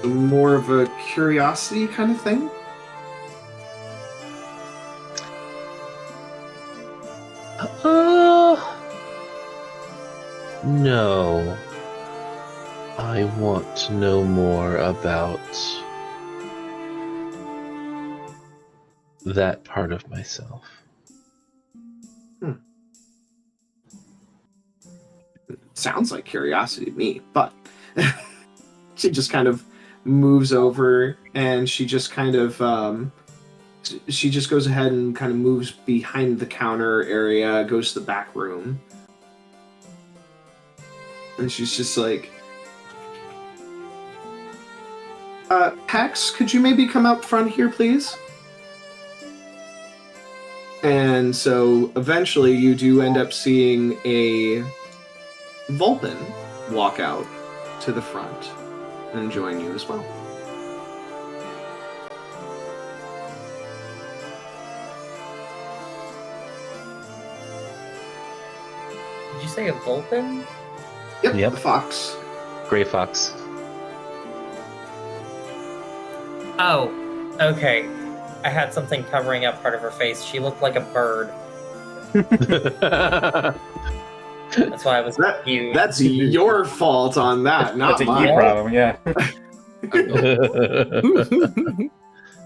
More of a curiosity kind of thing? No. I want to know more about that part of myself. Sounds like curiosity to me, but she just kind of moves over and she just kind of she just goes ahead and kind of moves behind the counter area, goes to the back room. And she's just like, Hex, could you maybe come up front here, please? And so eventually you do end up seeing a Vulpin walk out to the front and join you as well. Did you say a Vulpin? Yep. Yep. A fox. Gray fox. Oh, okay. I had something covering up part of her face. She looked like a bird. That's why I was confused. That's your fault on that, not That's a mine. you problem, yeah.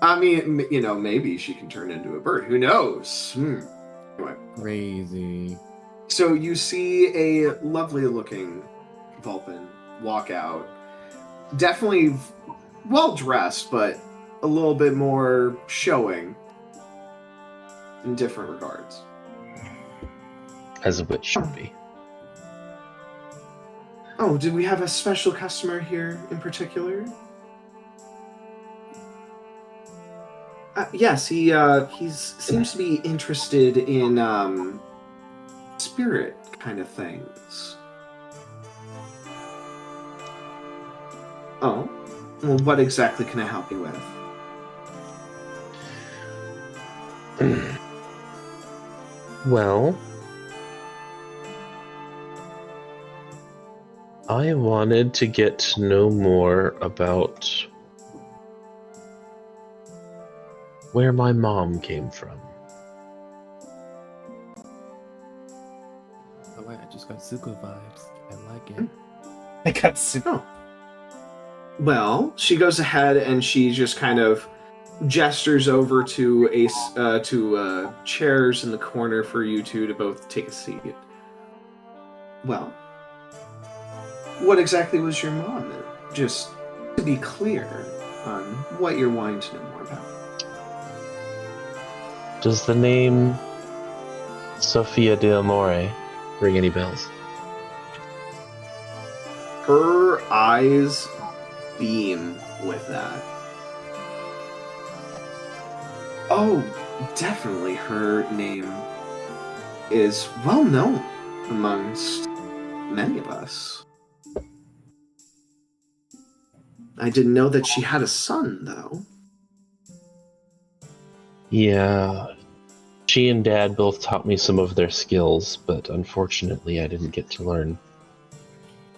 I mean, maybe she can turn into a bird. Who knows? Anyway. Crazy. So you see a lovely-looking Vulpin walk out. Definitely well-dressed, but a little bit more showing in different regards. As a witch should be. Oh, did we have a special customer here in particular? Yes, he seems to be interested in spirit kind of things. Oh, well, what exactly can I help you with? Well, I wanted to get to know more about where my mom came from. Oh wait, I just got Zuko vibes. I like it. I got super. Oh. Well, she goes ahead and she just kind of gestures over to chairs in the corner for you two to both take a seat. Well, what exactly was your mom? Just to be clear on what you're wanting to know more about. Does the name Sofia de Amore ring any bells? Her eyes beam with that. Oh, definitely her name is well known amongst many of us. I didn't know that she had a son, though. Yeah, she and Dad both taught me some of their skills, but unfortunately I didn't get to learn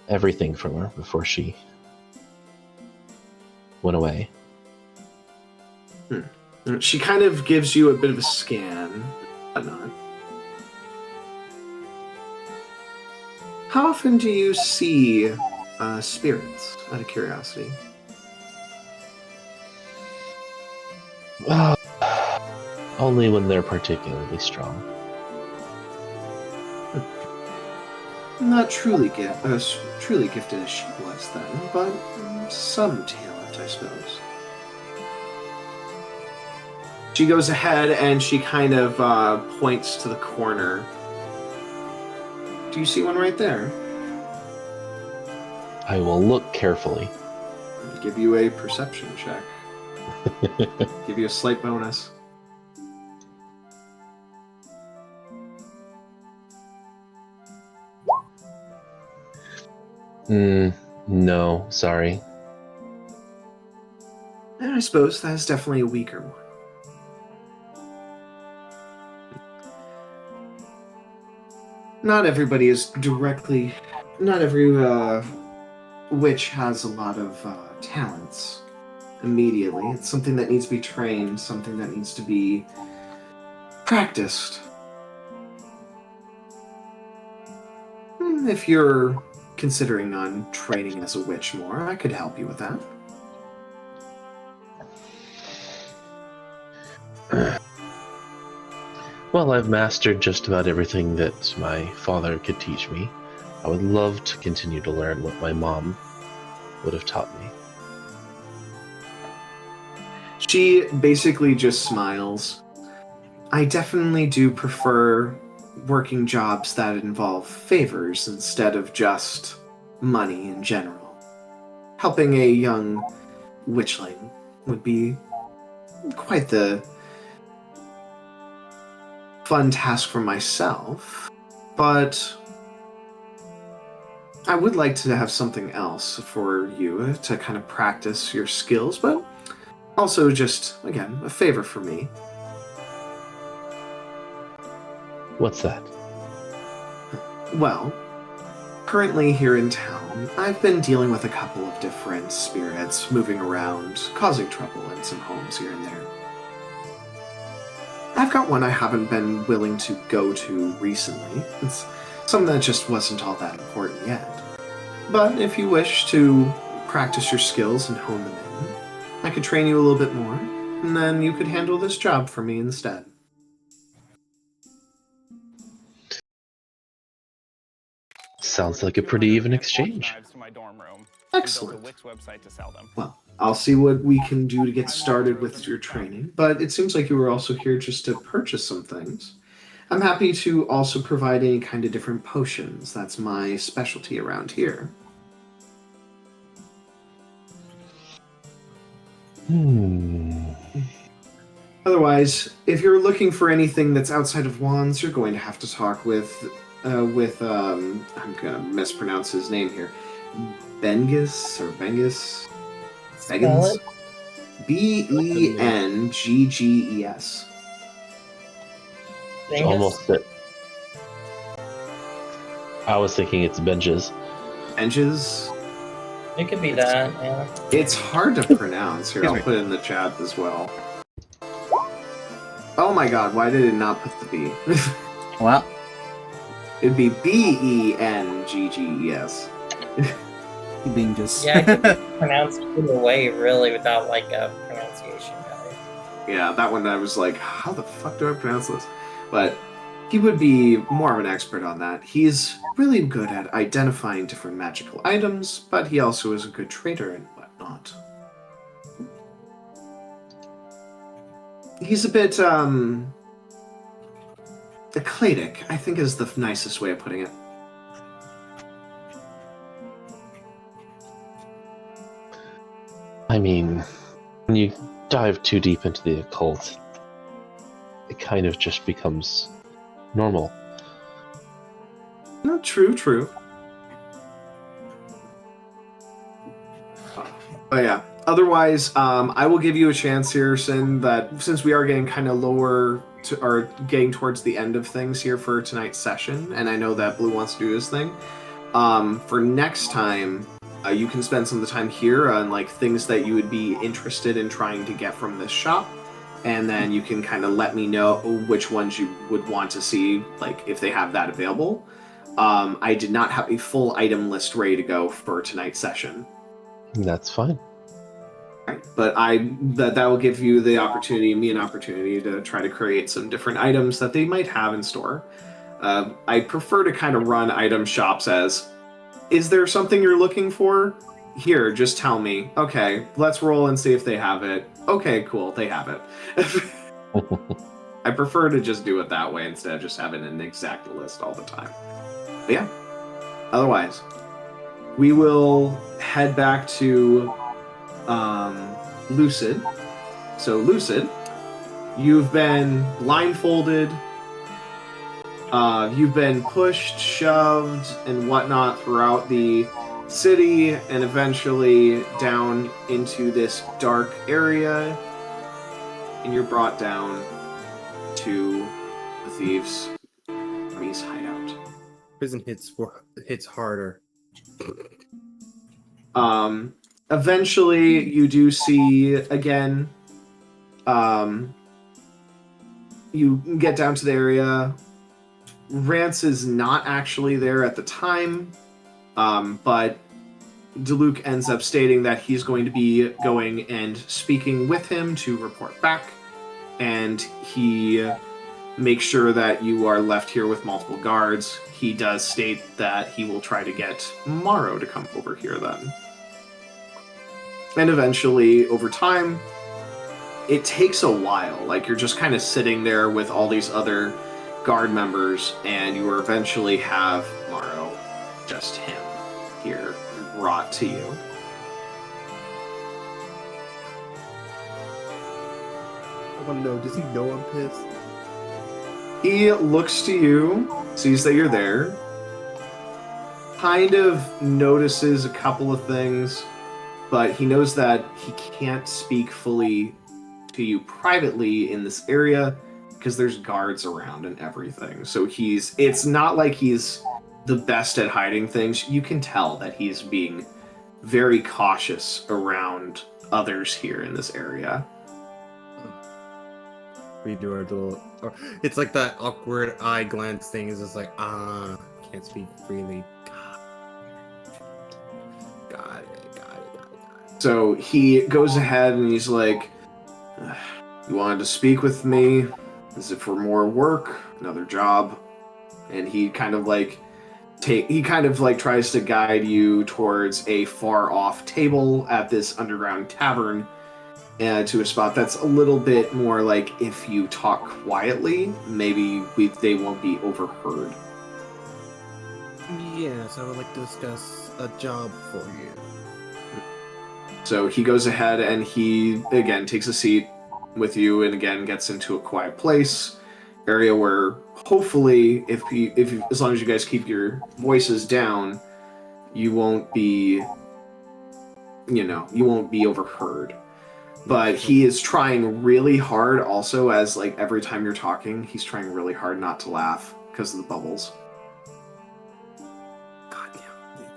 everything from her before she went away. She kind of gives you a bit of a scan, whatnot. How often do you see spirits, out of curiosity? Only when they're particularly strong. Not truly gifted as she was then, but some talent, I suppose. She goes ahead and she kind of points to the corner. Do you see one right there? I will look carefully. I'll give you a perception check. Give you a slight bonus. No, sorry. And I suppose that is definitely a weaker one. Not everybody is directly... Not every witch has a lot of talents immediately. It's something that needs to be trained, something that needs to be practiced. If you're considering on training as a witch more, I could help you with that. Well, I've mastered just about everything that my father could teach me. I would love to continue to learn what my mom would have taught me. She basically just smiles. I definitely do prefer working jobs that involve favors instead of just money in general. Helping a young witchling would be quite the fun task for myself, but I would like to have something else for you to kind of practice your skills, but also just, again, a favor for me. What's that? Well, currently here in town, I've been dealing with a couple of different spirits moving around, causing trouble in some homes here and there. I've got one I haven't been willing to go to recently. It's something that just wasn't all that important yet. But if you wish to practice your skills and hone them in, I could train you a little bit more, and then you could handle this job for me instead. Sounds like a pretty even exchange. Excellent. Well, I'll see what we can do to get started with your training, but it seems like you were also here just to purchase some things. I'm happy to also provide any kind of different potions. That's my specialty around here. Otherwise, if you're looking for anything that's outside of wands, you're going to have to talk with I'm gonna mispronounce his name here. Bengis or Bengus? Beggins? Bengges. It's almost it. I was thinking it's Benjes. Benges? It could be that, yeah. It's hard to pronounce. Here, I'll put it in the chat as well. Oh my god, why did it not put the B? Well, It'd be Bengges. being just Yeah, it could be pronounced either way, really, without like a pronunciation guide. Yeah, that one I was like, how the fuck do I pronounce this? But he would be more of an expert on that. He's really good at identifying different magical items, but he also is a good trader and whatnot. He's a bit, eclectic, I think is the nicest way of putting it. I mean, when you dive too deep into the occult, it kind of just becomes normal. No, true. But yeah, otherwise, I will give you a chance here, Sin, that since we are getting kind of lower to, or getting towards the end of things here for tonight's session, and I know that Blue wants to do his thing, for next time, you can spend some of the time here on like things that you would be interested in trying to get from this shop, and then you can kind of let me know which ones you would want to see, like if they have that available. I did not have a full item list ready to go for tonight's session. That's fine. Right. But that will give you the opportunity, me an opportunity to try to create some different items that they might have in store. I prefer to kind of run item shops as, is there something you're looking for? Here, just tell me. Okay, let's roll and see if they have it. Okay, cool, they have it. I prefer to just do it that way instead of just having an exact list all the time. But yeah, otherwise, we will head back to Lucid. So Lucid, you've been blindfolded, you've been pushed, shoved, and whatnot throughout the city, and eventually down into this dark area, and you're brought down to the thieves' army's hideout. Prison hits harder. Eventually, you do see again. You get down to the area. Rance is not actually there at the time, but Diluc ends up stating that he's going to be going and speaking with him to report back, and he makes sure that you are left here with multiple guards. He does state that he will try to get Morrow to come over here then. And eventually, over time, it takes a while. Like, you're just kind of sitting there with all these other guard members, and you will eventually have Morrow, just him, here, brought to you. I want to know, does he know I'm pissed? He looks to you, sees that you're there, kind of notices a couple of things, but he knows that he can't speak fully to you privately in this area because there's guards around and everything. So it's not like he's the best at hiding things. You can tell that he's being very cautious around others here in this area. We do our little. It's like that awkward eye glance thing. Is just like, can't speak freely. Got it. So he goes ahead and he's like, "You wanted to speak with me? Is it for more work? Another job?" And he kind of like tries to guide you towards a far off table at this underground tavern, to a spot that's a little bit more like if you talk quietly, maybe they won't be overheard. Yes, I would like to discuss a job for you. So he goes ahead and he again takes a seat with you and again gets into a quiet place, area where hopefully if as long as you guys keep your voices down, you won't be overheard. But he is trying really hard also, as like every time you're talking, he's trying really hard not to laugh because of the bubbles. God damn,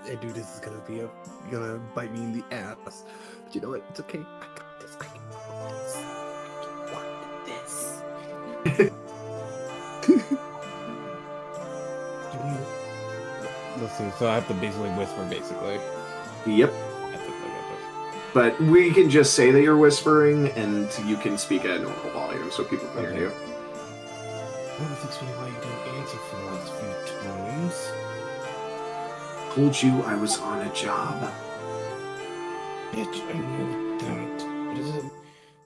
I knew this is gonna bite me in the ass. But you know what? It's okay. I got this. I want this. Let's see. So I have to basically whisper, basically. Yep. But we can just say that you're whispering, and you can speak at a normal volume so people can hear you. Well, that's explaining why you didn't answer for the last few times. Told you I was on a job. Bitch, I know that. It doesn't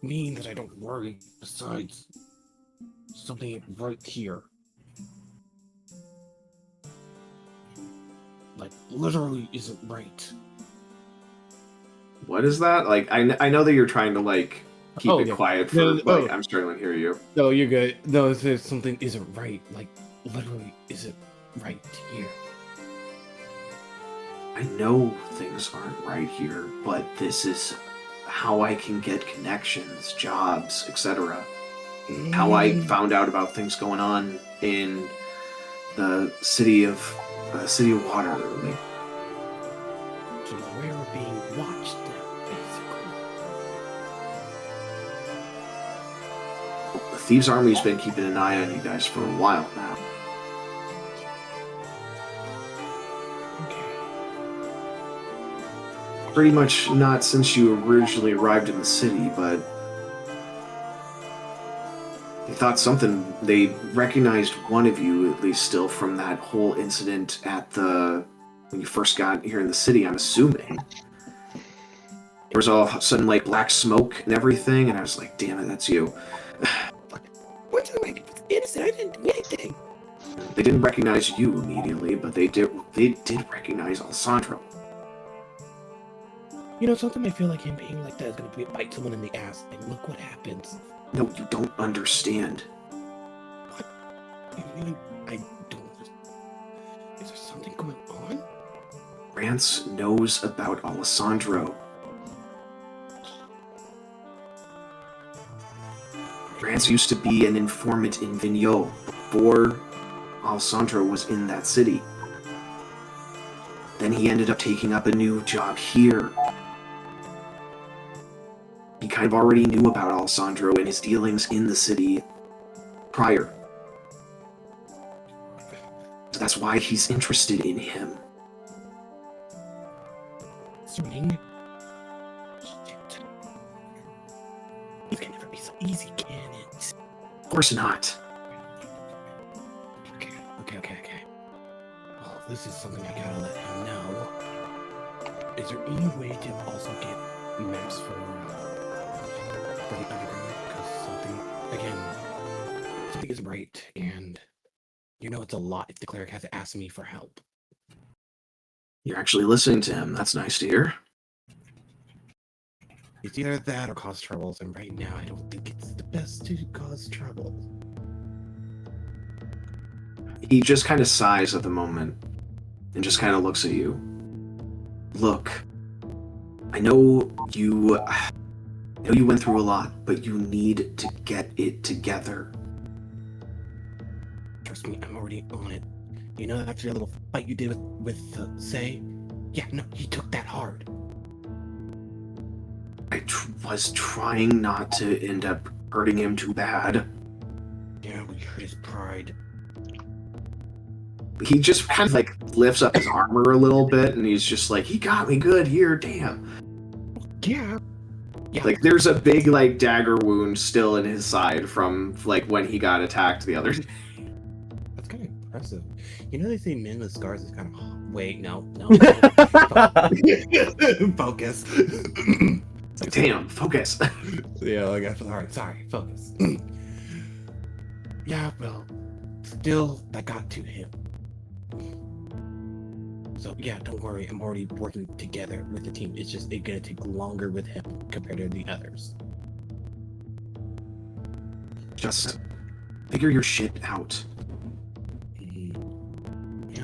mean that I don't worry. Besides, something right here. Like, literally isn't right. What is that? Like, I know that you're trying to like keep it quiet for, but I'm struggling to hear you. No, you're good. No, it says something isn't right. Like, literally isn't right here. I know things aren't right here, but this is how I can get connections, jobs, etc. How I found out about things going on in the city of water. Like, So we're being watched now, basically. the Thieves' Army's been keeping an eye on you guys for a while now. Pretty much not since you originally arrived in the city, but they recognized one of you, at least still, from that whole incident when you first got here in the city, I'm assuming. There was all of a sudden, like, black smoke and everything, and I was like, damn it, that's you. What's innocent? I didn't do anything. They didn't recognize you immediately, but they did recognize Alessandro. You know, something I feel like him being like that is gonna bite someone in the ass, and look what happens. No, you don't understand. What? I don't understand. Is there something going on? Rance knows about Alessandro. Rance used to be an informant in Vigneault before Alessandro was in that city. Then he ended up taking up a new job here. He kind of already knew about Alessandro and his dealings in the city prior. So that's why he's interested in him. Swing. Shit. It can never be so easy, can it? Of course not. Okay. Well, this is something I gotta let him know. Is there any way to also get maps for the underground? Because something is right, and you know it's a lot if the cleric has to ask me for help. You're actually listening to him. That's nice to hear. It's either that or cause troubles, and right now I don't think it's the best to cause trouble. He just kind of sighs at the moment and just kind of looks at you. Look, I know you went through a lot, but you need to get it together. Trust me, I'm already on it. You know, after your little fight you did with Say? Yeah, no, he took that hard. I was trying not to end up hurting him too bad. Yeah, we hurt his pride. He just kind of like lifts up his armor a little bit, and he's just like, he got me good here, damn. Yeah. Yeah. Like, there's a big, like, dagger wound still in his side from, like, when he got attacked the other day. That's kind of impressive. You know, they say men with scars is kind of... Wait, no. Focus. Like, damn, focus. Yeah, like, alright, sorry, focus. Yeah, well, still, that got to him. So, yeah, don't worry, I'm already working together with the team. It's just gonna take longer with him compared to the others. Just figure your shit out.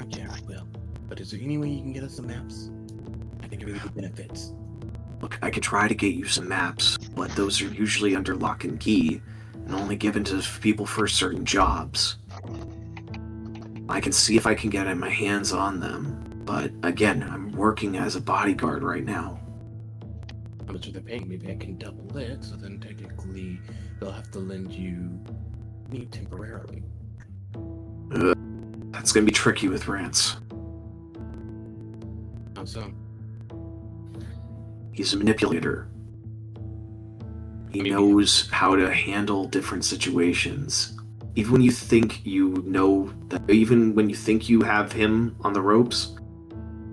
Yeah, I will. But is there any way you can get us some maps? I think it really would benefits. Look, I could try to get you some maps, but those are usually under lock and key, and only given to people for certain jobs. I can see if I can get my hands on them, but again, I'm working as a bodyguard right now. How much are they paying? Maybe I can double it, so then technically they'll have to lend you me temporarily. That's gonna be tricky with Rance. How so? He's a manipulator. He knows how to handle different situations. Even when you think you know that, even when you think you have him on the ropes,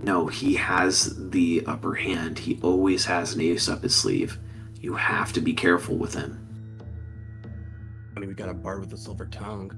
no, he has the upper hand. He always has an ace up his sleeve. You have to be careful with him. I mean, we got a bard with a silver tongue.